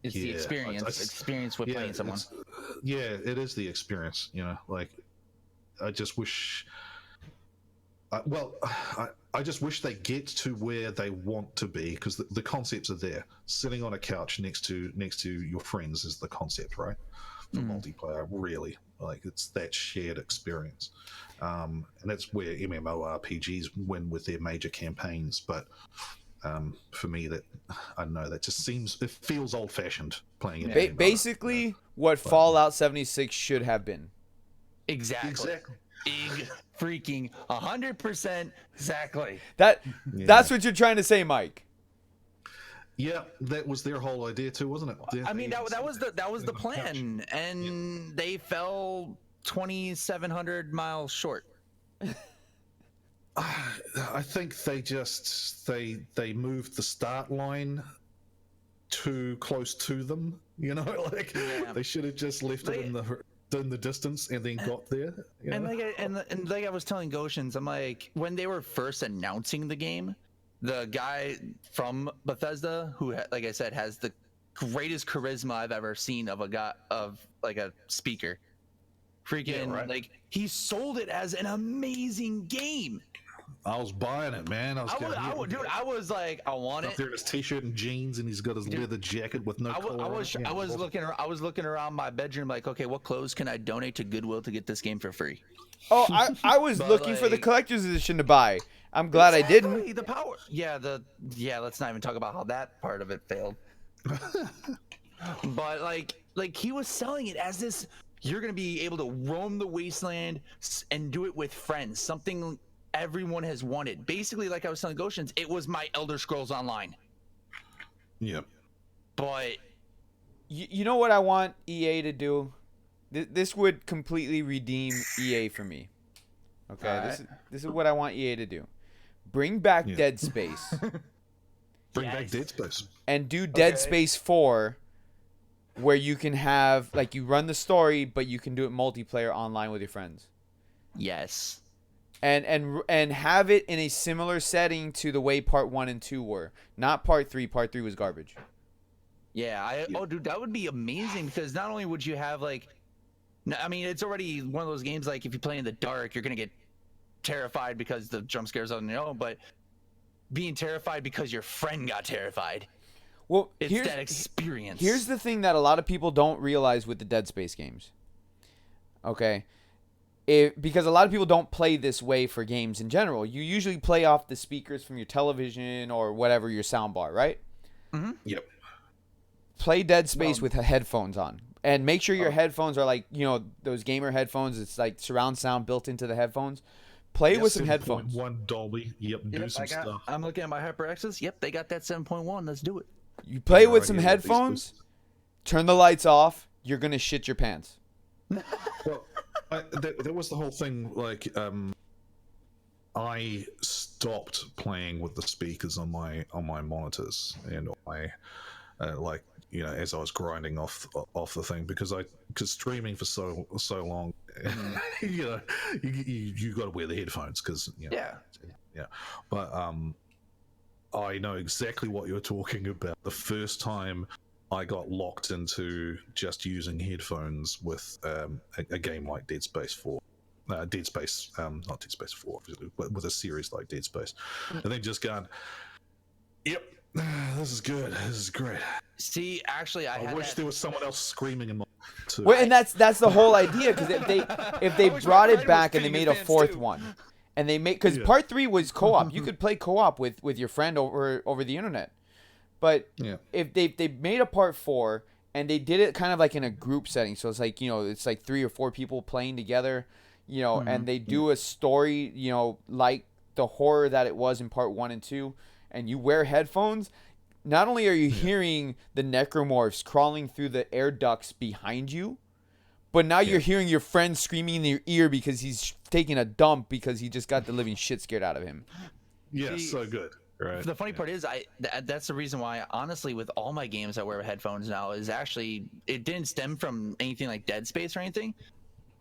it's the experience with playing someone. It is the experience. I just wish. I just wish they get to where they want to be, because the concepts are there. Sitting on a couch next to your friends is the concept, right? For multiplayer, really, it's that shared experience, and that's where MMORPGs win with their major campaigns. But for me, that I don't know, that just feels old-fashioned playing it. Basically, what Fallout 76 should have been. Exactly. Freaking 100% exactly. That's what you're trying to say, Mike. Yeah, that was their whole idea too, wasn't it? I mean, that was the plan, and they fell 2,700 miles short. I think they moved the start line too close to them. You know, like they should have just left it in the distance and then got there. And like I was telling Gotians, I'm like, when they were first announcing the game, the guy from Bethesda, who like I said has the greatest charisma I've ever seen of a speaker, like he sold it as an amazing game. I was buying it, man. I was like, I want it. Up there in his t-shirt and jeans, and he's got his leather jacket with no collar. I was looking around my bedroom, like, okay, what clothes can I donate to Goodwill to get this game for free? Oh, I was looking for the collector's edition to buy. I'm glad I didn't. The power. Yeah, let's not even talk about how that part of it failed. But like he was selling it as this, you're gonna be able to roam the wasteland and do it with friends, something everyone has wanted. Basically, like I was telling Gotians, it was my Elder Scrolls Online. Yep. But you know what I want EA to do? This would completely redeem EA for me. Okay, right. This is what I want EA to do. Bring back Dead Space. Bring back Dead Space. And do Dead Space 4, where you can have, like, you run the story, but you can do it multiplayer online with your friends. Yes. And have it in a similar setting to the way Part 1 and 2 were. Not Part 3. Part 3 was garbage. Yeah. Oh, dude, that would be amazing, because not only would you have, like, I mean, it's already one of those games, like, if you play in the dark, you're going to get terrified because the jump scares on your own, but being terrified because your friend got terrified. Well, it's that experience. Here's the thing that a lot of people don't realize with the Dead Space games. Okay? Because a lot of people don't play this way for games in general. You usually play off the speakers from your television or whatever, your soundbar, right? Mm-hmm. Yep. Play Dead Space with headphones on. And make sure your headphones are like, you know, those gamer headphones. It's like surround sound built into the headphones. Play with some headphones. 7.1 Dolby. Yep, do some stuff. I'm looking at my HyperXs. Yep, they got that 7.1. Let's do it. You play with some headphones, turn the lights off, you're going to shit your pants. Well, there was the whole thing, like, I stopped playing with the speakers on my monitors and I like, you know, as I was grinding off the thing, because streaming for so long, you know, you got to wear the headphones because, you know, yeah. But I know exactly what you're talking about. The first time I got locked into just using headphones with a game like Dead Space 4. Not Dead Space 4, but with a series like Dead Space. And then just going, yep, this is good. This is great. See, actually, I wish there was someone else screaming in my too. Well, and that's the whole idea, because if they brought it back and they made a fourth one, and they made, because Part 3 was co-op, you could play co-op with your friend over the internet, but if they made a Part 4 and they did it kind of like in a group setting, so it's like, you know, it's like 3 or 4 people playing together, you know, and they do a story, you know, like the horror that it was in Part 1 and 2, and you wear headphones. Not only are you hearing the necromorphs crawling through the air ducts behind you, but now you're hearing your friend screaming in your ear because he's taking a dump because he just got the living shit scared out of him. Yeah, so good. Right. The funny part is, that's the reason why, honestly, with all my games I wear headphones now, is actually, it didn't stem from anything like Dead Space or anything.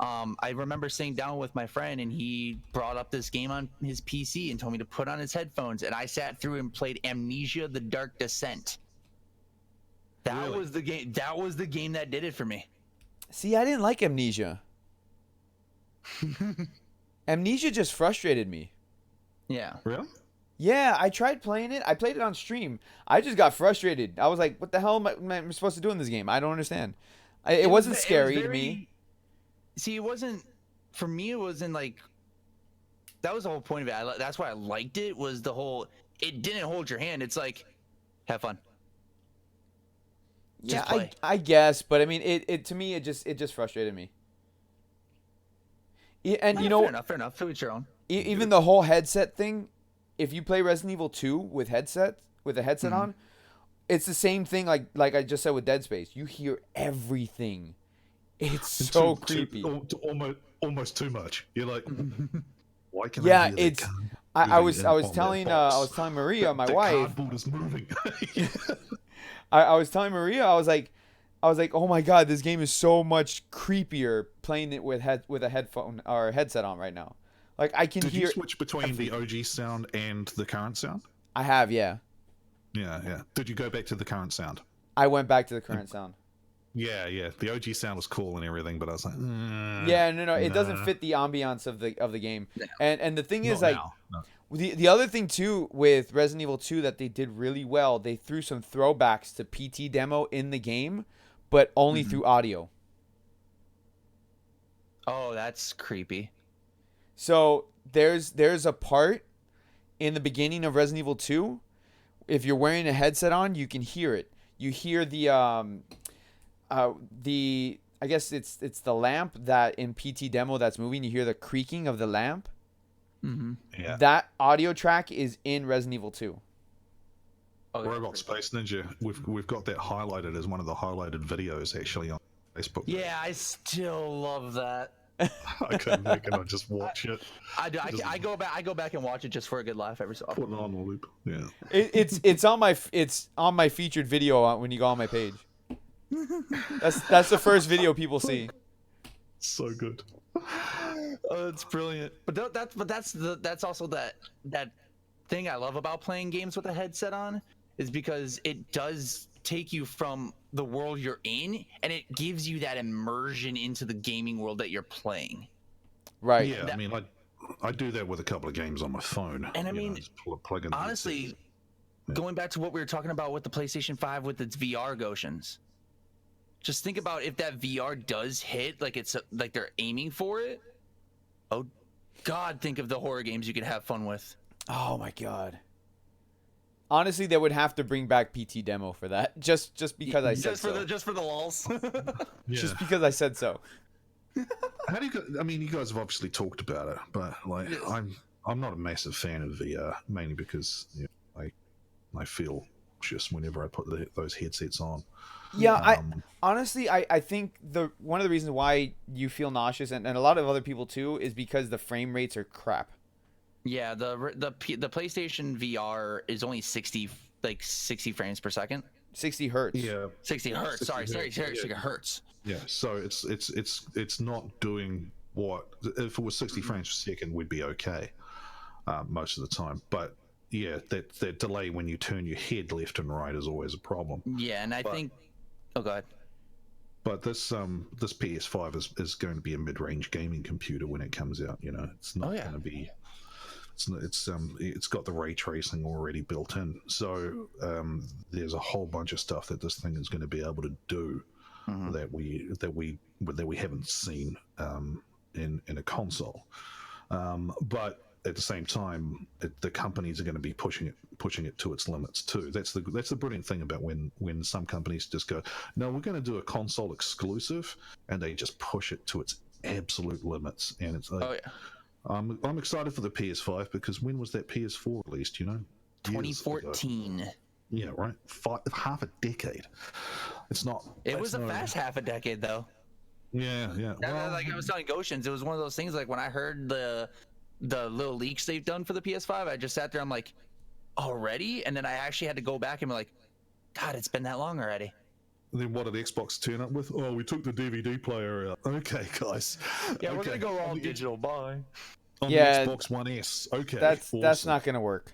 I remember sitting down with my friend and he brought up this game on his PC and told me to put on his headphones, and I sat through and played Amnesia: The Dark Descent. That was the game. That was the game that did it for me. See, I didn't like Amnesia. Amnesia just frustrated me. Yeah. Really? Yeah, I tried playing it. I played it on stream. I just got frustrated. I was like, what the hell am I supposed to do in this game? I don't understand. It wasn't scary to me. See, it wasn't, for me, it wasn't like, that was the whole point of it. That's why I liked it, was the whole, it didn't hold your hand. It's like, have fun. Yeah, play. I guess, but I mean, it to me, it just frustrated me. And you know, fair enough. To each your own. even the whole headset thing, if you play Resident Evil 2 with a headset on, it's the same thing like I just said with Dead Space. You hear everything. It's so creepy. Almost too much. You're like, why can I Yeah, hear it's. that gun I moving was on that telling box? Maria, my the wife. cardboard is moving. I was telling Maria, I was like, oh my god, this game is so much creepier playing it with a headphone or a headset on right now. Like I can Did hear. you switch between the OG sound and the current sound? I have, yeah. Yeah. Did you go back to the current sound? I went back to the current sound. Yeah. The OG sound was cool and everything, but I was like, Yeah, no, it doesn't nah. fit the ambiance of the game. No. And the thing is, Not like, now. No. the other thing too with Resident Evil 2 that they did really well, they threw some throwbacks to PT demo in the game, but only through audio. Oh, that's creepy. So there's a part in the beginning of Resident Evil 2. If you're wearing a headset on, you can hear it. You hear the I guess it's the lamp that in PT demo that's moving. You hear the creaking of the lamp. Yeah. That audio track is in Resident Evil 2. Oh, Robot Space Ninja. We've got that highlighted as one of the highlighted videos actually on Facebook. Yeah, I still love that. I couldn't make it. I just watch it. I do. I go back and watch it just for a good laugh every so often. Put it on a loop. Yeah. It's on my featured video when you go on my page. That's the first video people see. So good. Oh, it's brilliant. But that's also that thing I love about playing games with a headset on is because it does take you from the world you're in and it gives you that immersion into the gaming world that you're playing. Right. Yeah, I mean, I do that with a couple of games on my phone. And I mean, just plug in the honestly, headset. going back to what we were talking about with the PlayStation 5 with its VR Gotians, just think about if that VR does hit like it's like they're aiming for it. Oh God, think of the horror games you could have fun with. Oh my god. Honestly, they would have to bring back PT demo for that. Just because I said so. Just for the lulz. Yeah. Just because I said so. How do you? I mean, you guys have obviously talked about it, but like, Yes. I'm not a massive fan of VR, mainly because I feel just whenever I put those headsets on. Yeah, I think one of the reasons why you feel nauseous and a lot of other people too is because the frame rates are crap. Yeah, the PlayStation VR is only 60 frames per second. 60 hertz. Yeah. 60 hertz. 60 Sorry, hertz, yeah. hertz. Yeah. So it's not doing what if it was 60 frames per second, we'd be okay most of the time. But yeah, that delay when you turn your head left and right is always a problem. Yeah, and I think. Oh God. But this PS5 is going to be a mid-range gaming computer when it comes out. You know, it's not going to be. It's got the ray tracing already built in, so there's a whole bunch of stuff that this thing is going to be able to do that we haven't seen in a console. But at the same time, the companies are going to be pushing it to its limits too. That's the brilliant thing about when some companies just go, no, we're going to do a console exclusive, and they just push it to its absolute limits, and it's like. Oh yeah. I'm excited for the PS5 because when was that PS4 released? You know, 2014. Yeah, right. Half a decade. It's not. It was a fast half a decade though. Yeah. Well, like I was telling Gotians, it was one of those things. Like when I heard the little leaks they've done for the PS5, I just sat there. I'm like, already? And then I actually had to go back and be like, God, it's been that long already. Then what did Xbox turn up with? Oh, we took the DVD player out. Okay, guys. Yeah, okay. we're gonna go all digital. Bye. On Yeah, the Xbox One S. Okay, That's awesome. not gonna work.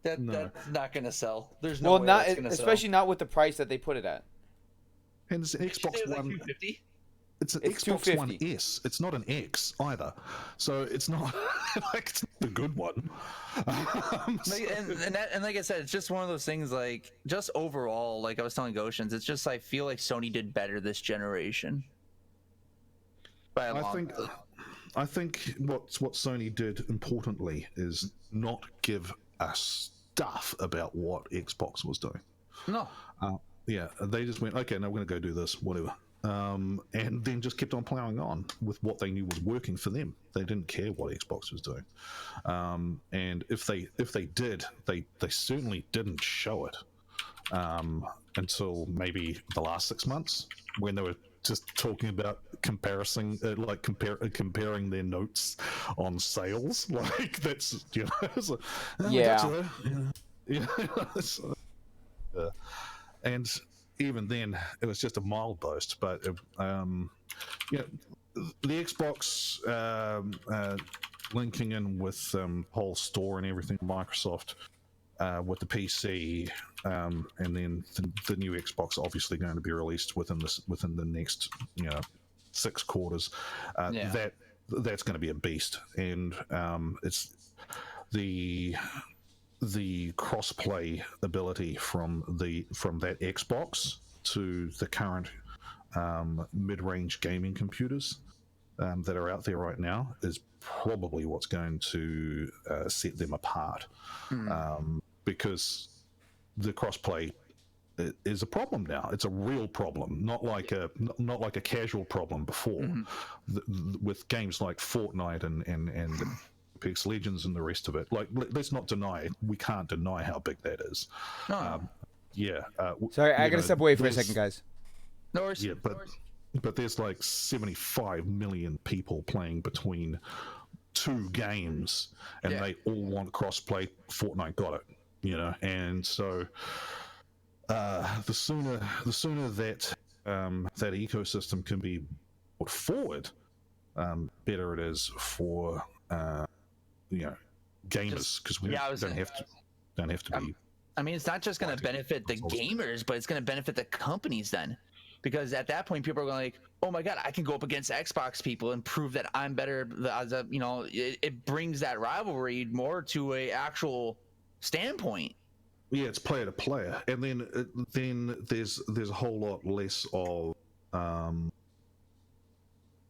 That's not gonna sell. There's no Well, way not that's gonna especially sell. not with the price that they put it at. And it's an Xbox It was like One. 250. It's an It's Xbox One 250. S. It's not an X either. So it's not like it's the good one. And like I said, it's just one of those things. Like just overall, like I was telling Gotians, it's just I feel like Sony did better this generation. By a long way. I think what Sony did importantly is not give us stuff about what Xbox was doing. No. yeah, they just went, okay, now we're going to go do this, whatever. And then just kept on plowing on with what they knew was working for them. They didn't care what Xbox was doing. And if they did, they certainly didn't show it until maybe the last 6 months, when they were just talking about comparing their notes on sales. Like, that's, you know, it's like, oh, Yeah. yeah. And even then, it was just a mild boast. But you know, the Xbox linking in with whole store and everything, Microsoft with the PC, and then the new Xbox obviously going to be released within the next 6 quarters. That's going to be a beast, and it's the cross-play ability from that Xbox to the current mid-range gaming computers that are out there right now is probably what's going to set them apart, because the crossplay is a problem now. It's a real problem, not like a casual problem before. With games like Fortnite and Apex Legends and the rest of it. Like, let's not deny it. We can't deny how big that is. Sorry, I gotta step away for a second, guys. No worries. Yeah, but there's like 75 million people playing between 2 games, and they all want crossplay. Fortnite got it, and so the sooner that that ecosystem can be put forward, better it is for gamers, because we don't have to be. I mean, it's not just going to benefit the gamers, but it's going to benefit the companies then. Because at that point, people are going like, oh my God, I can go up against Xbox people and prove that I'm better. It brings that rivalry more to a actual standpoint. Yeah, it's player to player. And then there's a whole lot less of...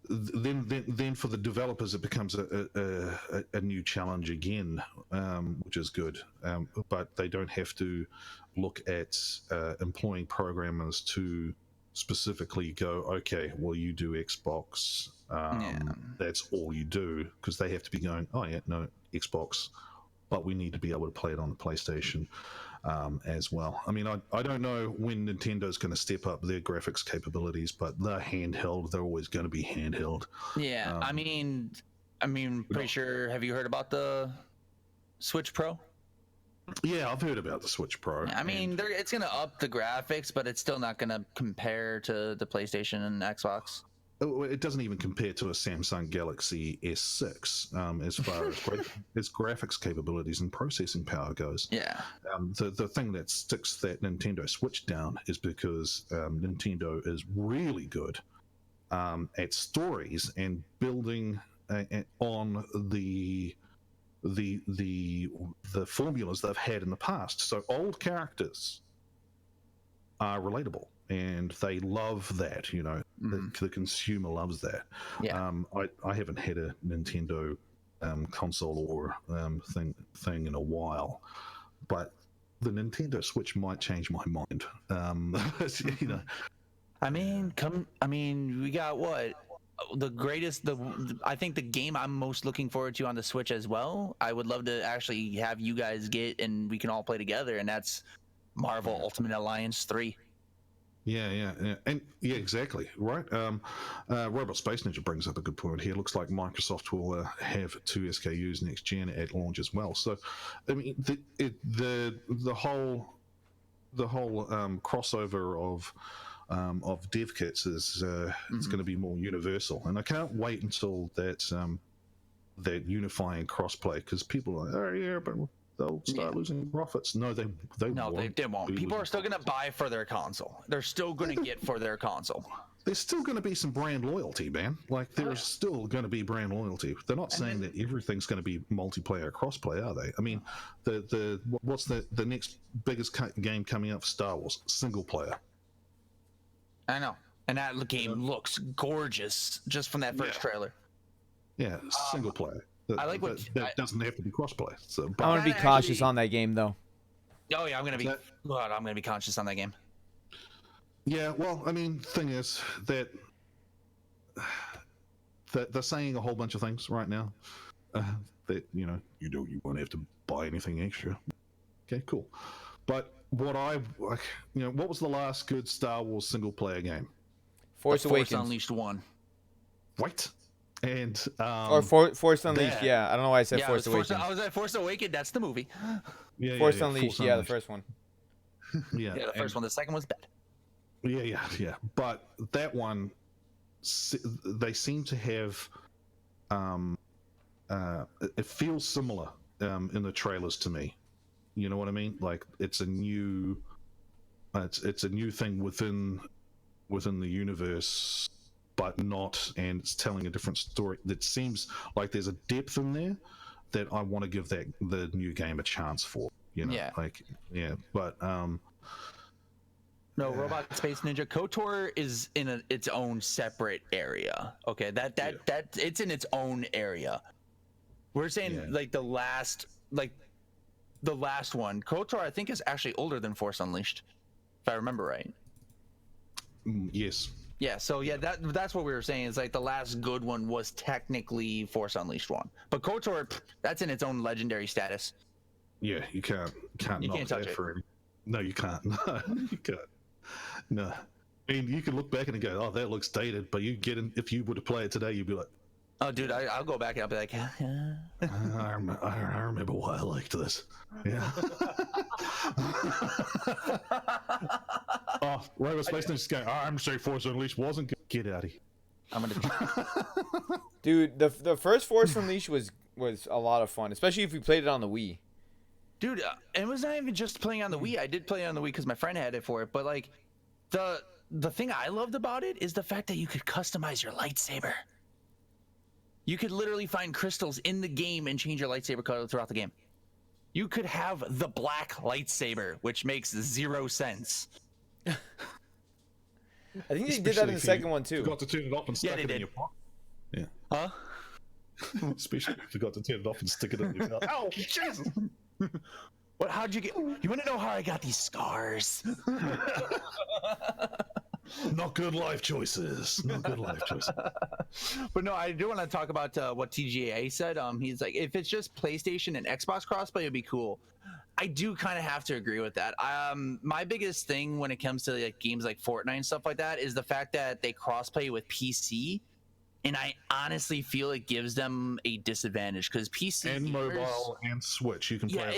Then for the developers, it becomes a new challenge again, which is good. But they don't have to look at employing programmers to specifically go, okay, well, you do Xbox, that's all you do, because they have to be going, oh yeah, no, Xbox, but we need to be able to play it on the PlayStation as well. I mean, I don't know when Nintendo's going to step up their graphics capabilities, but they're handheld. They're always going to be handheld. Yeah, I mean, pretty sure. Have you heard about the Switch Pro? Yeah, I've heard about the Switch Pro. I mean, it's going to up the graphics, but it's still not going to compare to the PlayStation and Xbox. It doesn't even compare to a Samsung Galaxy S6 as far as graphics capabilities and processing power goes. Yeah. The thing that sticks that Nintendo Switch down is because Nintendo is really good at stories and building on the formulas they've had in the past. So old characters are relatable, and they love that. The consumer loves that. Yeah. I haven't had a Nintendo console or thing in a while, but the Nintendo Switch might change my mind. We got what? I think the game I'm most looking forward to on the Switch as well, I would love to actually have you guys get and we can all play together, and that's Marvel Ultimate Alliance 3. Yeah, and yeah, exactly right. Robot Space Ninja brings up a good point here. Looks like Microsoft will have 2 SKUs next gen at launch as well. So, I mean, the whole crossover of dev kits is it's going to be more universal, and I can't wait until that unifying crossplay, because people are like, oh yeah, but they'll start losing profits. No, they won't. People are still going to buy for their console. They're still going to get for their console. There's still going to be some brand loyalty, man. Like, there's still going to be brand loyalty. They're not saying that everything's going to be multiplayer crossplay, are they? I mean, what's the next biggest game coming up for Star Wars? Single player. I know, and that game looks gorgeous just from that first trailer. Yeah, single player. I like that doesn't have to be crossplay. So, I want to be cautious on that game, though. Oh yeah, I'm gonna be cautious on that game. Yeah, well, I mean, thing is that they're saying a whole bunch of things right now. That you won't have to buy anything extra. Okay, cool. But what what was the last good Star Wars single player game? Force The Awakens. Force Unleashed 1. What? And Or Force Unleashed, that- yeah. I don't know why I said Yeah, Force it was Awakens. I was at Force Awakens. That's the movie. Force Unleashed, yeah, the first one. Yeah, Yeah, the first one. The second one's bad. Yeah. But that one, they seem to have. It feels similar in the trailers to me. You know what I mean? Like it's a new thing within the universe, but not, and it's telling a different story. That seems like there's a depth in there that I want to give the new game a chance for. But No, Robot Space Ninja KOTOR is in its own separate area. Okay, that it's in its own area. We're saying like the last one. KOTOR, I think, is actually older than Force Unleashed, if I remember right. Yes. Yeah, so yeah, that's what we were saying. Is like the last good one was technically Force Unleashed 1, but KOTOR, that's in its own legendary status. Yeah, you can't knock touch that it. for him. No, you can't. No, you can't. No. I mean, you can look back and go, "Oh, that looks dated," but you get in, if you were to play it today, you'd be like, Oh, dude, I'll go back and I'll be like, I remember why I liked this. Yeah. Oh, Robot Space Ninja's going, I'm sorry, Force Unleashed wasn't good. Get out of here. I'm gonna. Dude, the first Force Unleashed was a lot of fun, especially if you played it on the Wii. Dude, it was not even just playing on the Wii. I did play it on the Wii because my friend had it for it. But like, the thing I loved about it is the fact that you could customize your lightsaber. You could literally find crystals in the game and change your lightsaber color throughout the game. You could have the black lightsaber, which makes 0 sense. I think they did that in the second one too. Forgot to turn it off and stick they it did. in your pocket. Yeah. Huh? Especially if you forgot to turn it off and stick it in your mouth. Oh, Jesus! What? How'd you get? You want to know how I got these scars? Not good life choices. Not good life choices. But no, I do want to talk about what TGA said. He's like, if it's just PlayStation and Xbox crossplay, it'd be cool. I do kind of have to agree with that. My biggest thing when it comes to like games like Fortnite and stuff like that is the fact that they crossplay with PC, and I honestly feel it gives them a disadvantage because PC And gamers, mobile and Switch, you can play. yeah,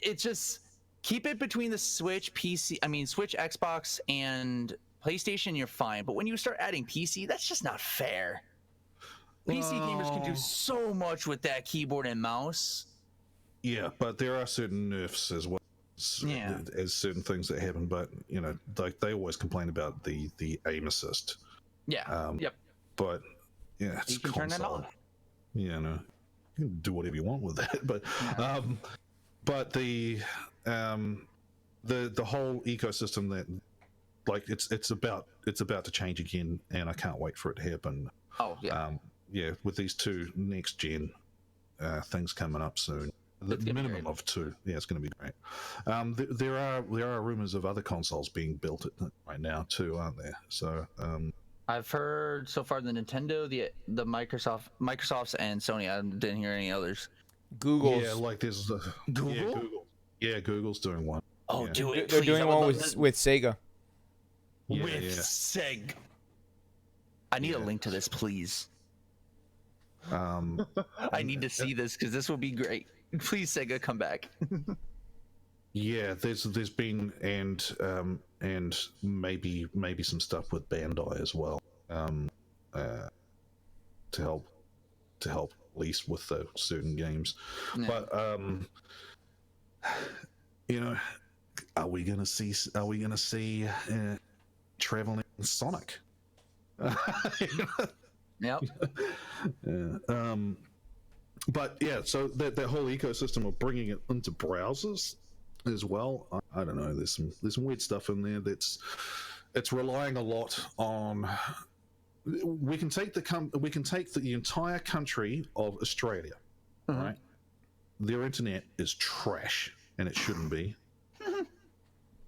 it just keep it between the Switch, Switch, Xbox, and PlayStation. You're fine, but when you start adding PC, that's just not fair. PC gamers can do so much with that keyboard and mouse. Yeah, but there are certain nerfs as well. Yeah. As certain things that happen, but like they always complain about the aim assist. Yeah. Yep. But yeah, it's You can turn that console. off. Yeah, no, you can do whatever you want with that. But but the whole ecosystem that like it's about to change again, and I can't wait for it to happen. Oh yeah. Yeah, with these two next gen things coming up soon. The It's gonna be minimum great. of 2. Yeah, it's going to be great. There are rumors of other consoles being built right now too, aren't there? So I've heard so far the Nintendo, the Microsoft's, and Sony. I didn't hear any others. Google's. yeah, like there's Google? Yeah, Google. Yeah, Google's doing one. Oh, Yeah. do it. They're please. doing I would one love with Sega. Yeah, with yeah. Seg. I need a Yeah. link to this, please. Um, I need to see this because this will be great. Please, Sega, come back. yeah, there's been and maybe some stuff with Bandai as well. To help at least with the certain games. Yeah. But are we gonna see traveling Sonic? Yep. Yeah. But yeah, so that whole ecosystem of bringing it into browsers as well. I don't know. There's some weird stuff in there it's relying a lot on. We can take the entire country of Australia, right? Their internet is trash, and it shouldn't be.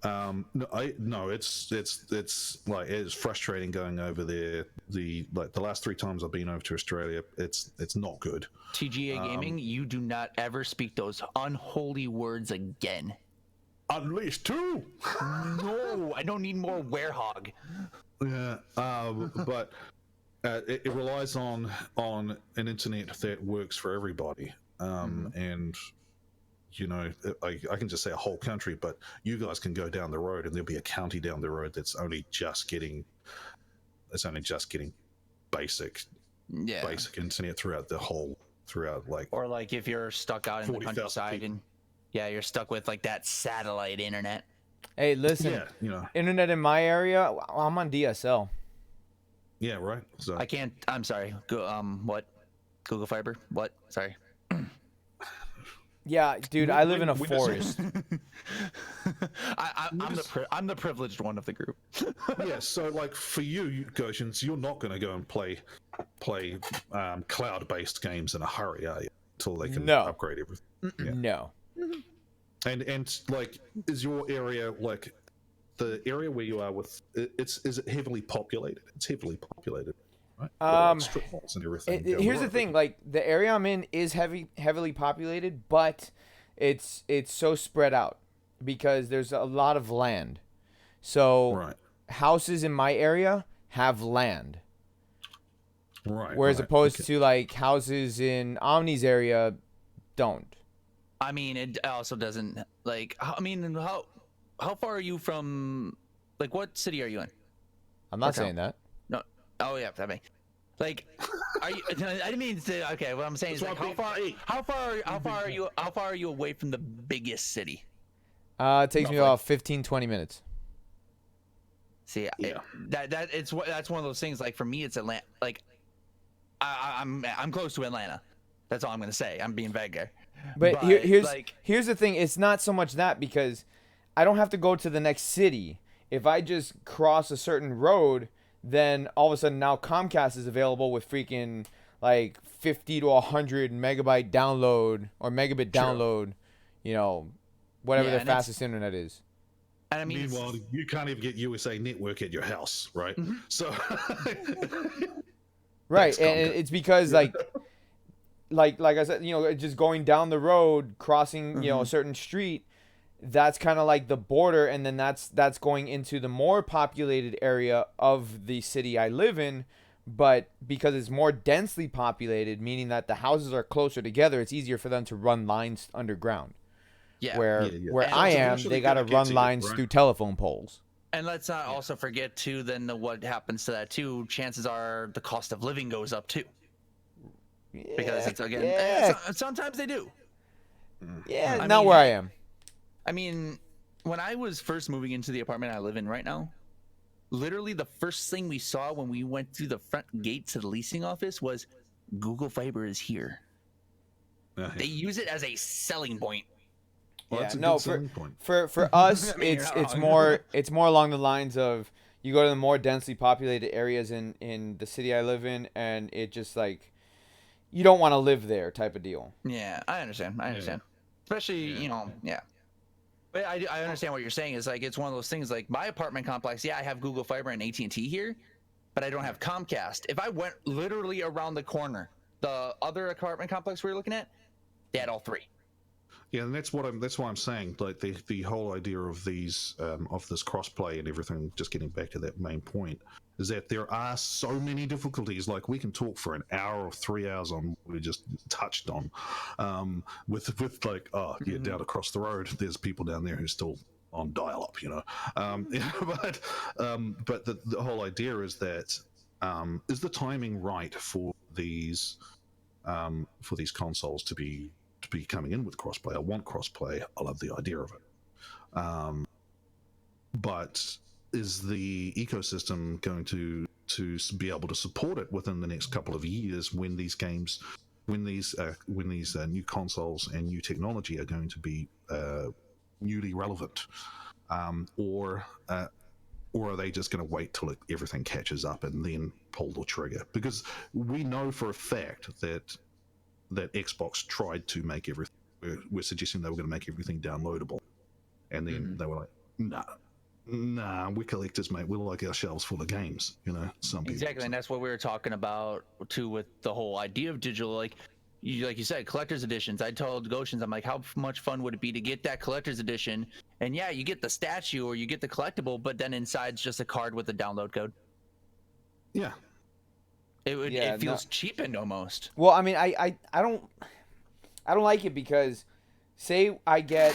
No, it's like it's frustrating going over there. The last 3 times I've been over to Australia, it's not good. TGA Gaming, you do not ever speak those unholy words again. Unleashed 2. No, I don't need more werehog. Yeah, but it relies on an internet that works for everybody, and you know, I can just say a whole country, but you guys can go down the road and there'll be a county down the road that's only just getting basic internet throughout like, or like if you're stuck out in the countryside people. and you're stuck with like that satellite internet. Hey, listen, yeah, you know, internet in my area, I'm on DSL. yeah, right. So I can't. I'm sorry. What? Google Fiber? What? Sorry. Yeah, dude, I live in a forest. I'm the privileged one of the group. yeah, so like for you Gotians, you're not going to go and play cloud-based games in a hurry, are you? Until they can upgrade everything. Yeah. No. And like, is your area like the area where you are with? Is it heavily populated? It's heavily populated, right? Strip malls and everything. Here's the thing: like the area I'm in is heavily populated, but it's so spread out because there's a lot of land. So houses in my area have land, right? Whereas opposed to like houses in Omni's area don't. I mean, it also doesn't like. I mean, how far are you from? Like, what city are you in? I'm not saying that. No. Oh yeah, I mean, like, are you? I didn't mean to. Okay, what I'm saying is like, how far are you away from the biggest city? It takes me about 15-20 minutes. See, that's one of those things. Like for me, it's Atlanta. Like, I'm close to Atlanta. That's all I'm gonna say. I'm being vague here. But here's the thing. It's not so much that because I don't have to go to the next city. If I just cross a certain road, then all of a sudden now Comcast is available with freaking like 50 to 100 megabyte download or megabit download, you know, whatever the fastest internet is. And I mean, meanwhile, you can't even get USA Network at your house, right? Mm-hmm. So, right, and it's because like I said, you know, just going down the road, crossing, you know, a certain street, that's kind of like the border, and then that's going into the more populated area of the city I live in. But because it's more densely populated, meaning that the houses are closer together, it's easier for them to run lines underground. Yeah. Where I am, they got to run lines through telephone poles. And let's not also forget too, then what happens to that too, chances are the cost of living goes up too. Because it's again, sometimes they do. Yeah, not where I am. I mean, when I was first moving into the apartment I live in right now, literally the first thing we saw when we went through the front gate to the leasing office was Google Fiber is here. They use it as a selling point. Well, yeah, no, for us, I mean, it's more along the lines of you go to the more densely populated areas in the city I live in, and it just like you don't want to live there type of deal. Yeah, I understand. Especially, you know, But I understand what you're saying. Is like it's one of those things. Like my apartment complex, I have Google Fiber and AT&T here, but I don't have Comcast. If I went literally around the corner, the other apartment complex we were looking at, they had all three. Yeah, and that's why I'm saying, like the whole idea of these of this crossplay and everything. Just getting back to that main point is that there are so many difficulties. Like we can talk for an hour or 3 hours on what we just touched on, with like down across the road, there's people down there who still on dial-up, you know. But the whole idea is that is the timing right for these consoles to be coming in with crossplay? I want crossplay. I love the idea of it. But is the ecosystem going to be able to support it within the next couple of years when these new consoles and new technology are going to be newly relevant, or are they just going to wait till everything catches up and then pull the trigger? Because we know for a fact that Xbox tried to make everything. We're suggesting they were going to make everything downloadable, and then they were like, Nah, we're collectors, mate. We like our shelves full of games. Some people. Exactly, and that's what we were talking about too with the whole idea of digital. Like you said, collector's editions. I told Gotians, I'm like, how much fun would it be to get that collector's edition? And yeah, you get the statue or you get the collectible, but then inside's just a card with a download code. Yeah. It feels cheapened almost. Well, I mean, I don't like it because, say I get,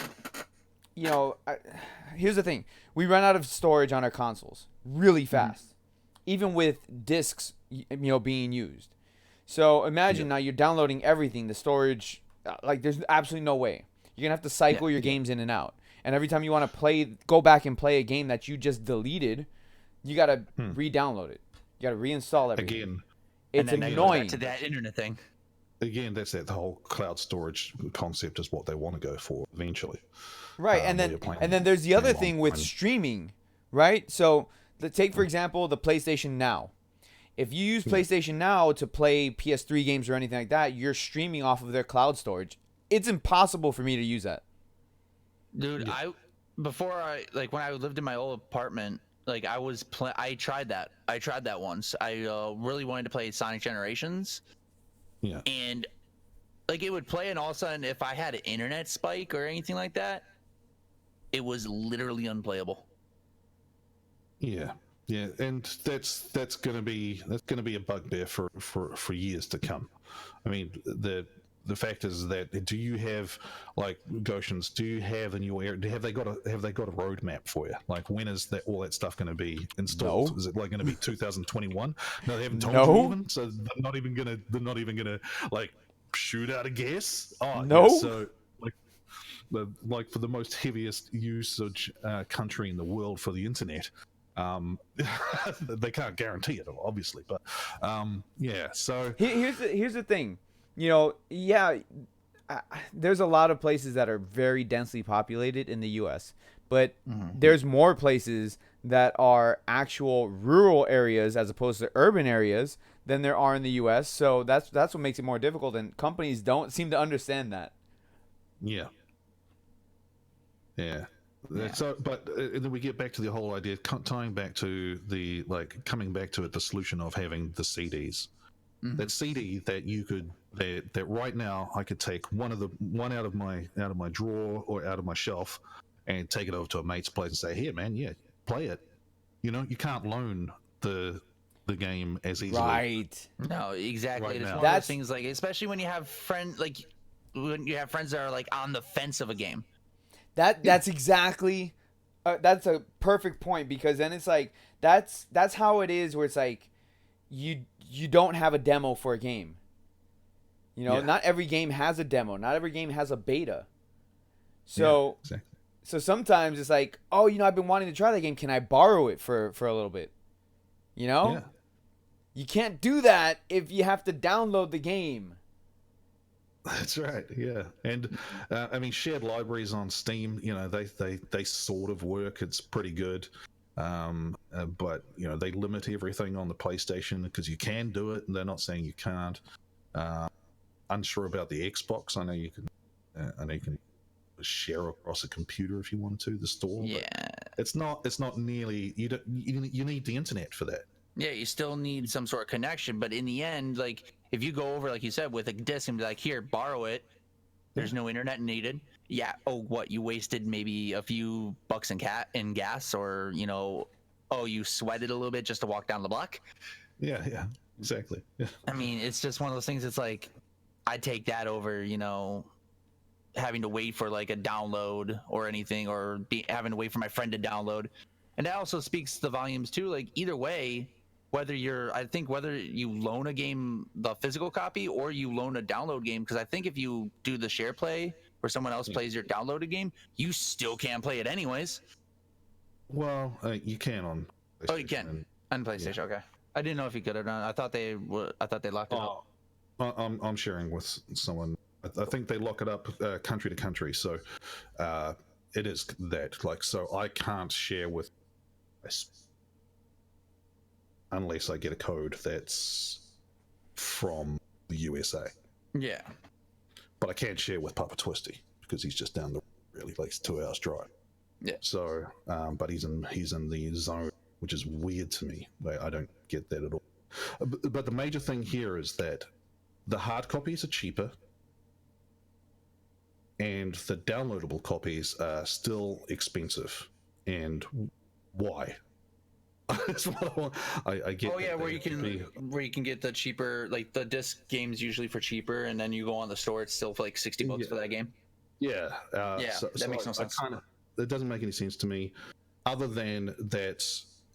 here's the thing: we run out of storage on our consoles really fast, even with discs, being used. So imagine now you're downloading everything, the storage, like there's absolutely no way. You're gonna have to cycle your games in and out, and every time you want to go back and play a game that you just deleted, you gotta re-download it. You gotta reinstall everything. Again. It's annoying. To that internet thing. Again, that's the whole cloud storage concept is what they want to go for eventually. Right, and then there's the other thing with streaming, right? So take for example the PlayStation Now. If you use PlayStation Now to play PS3 games or anything like that, you're streaming off of their cloud storage. It's impossible for me to use that. Dude, when I lived in my old apartment, like I tried that. I tried that once. I really wanted to play Sonic Generations. Yeah. And like it would play, and all of a sudden, if I had an internet spike or anything like that, it was literally unplayable. Yeah, and that's gonna be a bugbear for years to come. I mean, the fact is that do you have, like, Gotians, do you have a new area? Have they got a roadmap for you? Like, when is that all that stuff going to be installed? No. Is it like going to be 2021? No, they haven't told you even. So they're not even gonna like shoot out a guess. Oh no. Yeah, so like for the most heaviest usage country in the world for the internet. They can't guarantee it, obviously, but yeah. So here's the thing. There's a lot of places that are very densely populated in the U.S., but there's more places that are actual rural areas as opposed to urban areas than there are in the U.S. So that's what makes it more difficult, and companies don't seem to understand that. Yeah. So, but and then we get back to the whole idea, tying back to coming back to it, the solution of having the CDs. That CD that you could that right now I could take one out of my drawer or out of my shelf and take it over to a mate's place and say, here man, play it. You can't loan the game as easily. Right. No, exactly. Right it's now. one of those things, like, especially when you have friends that are like on the fence of a game. That's exactly that's a perfect point, because then it's like that's how it is, where it's like you don't have a demo for a game. Not every game has a demo. Not every game has a beta. So exactly. So sometimes it's like, oh, I've been wanting to try that game. Can I borrow it for a little bit? Yeah. You can't do that if you have to download the game. That's right. Yeah, and I mean, shared libraries on Steam. They sort of work. It's pretty good. But they limit everything on the PlayStation because you can do it, and they're not saying you can't. Unsure about the Xbox. I know you can share across a computer if you wanted to. The store. Yeah. It's not nearly. You need the internet for that. Yeah, you still need some sort of connection, but in the end, like, if you go over, like you said, with a disc and be like, here, borrow it. There's no internet needed. Yeah. Oh, what? You wasted maybe a few bucks in gas, or you sweated a little bit just to walk down the block. Yeah, exactly. Yeah. I mean, it's just one of those things. It's like, I'd take that over, having to wait for like a download or anything, or having to wait for my friend to download. And that also speaks the volumes too. Like, either way, whether you loan a game, the physical copy, or you loan a download game, because I think if you do the share play where someone else plays your downloaded game, you still can't play it anyways. Well, you can on PlayStation. Oh, you can on PlayStation. Yeah. Okay, I didn't know if you could or not. I thought they locked it up. I'm sharing with someone. I think they lock it up country to country. So it is that, like, so I can't share with unless I get a code that's from the USA. Yeah. But I can't share with Papa Twisty because he's just down the really, like, 2 hours drive. Yeah. So, but he's in the zone, which is weird to me. I don't get that at all. But the major thing here is that the hard copies are cheaper, and the downloadable copies are still expensive. And why? That's what I want. I get. Oh yeah, that where you can be- get the cheaper, like the disc games usually for cheaper, and then you go on the store, it's still for like $60 for that game. Yeah. Yeah, that makes no sense. It doesn't make any sense to me, other than that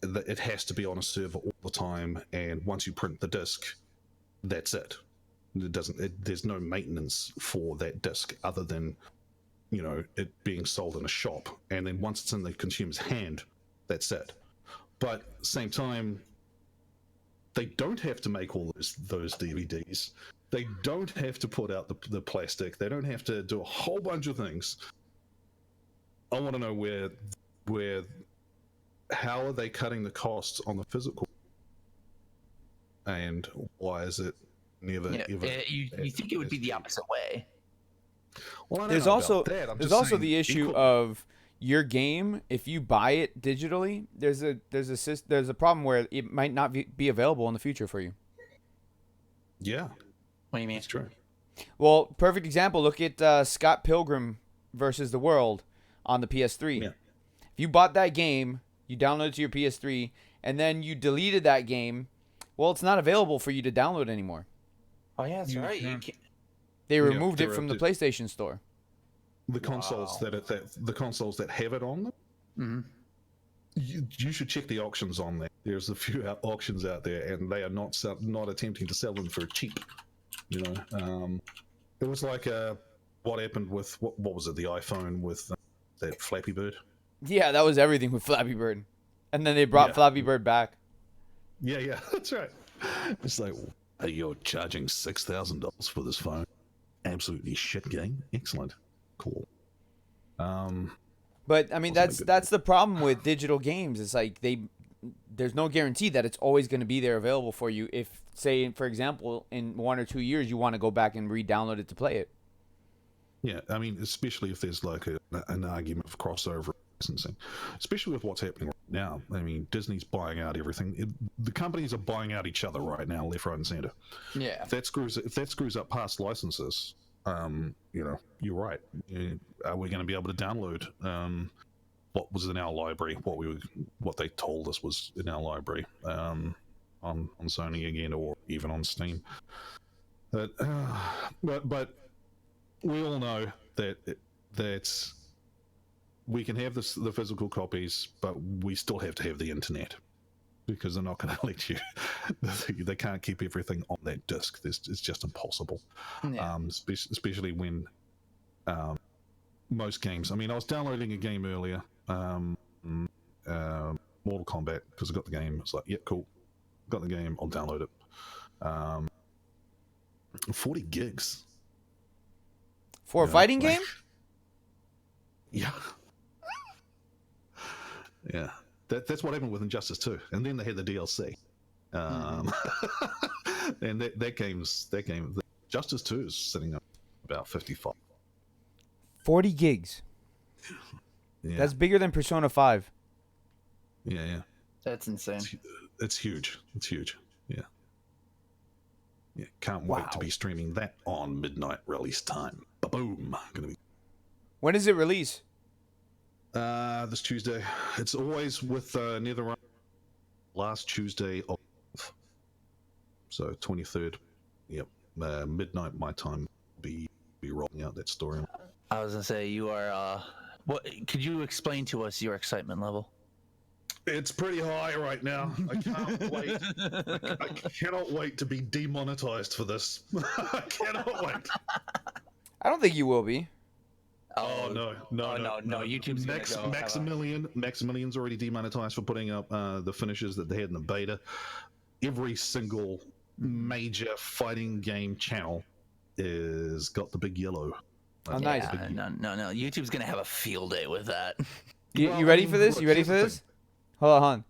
it has to be on a server all the time, and once you print the disc, that's it. It doesn't. There's no maintenance for that disc other than, it being sold in a shop, and then once it's in the consumer's hand, that's it. But at the same time, they don't have to make all those DVDs. They don't have to put out the plastic. They don't have to do a whole bunch of things. I want to know how are they cutting the costs on the physical, and why is it never ever? You think it would be the opposite way? Well, I don't There's know also about that. I'm there's just also saying the issue equal- of your game. If you buy it digitally, there's a problem where it might not be available in the future for you. Yeah, What do you mean? that's true. Well, perfect example. Look at Scott Pilgrim versus the World on the PS3. Yeah. If you bought that game, you downloaded it to your PS3, and then you deleted that game, well, it's not available for you to download anymore. Oh yeah, that's right. You can't... They removed they it from the removed PlayStation Store. The consoles the consoles that have it on them. Mm-hmm. You should check the auctions on there. There's a few auctions out there, and they are not attempting to sell them for cheap. It was like what happened with what was it? The iPhone with that Flappy Bird. Yeah, that was everything with Flappy Bird, and then they brought Flappy Bird back. Yeah, that's right. It's like, hey, you're charging $6,000 for this phone. Absolutely shit game. Excellent, cool. But I mean, Wasn't a good that's the problem with digital games. It's like there's no guarantee that it's always going to be there available for you. If, say, for example, in 1 or 2 years you want to go back and re-download it to play it. Yeah, I mean, especially if there's like an argument of crossover licensing, especially with what's happening right now. I mean, Disney's buying out everything. The companies are buying out each other right now, left, right, and center. Yeah. If that screws up past licenses, you're right. Are we going to be able to download what was in our library? What they told us was in our library on Sony again, or even on Steam? But we all know that we can have the physical copies, but we still have to have the internet, because they're not going to let you. They can't keep everything on that disc. It's just impossible. Yeah. Especially when most games. I mean, I was downloading a game earlier, Mortal Kombat, because I got the game. It's like, yeah, cool, got the game. I'll download it. 40 gigs. For a fighting game? Yeah. Yeah. That's what happened with Injustice 2. And then they had the DLC. And that game, Justice 2 is sitting up about 55. 40 gigs. Yeah. That's bigger than Persona 5. Yeah. That's insane. It's huge. It's huge. Yeah. Yeah. Can't wait to be streaming that on midnight release time. Ba-boom. Gonna be. When does it release? This Tuesday. It's always with NetherRealm. Last Tuesday of. So 23rd. Yep. Midnight my time. Be rolling out that story. I was gonna say, you are. What could you explain to us your excitement level? It's pretty high right now. I can't wait. I cannot wait to be demonetized for this. I cannot wait. I don't think you will be. Oh no! YouTube's gonna go Maximilian's already demonetized for putting up the finishes that they had in the beta. Every single major fighting game channel is got the big yellow. Oh, nice. No. YouTube's gonna have a field day with that. You ready for this? You ready for this? Hold on.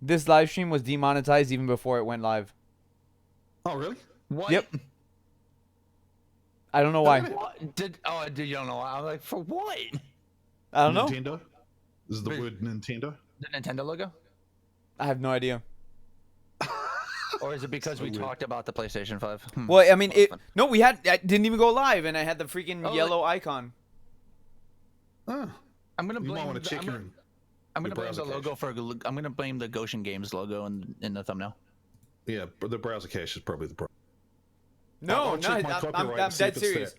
This live stream was demonetized even before it went live. Oh really? What? Yep. I don't know why. What? Did you don't know why? I was like, for what? I don't know. Nintendo. Is the word Nintendo? The Nintendo logo? I have no idea. Or is it because we talked about the PlayStation 5? Well, I mean, no, we didn't even go live, and I had the freaking yellow icon. Oh, I'm gonna you blame. might want to check your. I'm gonna blame browser the logo for. I'm gonna blame the Goshen Games logo in the thumbnell. Yeah, but the browser cache is probably the problem. No, I'll check my I'm copyright and see dead if it's serious.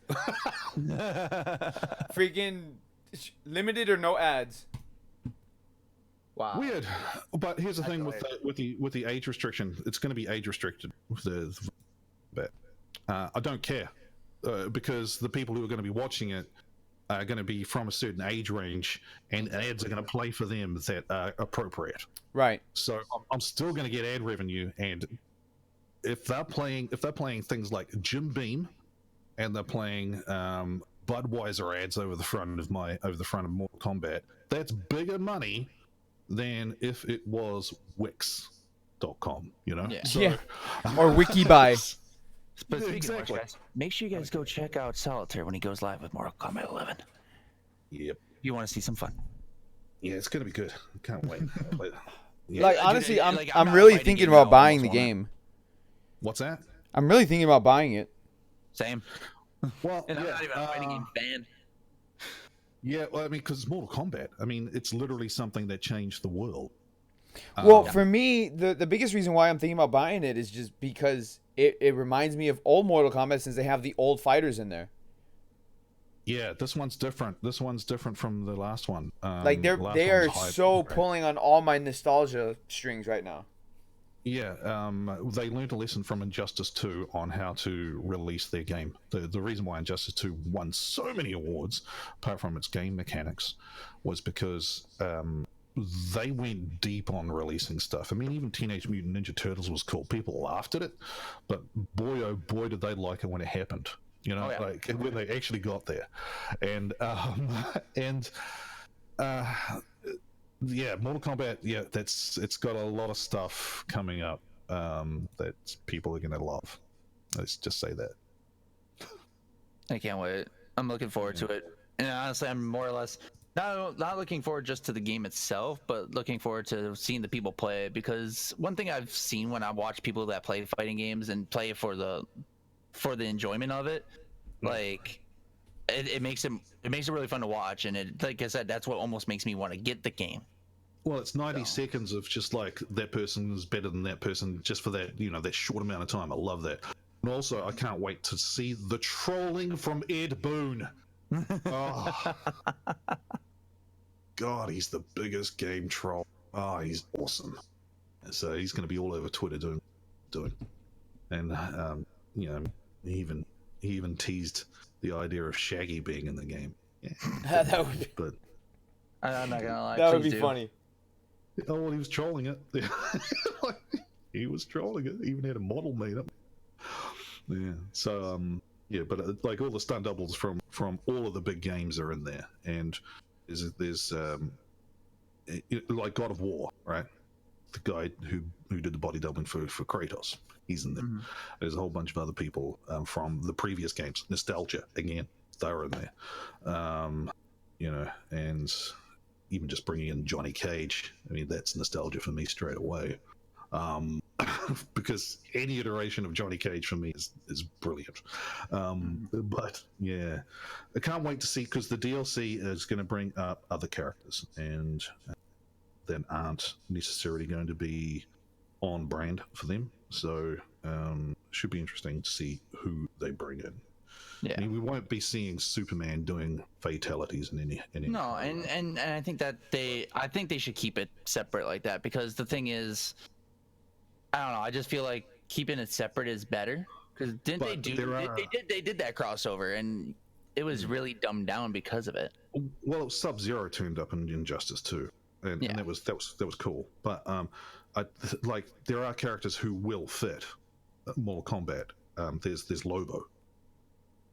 Freaking limited or no ads. Wow. Weird, but here's the thing with the age restriction. It's going to be age restricted. But I don't care because the people who are going to be watching it are going to be from a certain age range, and ads are going to play for them that are appropriate. Right. So I'm still going to get ad revenue, and if they're playing things like Jim Beam, and they're playing Budweiser ads over the front of Mortal Kombat, that's bigger money than if it was Wix.com, you know? Yeah. So, yeah. Or Wikibuy. But speaking Exactly. of which, guys, make sure you guys go check out Solitaire when he goes live with Mortal Kombat 11. Yep. If you want to see some fun. Yeah, it's gonna be good. Can't wait. Yeah. Like honestly, I'm not really fighting thinking game, about I buying the almost want it. game. What's that? I'm really thinking about buying it. Same. Well, And I'm not even a fighting game fan. Yeah, well, I mean, because it's Mortal Kombat. I mean, it's literally something that changed the world. Well, for me, the biggest reason why I'm thinking about buying it is just because it reminds me of old Mortal Kombat since they have the old fighters in there. Yeah, this one's different. This one's different from the last one. Like they last are one's hype, so right? pulling on all my nostalgia strings right now. Yeah, they learned a lesson from Injustice 2 on how to release their game. The reason why Injustice 2 won so many awards, apart from its game mechanics, was because they went deep on releasing stuff. I mean, even Teenage Mutant Ninja Turtles was cool. People laughed at it, but boy, oh boy, did they like it when it happened. You know, like when they actually got there. And yeah, Mortal Kombat. Yeah, it's got a lot of stuff coming up that people are gonna love. Let's just say that. I can't wait. I'm looking forward to it. And honestly, I'm more or less not looking forward just to the game itself, but looking forward to seeing the people play it. Because one thing I've seen when I watch people that play fighting games and play it for the enjoyment of it, like it makes it really fun to watch. And it, like I said, that's what almost makes me want to get the game. Well, it's 90 seconds of just like that person is better than that person just for that, you know, that short amount of time. I love that. And also, I can't wait to see the trolling from Ed Boon. Oh. God, he's the biggest game troll. Oh, he's awesome. So he's going to be all over Twitter doing. And you know, he even teased the idea of Shaggy being in the game. Yeah. That would be, But I'm not gonna lie. that would be please do. funny. oh, well, he was trolling it. He was trolling it. He even had a model made up. Yeah. So yeah, but like all the stunt doubles from all of the big games are in there, and there's like God of War, right? The guy who did the body doubling for Kratos, he's in there. Mm-hmm. There's a whole bunch of other people from the previous games. Nostalgia again, they're in there. You know, and even just bringing in Johnny Cage, I mean, that's nostalgia for me straight away. Because any iteration of Johnny Cage for me is brilliant. But yeah, I can't wait to see, because the DLC is going to bring up other characters and that aren't necessarily going to be on brand for them. So should be interesting to see who they bring in. Yeah. I mean, we won't be seeing Superman doing fatalities in any. No, and I think that I think they should keep it separate like that, because the thing is, I don't know. I just feel like keeping it separate is better, because didn't But they do? there They did that crossover, and it was really dumbed down because of it. Well, Sub-Zero turned up in Injustice 2, and that was cool. But like there are characters who will fit Mortal Kombat. There's Lobo.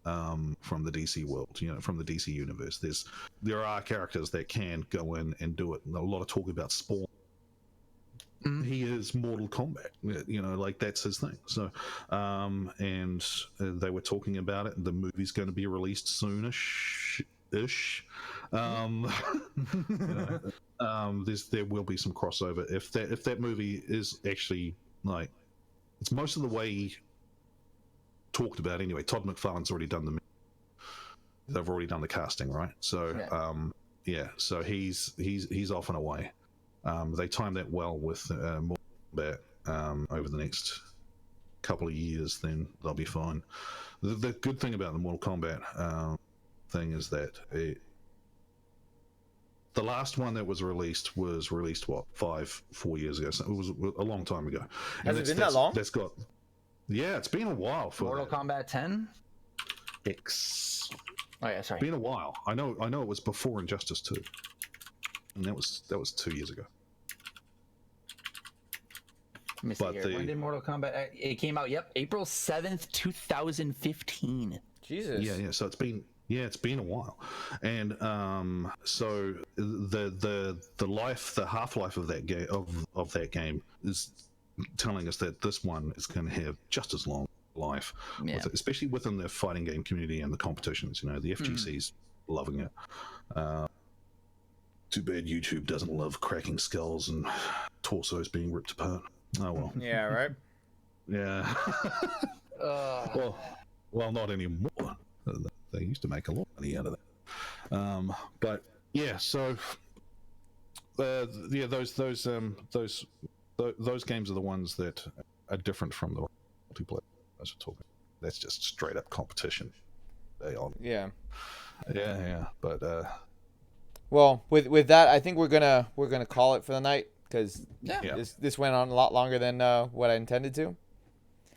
From the DC world, you know, from the DC universe, there are characters that can go in and do it. And a lot of talk about Spawn. He is Mortal Kombat, you know, like that's his thing. So, and they were talking about it. The movie's going to be released soonish. You know, there will be some crossover if that movie is actually like it's most of the way talked about anyway. Todd McFarlane's already done they've already done the casting, right? So so he's off and away. They timed that well with Mortal Kombat over the next couple of years, then they'll be fine. The good thing about the Mortal Kombat thing is that the last one that was released what 4 years ago, so it was a long time ago. Has it been that long? That's got it's been a while for Mortal Kombat 10 X. Oh yeah, sorry. Been a while. I know it was before Injustice 2, and that was 2 years ago. Let me see here. When did Mortal Kombat? It came out. Yep, April 7th, 2015. Jesus. Yeah. So it's been a while, and so the half-life of that game is telling us that this one is going to have just as long life, especially within the fighting game community and the competitions. You know, the FGC's loving it. Too bad YouTube doesn't love cracking skulls and torsos being ripped apart. Oh well. Yeah, right. Yeah. Well, not anymore. They used to make a lot of money out of that. But yeah, so those games are the ones that are different from the multiplayer as we're talking. That's just straight up competition. Yeah. But well, with that, I think we're gonna call it for the night because this went on a lot longer than what I intended to.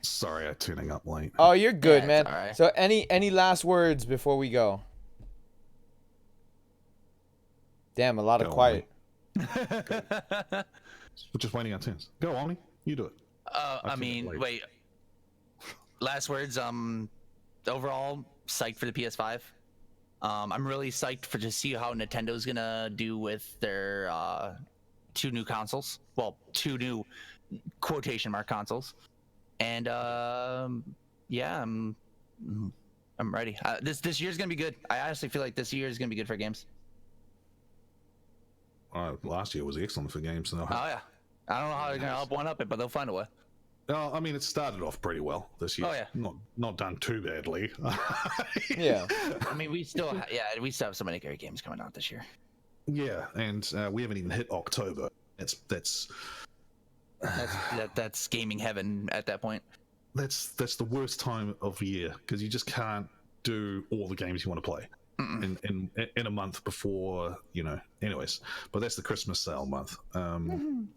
Sorry, I'm tuning up late. Oh, you're good, man. All right. So any last words before we go? Damn, a lot of quiet. We're just waiting on turns. Go, Omni. You do it. Wait. Last words. Overall, psyched for the PS5. I'm really psyched to see how Nintendo's gonna do with their 2 new consoles. Well, 2 new quotation mark consoles. And I'm ready. This year's gonna be good. I honestly feel like this year is gonna be good for games. Last year was excellent for games. So oh yeah, I don't know how they're gonna one up it, but they'll find a way. No, I mean it started off pretty well this year. Oh yeah, not done too badly. Yeah. I mean we still have so many great games coming out this year. Yeah, and we haven't even hit October. That's gaming heaven at that point. That's the worst time of year because you just can't do all the games you want to play in a month before, you know. Anyways, but that's the Christmas sale month. I'm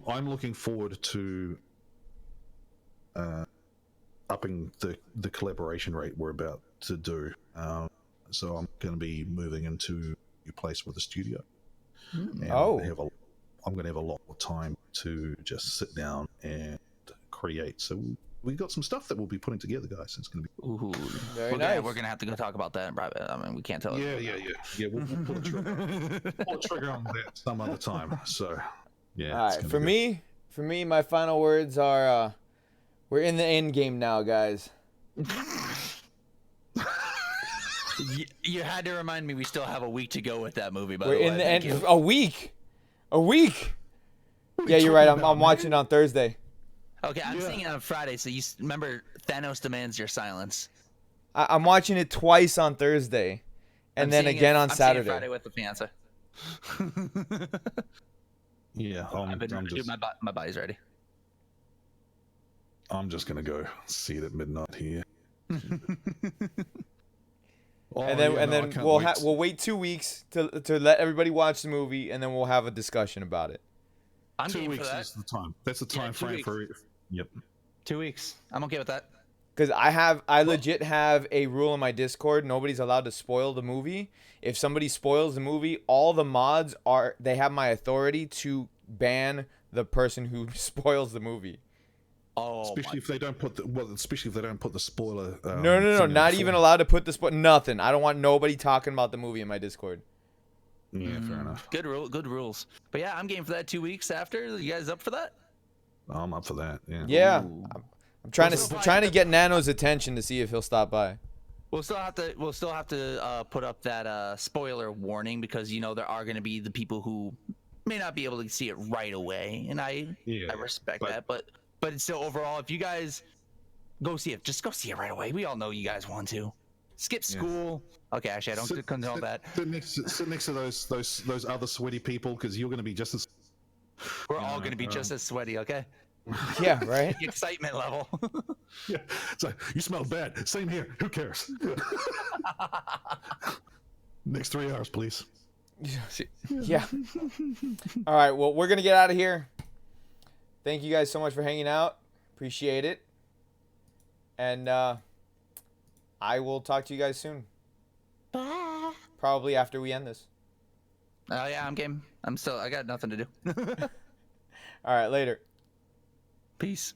looking forward to upping the collaboration rate we're about to do. So I'm going to be moving into a new place with a studio. And I'm going to have a lot more time to just sit down and create. So we got some stuff that we'll be putting together, guys. It's going to be Ooh, very nice. We're going to have to go talk about that in private. I mean, we can't tell. Yeah. We'll pull a trigger on that some other time. So yeah. All right. For me, my final words are, we're in the end game now, guys. You had to remind me we still have a week to go with that movie. By the We're way, in the end. A week. Yeah, you're right. I'm watching it on Thursday. Okay, I'm seeing it on Friday. So you remember Thanos demands your silence. I'm watching it twice on Thursday, and then again on Saturday. Friday with the fiance. Yeah, my body's ready. I'm just gonna go see it at midnight here. And then we'll wait 2 weeks to let everybody watch the movie, and then we'll have a discussion about it. I'm 2 weeks is the time. That's the time frame for. Yep. 2 weeks. I'm okay with that. Because I legit have a rule in my Discord: nobody's allowed to spoil the movie. If somebody spoils the movie, all the mods they have my authority to ban the person who spoils the movie. Oh, especially if they don't put the spoiler. No, not even allowed to put the spoiler. Nothing. I don't want nobody talking about the movie in my Discord. Yeah, fair enough. Good rules. But yeah, I'm game for that 2 weeks after. You guys up for that? I'm up for that. Yeah. Yeah. I'm trying to get Nano's attention to see if he'll stop by. We'll still have to put up that spoiler warning because there are going to be the people who may not be able to see it right away, and I respect that. But it's still overall, if you guys go see it, just go see it right away. We all know you guys want to. Skip school. Okay, actually, I don't condone that. Sit next to those other sweaty people because you're going to be just as. We're all going to be just as sweaty. Okay. Yeah. Right. The excitement level. Yeah. It's like, you smell bad. Same here. Who cares? Next 3 hours, please. Yeah. All right. Well, we're gonna get out of here. Thank you guys so much for hanging out. Appreciate it. And I will talk to you guys soon. Bye. Probably after we end this. Oh yeah, I'm game. I got nothing to do. All right. Later. Peace.